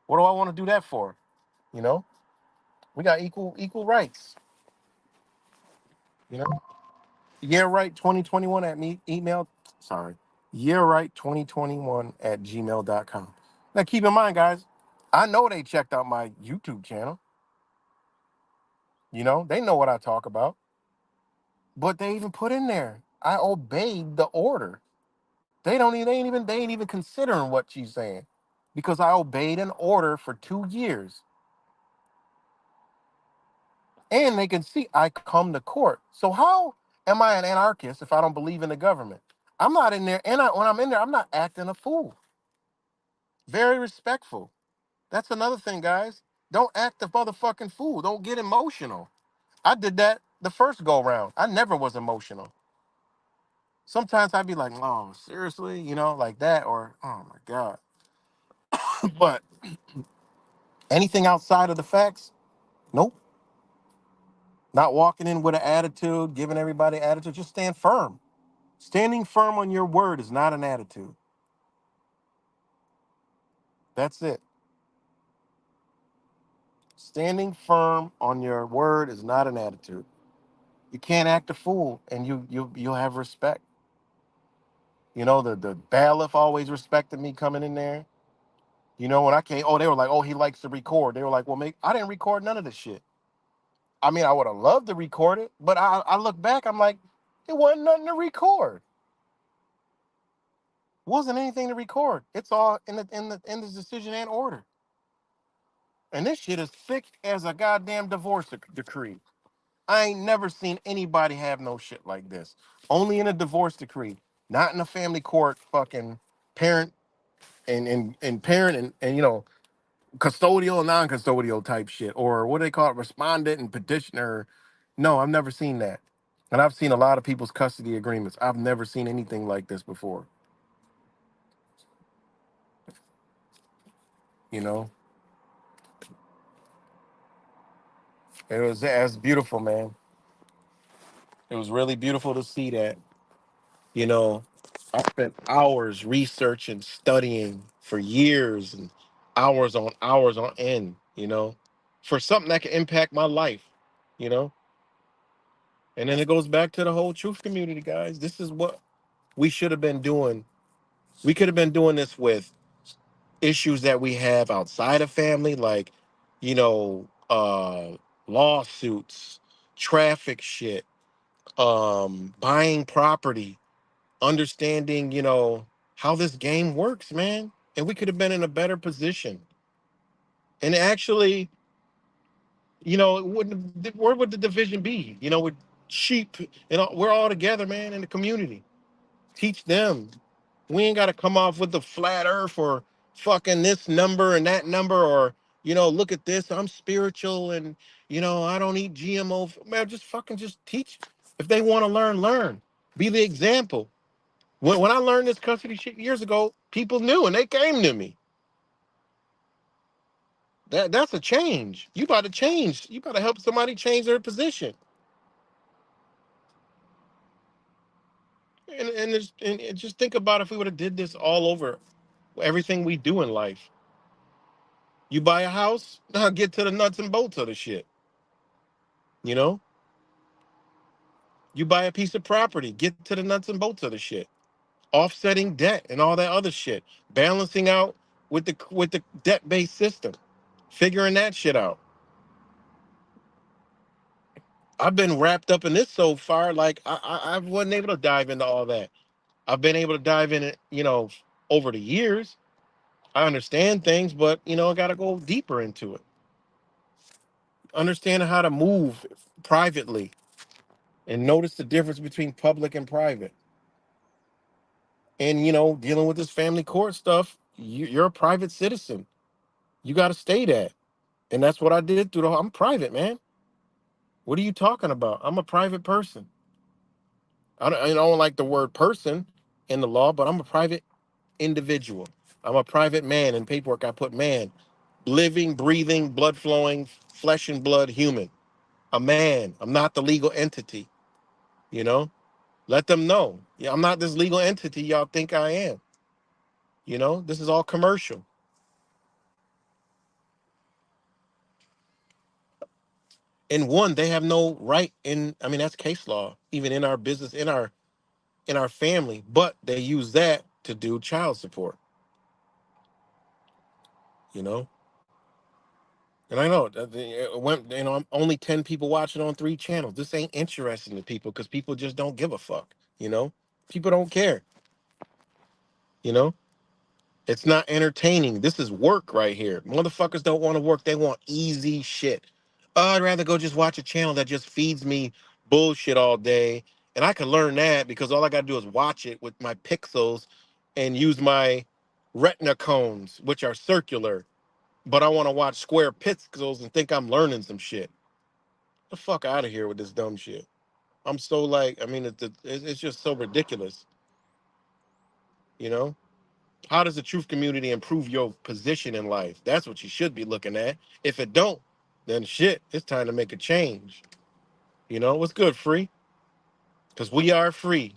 What do I want to do that for? You know, we got equal rights, you know? Yeah, right, 2021 at me email, sorry. Yeah, right, 2021 at gmail.com. Now keep in mind, guys, I know they checked out my YouTube channel. They know what I talk about. But they even put in there, I obeyed the order. They ain't even considering what she's saying. Because I obeyed an order for 2 years. And they can see I come to court. So how am I an anarchist if I don't believe in the government? I'm not in there, and when I'm in there, I'm not acting a fool. Very respectful. That's another thing, guys. Don't act a motherfucking fool. Don't get emotional. I did that the first go round. I never was emotional. Sometimes I'd be like, "Oh, seriously," like that, or "Oh my god." But anything outside of the facts, nope. Not walking in with an attitude, giving everybody attitude. Just stand firm. Standing firm on your word is not an attitude. That's it. Standing firm on your word is not an attitude. You can't act a fool, and you'll have respect. The bailiff always respected me coming in there. When I came, oh, they were like, oh, he likes to record. They were like, well, I didn't record none of this shit. I mean, I would have loved to record it, but I look back, I'm like, it wasn't nothing to record. Wasn't anything to record. It's all in the decision and order. And this shit is thick as a goddamn divorce decree. I ain't never seen anybody have no shit like this. Only in a divorce decree, not in a family court fucking parent and parent and custodial, non-custodial type shit, or what do they call it, respondent and petitioner. No, I've never seen that. And I've seen a lot of people's custody agreements. I've never seen anything like this before. You know, it was beautiful, man. It was really beautiful to see that. You know, I spent hours researching, studying for years and hours on end. For something that can impact my life. You know, and then it goes back to the whole truth community, guys. This is what we should have been doing. We could have been doing this with issues that we have outside of family, like, you know, lawsuits, traffic shit, buying property, understanding, how this game works, man. And we could have been in a better position. And actually, it wouldn't. Where would the division be? With sheep, we're all together, man, in the community. Teach them. We ain't got to come off with the flat earth or fucking this number and that number, or look at this. I'm spiritual and I don't eat GMO. Man, just teach. If they want to learn. Be the example. When I learned this custody shit years ago, people knew and they came to me. That's a change. You about to change. You about to help somebody change their position. And just think about if we would have did this all over everything we do in life. You buy a house, now get to the nuts and bolts of the shit. You know, you buy a piece of property, get to the nuts and bolts of the shit. Offsetting debt and all that other shit, balancing out with the debt based system, figuring that shit out. I've been wrapped up in this so far, like I wasn't able to dive into all that. I've been able to dive in it, over the years. I understand things, but I got to go deeper into it. Understanding how to move privately and notice the difference between public and private. And dealing with this family court stuff, you're a private citizen. You got to stay that. And that's what I did through the whole. I'm private, man. What are you talking about? I'm a private person. I don't like the word person in the law, but I'm a private individual. I'm a private man. In paperwork, I put man, living, breathing, blood flowing, flesh and blood human. A man. I'm not the legal entity. You know, let them know. Yeah, I'm not this legal entity y'all think I am. This is all commercial. And one, they have no right in. I mean, that's case law, even in our business, in our family. But they use that to do child support. You know, and I know that I'm only 10 people watching on 3 channels. This ain't interesting to people because people just don't give a fuck. You know, people don't care. You know, it's not entertaining. This is work right here. Motherfuckers don't want to work. They want easy shit. I'd rather go just watch a channel that just feeds me bullshit all day. And I can learn that because all I got to do is watch it with my pixels and use my retina cones, which are circular. But I want to watch square pixels and think I'm learning some shit. The fuck out of here with this dumb shit. I'm so like, I mean, it's just so ridiculous. You know? How does the truth community improve your position in life? That's what you should be looking at. If it don't, then shit, it's time to make a change. What's good, free? Because we are free.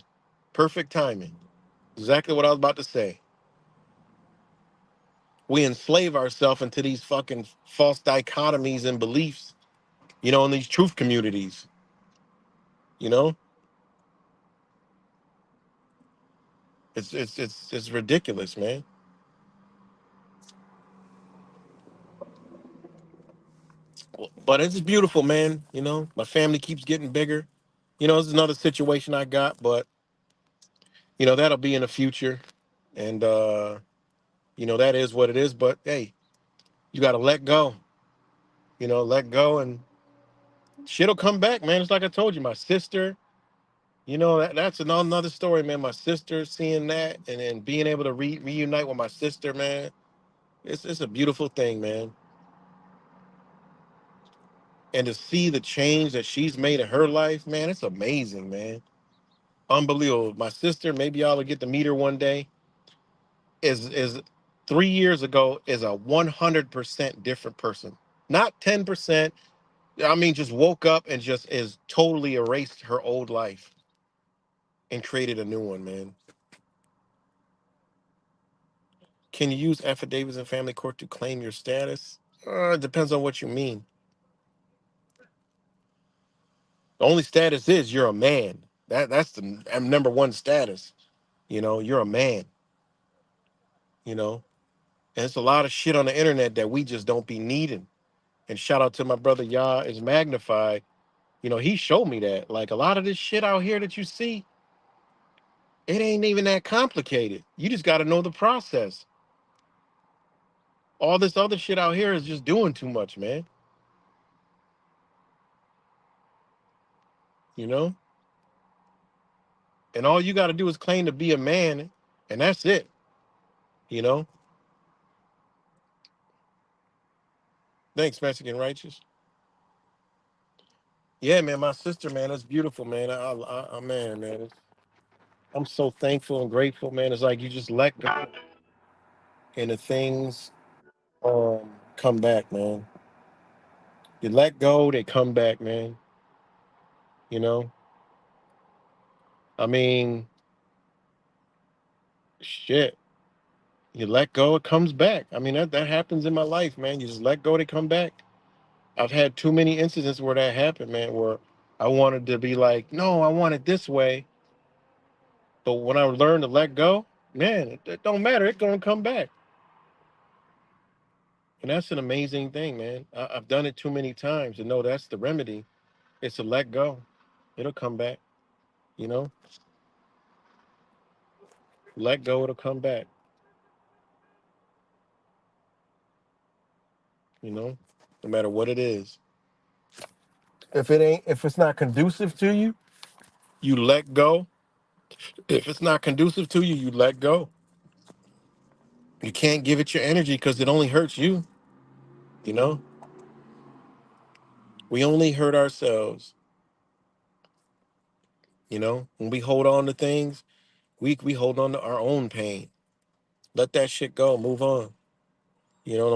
Perfect timing. Exactly what I was about to say. We enslave ourselves into these fucking false dichotomies and beliefs, in these truth communities. You know, it's ridiculous, man. But it's beautiful, man. My family keeps getting bigger. This is another situation I got, but that'll be in the future. And that is what it is. But hey, you gotta let go. Let go and shit'll come back, man. It's like I told you, my sister, that's another story, man. My sister seeing that and then being able to reunite with my sister, man. It's a beautiful thing, man. And to see the change that she's made in her life, man, it's amazing, man. Unbelievable. My sister, maybe y'all will get to meet her one day. Is 3 years ago is a 100% different person. Not 10%. I mean, just woke up and just is totally erased her old life and created a new one, man. Can you use affidavits in family court to claim your status? It depends on what you mean. The only status is you're a man. That's the number one status. You're a man. You know, and it's a lot of shit on the internet that we just don't be needing. And shout out to my brother Yah is magnified. He showed me that. Like a lot of this shit out here that you see, it ain't even that complicated. You just got to know the process. All this other shit out here is just doing too much, man. You know? And all you got to do is claim to be a man, and that's it. You know? Thanks, Mexican Righteous. Yeah, man, my sister, man, that's beautiful, man. Man. I'm so thankful and grateful, man. It's like you just let go and the things come back, man. You let go, they come back, man. You know? I mean, shit, you let go, it comes back. I mean, that happens in my life, man. You just let go, they come back. I've had too many incidents where that happened, man, where I wanted to be like, no, I want it this way. But when I learned to let go, man, it don't matter. It's going to come back. And that's an amazing thing, man. I've done it too many times to know that's the remedy. It's to let go. It'll come back, you know? Let go, it'll come back, you know? No matter what it is. If it's not conducive to you, you let go. If it's not conducive to you, you let go. You can't give it your energy because it only hurts you, you know? We only hurt ourselves, you know? When we hold on to things, we hold on to our own pain. Let that shit go. Move on. You know,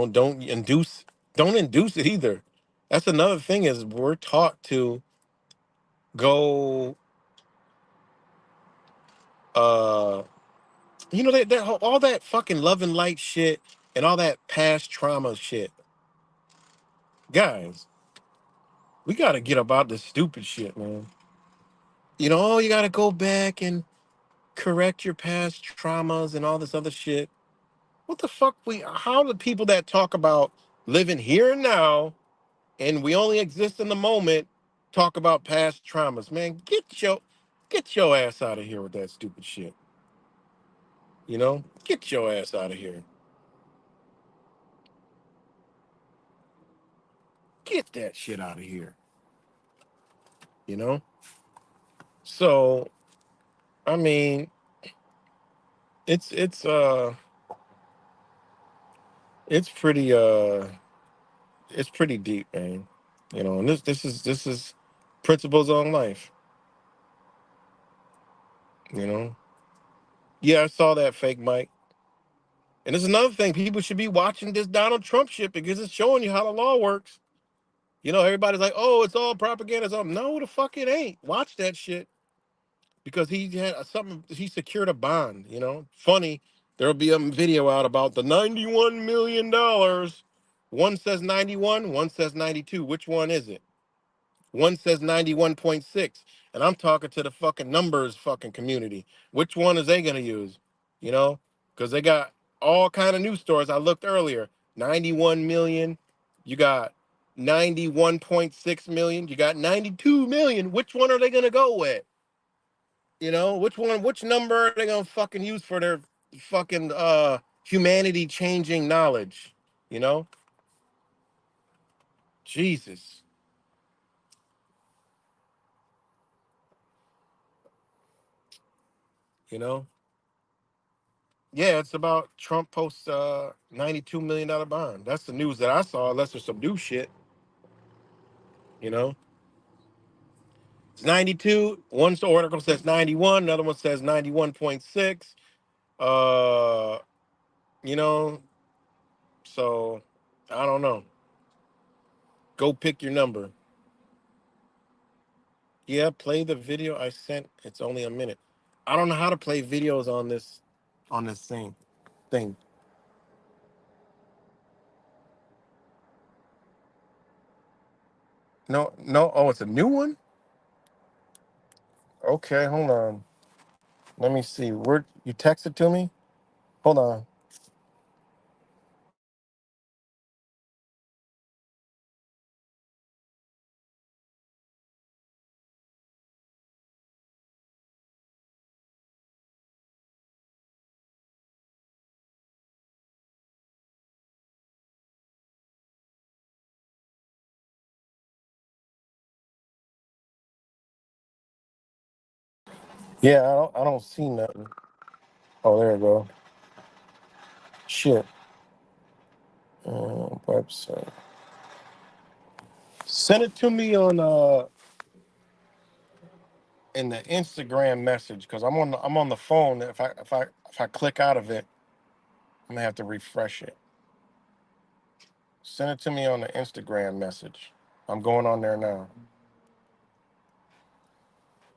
don't induce it either. That's another thing is we're taught to go uh you know all that fucking love and light shit and all that past trauma shit. Guys, we gotta get about this stupid shit, man. You know, oh, you gotta go back and correct your past traumas and all this other shit. What the fuck how the people that talk about living here and now and we only exist in the moment talk about past traumas? Man, get your ass out of here with that stupid shit. You know? Get your ass out of here. Get that shit out of here. You know? So, I mean, it's it's uh it's pretty it's pretty deep, man. You know, and this is principles on life, you know. Yeah, I saw that fake Mike. And there's another thing, people should be watching this Donald Trump shit because it's showing you how the law works. You know, everybody's like, "Oh, it's all propaganda." It's all, no, the fuck it ain't. Watch that shit because he had something. He secured a bond. You know, funny. There'll be a video out about the $91 million. One says 91, one says 92. Which one is it? One says 91.6, and I'm talking to the fucking numbers fucking community. Which one is they gonna use? You know, because they got all kind of news stories. I looked earlier. 91 million. You got 91.6 million. You got 92 million. Which one are they gonna go with? You know, which one? Which number are they gonna fucking use for their fucking humanity changing knowledge? You know, Jesus. You know. Yeah, it's about Trump posts $92 million bond. That's the news that I saw, unless there's some new shit, you know. It's 92. One article says 91, another one says 91.6. Uh, you know, so I don't know. Go pick your number. Yeah, play the video I sent. It's only a minute. I don't know how to play videos on this thing. No, no. Oh, it's a new one? Okay, hold on. Let me see. Where you text it to me? Hold on. Yeah, I don't see nothing. Oh, there you go. Shit. Website. Send it to me on in the Instagram message because I'm on the phone. If I click out of it, I'm gonna have to refresh it. Send it to me on the Instagram message. I'm going on there now.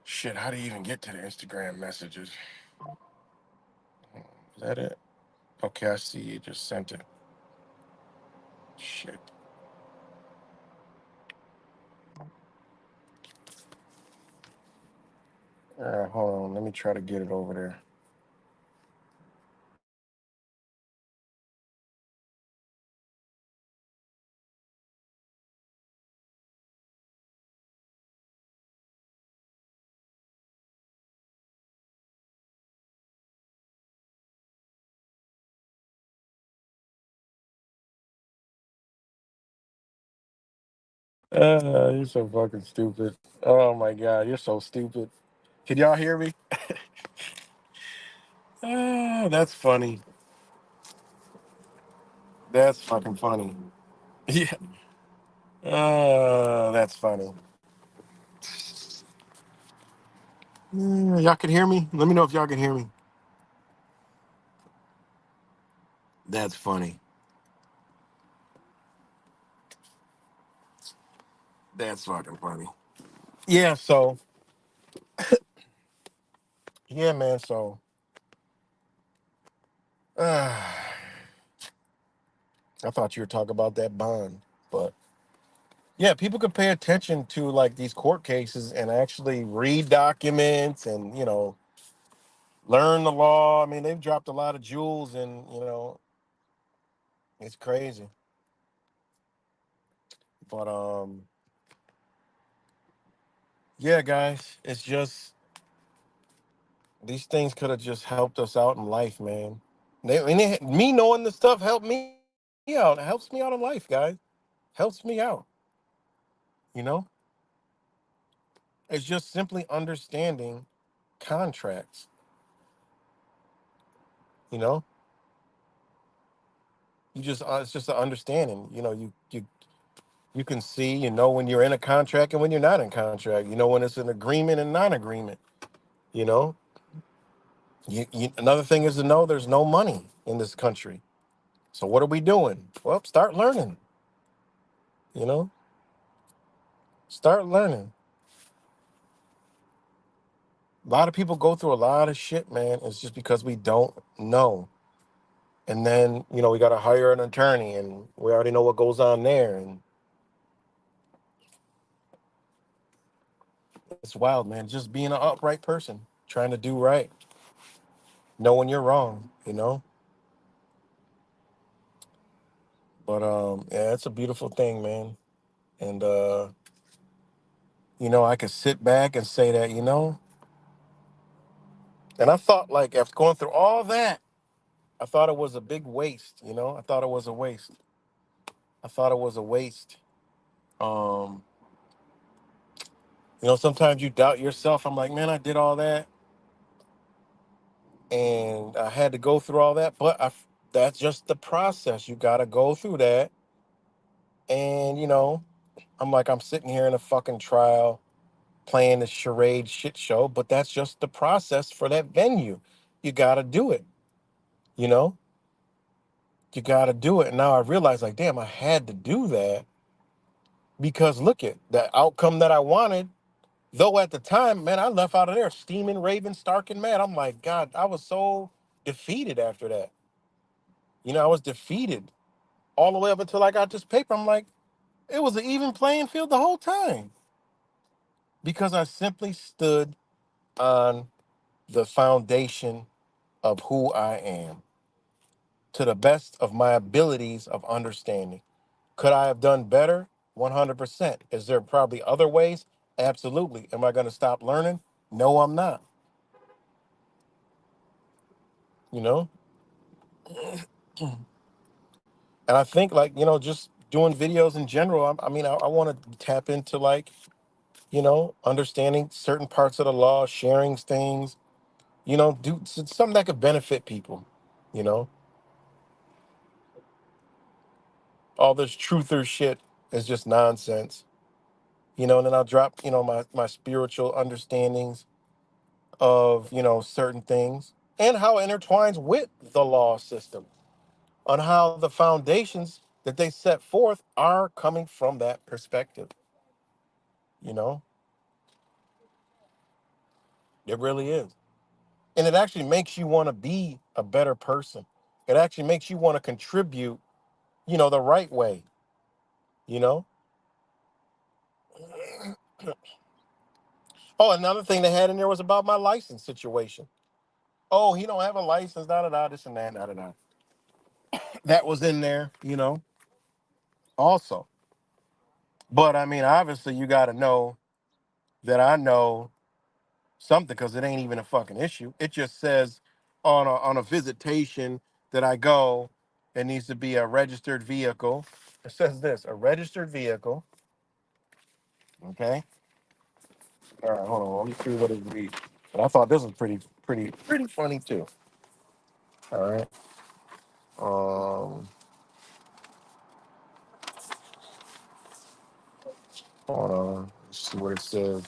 Shit, how do you even get to the Instagram messages? that it? Okay, I see you just sent it. Shit. All right, hold on. Let me try to get it over there. You're so fucking stupid. Oh my god, you're so stupid. Can y'all hear me? That's funny. That's fucking funny. Yeah. That's funny. Y'all can hear me? Let me know if y'all can hear me. That's funny. That's fucking funny. Yeah, so yeah, man, so I thought you were talking about that bond, but yeah, people could pay attention to like these court cases and actually read documents and learn the law. I mean, they've dropped a lot of jewels, and it's crazy. But yeah, guys, it's just these things could have just helped us out in life, man. Me knowing this stuff helped me out. It helps me out in life, guys. Helps me out. You know, it's just simply understanding contracts. You know, it's just an understanding. You can see, when you're in a contract and when you're not in contract. You know when it's an agreement and non-agreement. You know, another thing is to know there's no money in this country. So what are we doing? Well, start learning. You know, start learning. A lot of people go through a lot of shit, man. It's just because we don't know. And then, we got to hire an attorney and we already know what goes on there. And it's wild, man. Just being an upright person, trying to do right, knowing you're wrong, But yeah, it's a beautiful thing, man. And I could sit back and say that, and I thought like after going through all that, I thought it was a big waste, I thought it was a waste. I thought it was a waste. Um, sometimes you doubt yourself. I'm like, man, I did all that and I had to go through all that, but that's just the process. You got to go through that. And, I'm like, I'm sitting here in a fucking trial playing this charade shit show, but that's just the process for that venue. You got to do it, you know? You got to do it. And now I realize, like, damn, I had to do that because look at the outcome that I wanted. Though at the time, man, I left out of there steaming, raving, stark, and mad. I'm like, God, I was so defeated after that. I was defeated all the way up until I got this paper. I'm like, it was an even playing field the whole time because I simply stood on the foundation of who I am to the best of my abilities of understanding. Could I have done better? 100%. Is there probably other ways? Absolutely. Am I going to stop learning? No, I'm not. You know? And I think, like, just doing videos in general, I mean, I want to tap into, like, understanding certain parts of the law, sharing things, do something that could benefit people, you know? All this truther shit is just nonsense, and then I'll drop, my spiritual understandings of, certain things and how it intertwines with the law system on how the foundations that they set forth are coming from that perspective, you know? It really is. And it actually makes you want to be a better person. It actually makes you want to contribute, the right way, you know? Oh, another thing they had in there was about my license situation. Oh, he don't have a license, da da da, this and that, da da da. That was in there, also. But I mean, obviously, you got to know that I know something because it ain't even a fucking issue. It just says on a visitation that I go, it needs to be a registered vehicle. It says this, a registered vehicle. Okay. All right, hold on. Let me see what it reads. But I thought this was pretty funny too. All right. Um, hold on. Let's see what it says.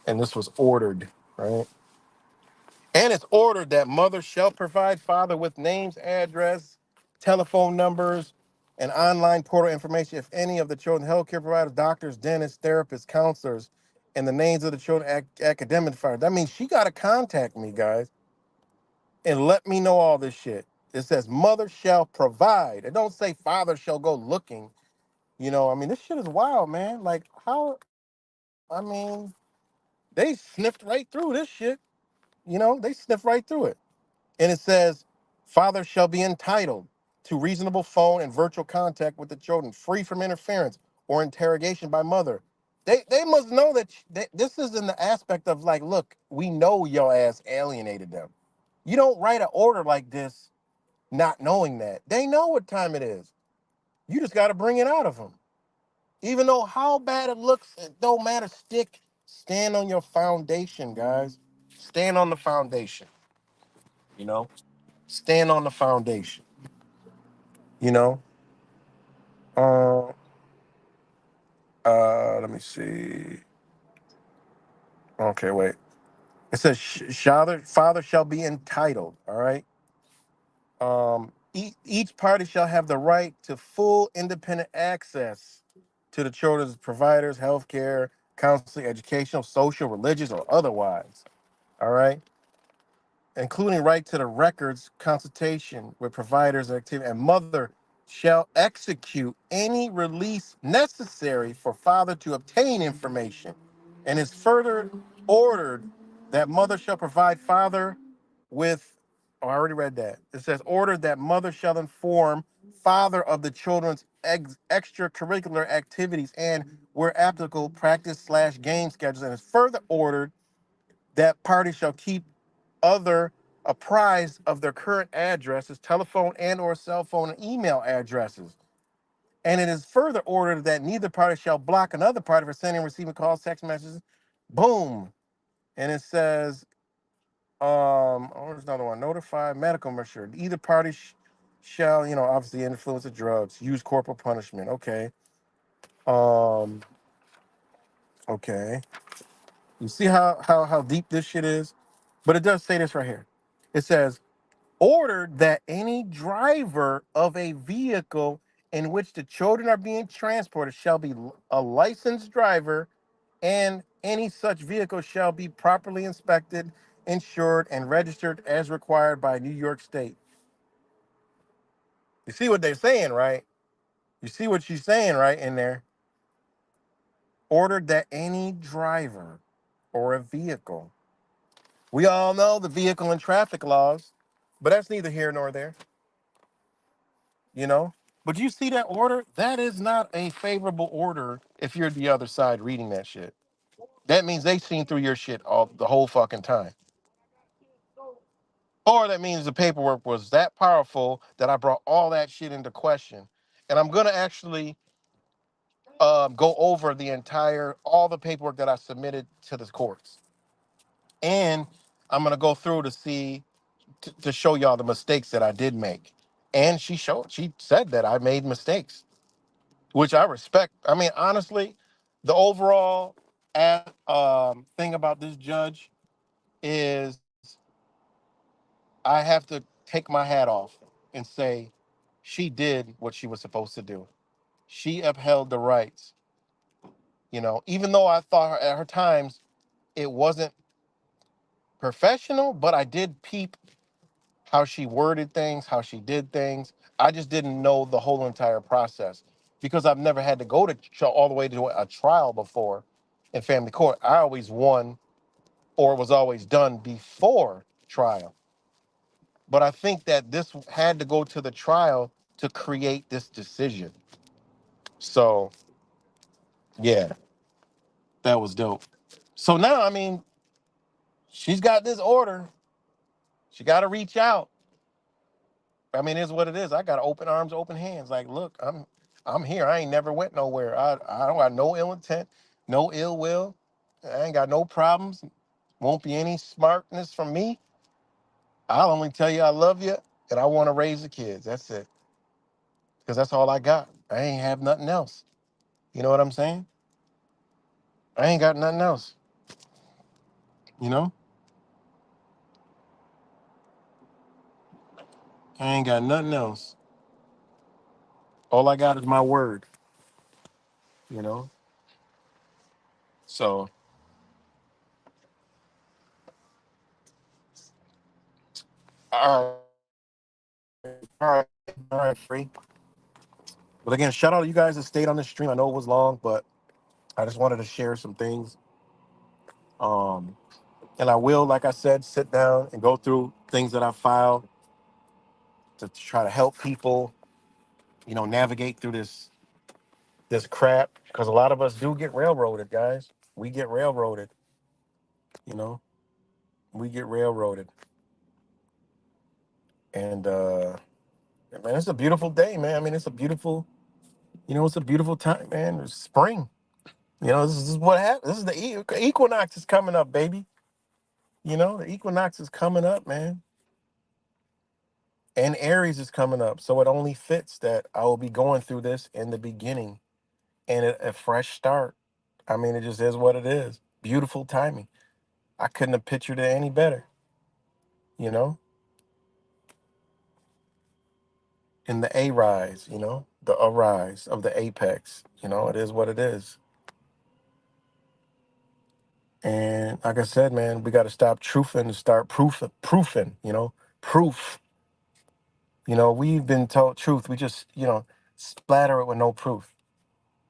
And this was ordered, right? And it's ordered that mother shall provide father with names, address, telephone numbers, and online portal information if any of the children healthcare providers, doctors, dentists, therapists, counselors, and the names of the children academic providers. That means she got to contact me, guys, and let me know all this shit. It says mother shall provide. It don't say father shall go looking. I mean, this shit is wild, man. Like, how, I mean, they sniffed right through this shit. They sniffed right through it. And it says, father shall be entitled to reasonable phone and virtual contact with the children, free from interference or interrogation by mother. They must know that this is in the aspect of like, look, we know your ass alienated them. You don't write an order like this not knowing that. They know what time it is. You just got to bring it out of them. Even though how bad it looks, it don't matter. Stand on your foundation, guys. Stand on the foundation, you know? Stand on the foundation. You know. Uh, Let me see. Okay, wait. It says, father shall be entitled. All right. Each party shall have the right to full independent access to the children's providers, healthcare, counseling, educational, social, religious, or otherwise. All right. Including right to the records, consultation with providers, activity, and mother shall execute any release necessary for father to obtain information, and is further ordered that mother shall provide father with. Oh, I already read that. It says ordered that mother shall inform father of the children's extracurricular activities and, where applicable, practice/game schedules, and is further ordered that party shall keep other apprised of their current addresses, telephone and or cell phone and email addresses. And it is further ordered that neither party shall block another party for sending and receiving calls, text messages. Boom. And it says, there's another one. Notify medical measure. Either party shall, obviously influence of drugs, use corporal punishment. Okay. Um, okay. You see how deep this shit is? But it does say this right here. It says, ordered that any driver of a vehicle in which the children are being transported shall be a licensed driver, and any such vehicle shall be properly inspected, insured, and registered as required by New York State. You see what they're saying, right? You see what she's saying right in there. Ordered that any driver or a vehicle. We all know the vehicle and traffic laws, but that's neither here nor there. you know. But you see that order? That is not a favorable order if you're the other side reading that shit. That means they seen through your shit all the whole fucking time. Or that means the paperwork was that powerful that I brought all that shit into question. And I'm gonna actually go over all the paperwork that I submitted to the courts. And I'm gonna go through to see to show y'all the mistakes that I did make. And she said that I made mistakes, which I respect. I mean, honestly, the overall thing about this judge is I have to take my hat off and say she did what she was supposed to do. She upheld the rights, even though I thought at her times it wasn't professional, but I did peep how she worded things, how she did things. I just didn't know the whole entire process because I've never had to go to all the way to a trial before in family court. I always won or it was always done before trial. But I think that this had to go to the trial to create this decision. So, yeah, that was dope. So now, I mean, she's got this order. She got to reach out. I mean, it's what it is. I got open arms, open hands. Like, look, I'm here. I ain't never went nowhere. I don't got no ill intent, no ill will. I ain't got no problems. Won't be any smartness from me. I'll only tell you I love you and I want to raise the kids. That's it. Because that's all I got. I ain't have nothing else. You know what I'm saying? I ain't got nothing else. You know? I ain't got nothing else. All I got is my word. You know? So, all right, all right, free. But again, shout out to you guys that stayed on the stream. I know it was long, but I just wanted to share some things. Um, and I will, like I said, sit down and go through things that I filed to try to help people, navigate through this crap. Because a lot of us do get railroaded, guys. We get railroaded. You know, we get railroaded. And man, it's a beautiful day, man. I mean, it's a beautiful time, man. It's spring. This is what happens. This is the equinox is coming up, baby. The equinox is coming up, man. And Aries is coming up. So it only fits that I will be going through this in the beginning and a fresh start. I mean, it just is what it is. Beautiful timing. I couldn't have pictured it any better, you know? In the A rise, the arise of the apex. It is what it is. And like I said, man, we got to stop truthing and start proofing, proof. We've been told truth. We just, splatter it with no proof,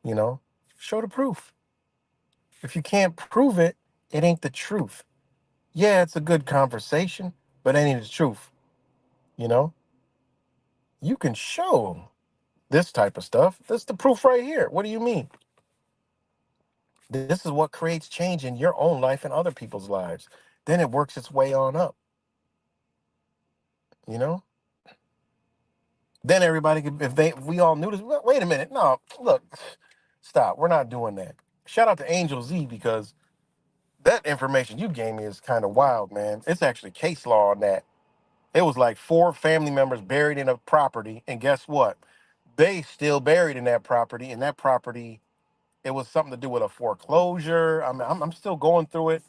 you know? Show the proof. If you can't prove it, it ain't the truth. Yeah, it's a good conversation, but it ain't the truth, you know? You can show this type of stuff. That's the proof right here. What do you mean? This is what creates change in your own life and other people's lives. Then it works its way on up, you know? Then everybody could, if we all knew this, wait a minute, no, look, stop. We're not doing that. Shout out to Angel Z because that information you gave me is kind of wild, man. It's actually case law on that. It was like 4 family members buried in a property, and guess what? They still buried in that property, and that property, it was something to do with a foreclosure. I mean, I'm still going through it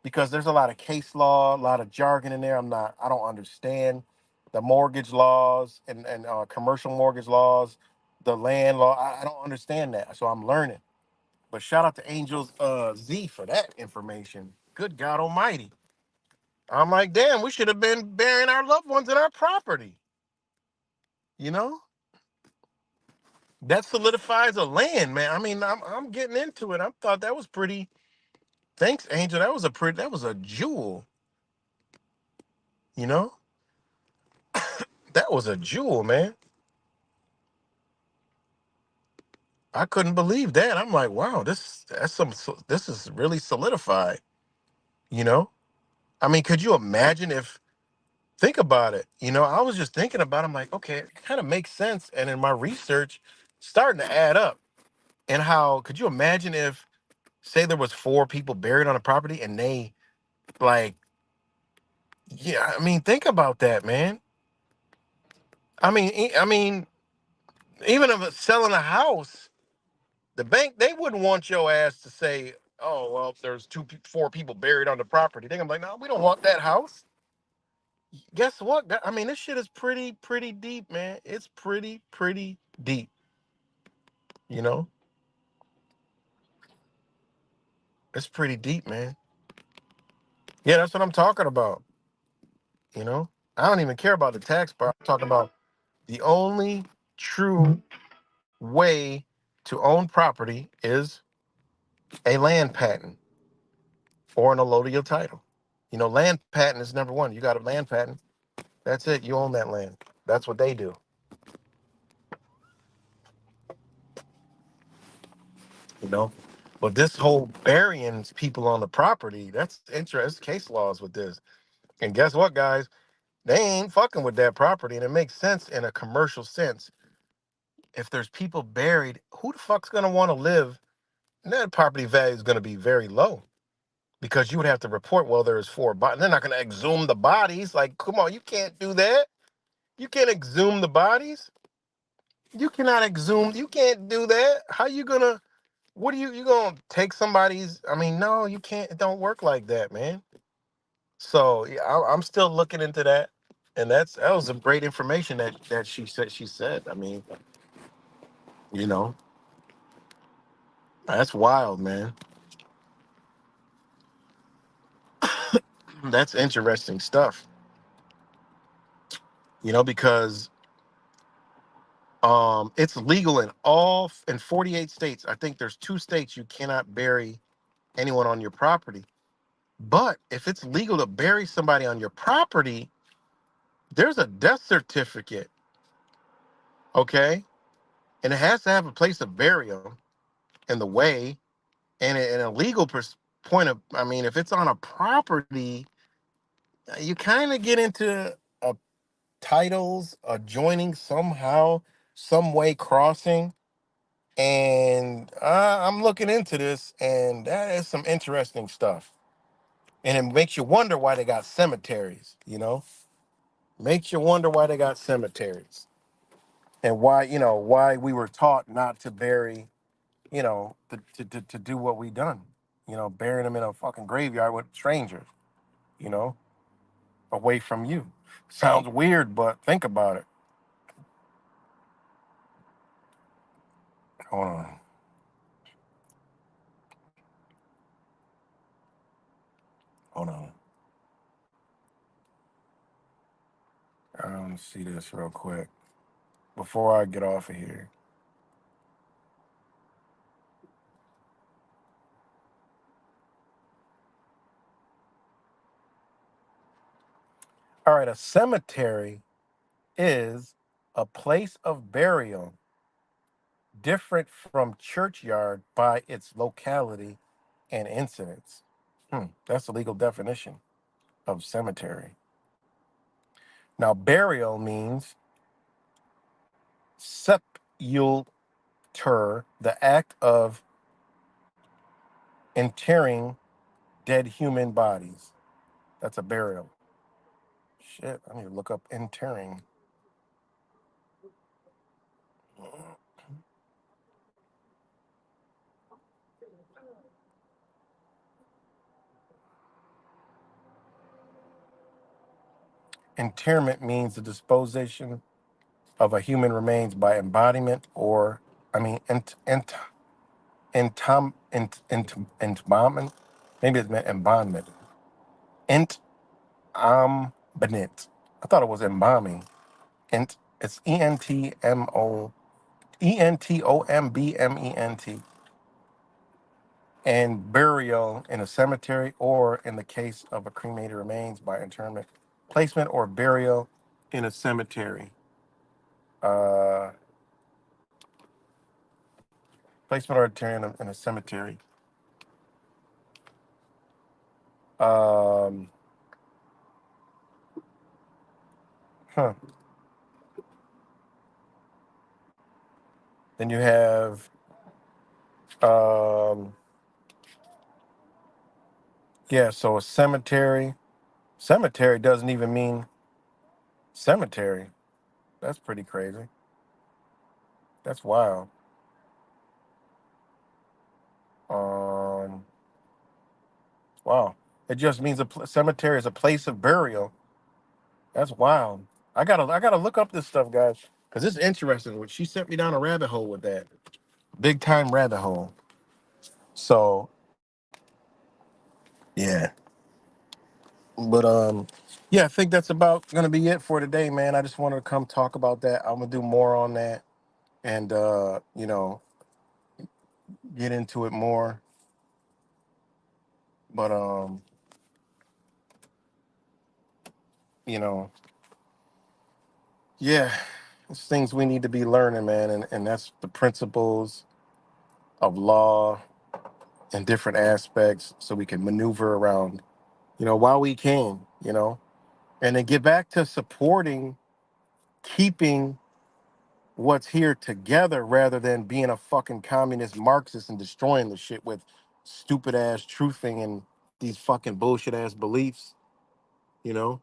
because there's a lot of case law, a lot of jargon in there. I don't understand the mortgage laws and commercial mortgage laws, the land law. I don't understand that, so I'm learning. But shout out to Angels Z for that information. Good God Almighty! I'm like, damn, we should have been burying our loved ones in our property. You know, that solidifies a land, man. I mean, I'm getting into it. I thought that was pretty. Thanks, Angel. That was a jewel. You know, that was a jewel, man. I couldn't believe that. I'm like, wow, this is really solidified. You know, I mean, could you imagine if? Think about it. I was just thinking about. It. I'm like, okay, it kind of makes sense. And in my research, starting to add up. And how could you imagine if, say, there was 4 people buried on a property and they like, yeah, I mean, think about that, man. I mean, even if it's selling a house, the bank they wouldn't want your ass to say, "Oh, well, there's 4 people buried on the property." They're gonna be like, "No, we don't want that house." Guess what? I mean, this shit is pretty deep, man. It's pretty deep. You know, it's pretty deep, man. Yeah, that's what I'm talking about. You know, I don't even care about the tax part. I'm talking about the only true way to own property is a land patent or an allodial title. You know, land patent is number one. You got a land patent. That's it. You own that land. That's what they do. You know, but this whole burying people on the property, that's interest case laws with this. And guess what, guys? They ain't fucking with that property, and it makes sense in a commercial sense. If there's people buried, who the fuck's gonna want to live? That property value is gonna be very low because you would have to report, well, there's four bodies. They're not gonna exhume the bodies. Like, come on, you can't do that. You can't exhume the bodies. You cannot exhume. You can't do that. How you gonna? What are you gonna take somebody's? I mean, no, you can't. It don't work like that, man. So yeah, I'm still looking into that, and that was some great information that she said. She said. I mean, you know, that's wild, man. That's interesting stuff. You know, because it's legal in 48 states. I think there's two states you cannot bury anyone on your property. But if it's legal to bury somebody on your property, there's a death certificate, okay? And it has to have a place of burial in the way. And in a legal point of, I mean, if it's on a property, you kind of get into titles adjoining somehow, some way crossing. And I'm looking into this, and that is some interesting stuff. And it makes you wonder why they got cemeteries, you know? Makes you wonder why they got cemeteries. And why, why we were taught not to bury, to do what we done. Burying them in a fucking graveyard with strangers, you know, away from you. Sounds weird, but think about it. Hold on. Hold on. I want to see this real quick before I get off of here. All right, a cemetery is a place of burial different from churchyard by its locality and incidence. That's the legal definition of cemetery. Now, burial means sepulture, the act of interring dead human bodies. That's a burial. Shit, I need to look up interring. Interment means the disposition of a human remains by embodiment or, I mean, embalmment. Maybe it's meant embalmment. Embalmment. I thought it was embalming. It's Entombment. And burial in a cemetery, or in the case of a cremated remains by interment, placement or burial in a cemetery. Uh, Placement or interment in a cemetery. Um, huh. Then you have, um, yeah, so a cemetery. Cemetery doesn't even mean cemetery. That's pretty crazy. That's wild. Um, wow. It just means cemetery is a place of burial. That's wild. I gotta look up this stuff, guys, because it's interesting. She sent me down a rabbit hole with that, big time rabbit hole. So yeah, But yeah, I think that's about gonna be it for today, man. I just wanted to come talk about that. I'm gonna do more on that and get into it more. But you know, yeah, it's things we need to be learning, man, and that's the principles of law and different aspects so we can maneuver around, while we can, and then get back to supporting, keeping what's here together rather than being a fucking communist Marxist and destroying the shit with stupid ass truthing and these fucking bullshit ass beliefs. You know,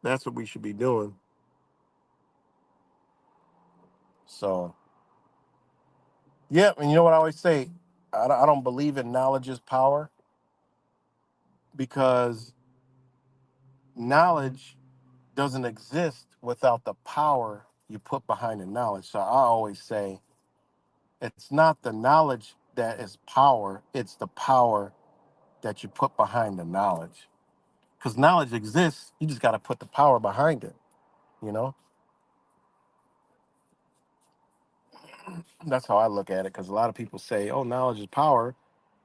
that's what we should be doing. So, yeah, and you know what I always say? I don't believe in knowledge is power because knowledge doesn't exist without the power you put behind the knowledge. So I always say it's not the knowledge that is power, it's the power that you put behind the knowledge. Because knowledge exists, you just got to put the power behind it. You know, that's how I look at it. Because a lot of people say, "Oh, knowledge is power,"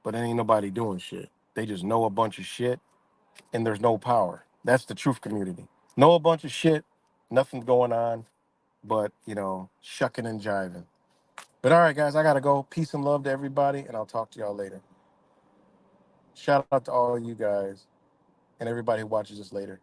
but then ain't nobody doing shit. They just know a bunch of shit, and there's no power. That's the truth community. Know a bunch of shit, nothing's going on, but shucking and jiving. But all right, guys, I gotta go. Peace and love to everybody, and I'll talk to y'all later. Shout out to all you guys and everybody who watches this later.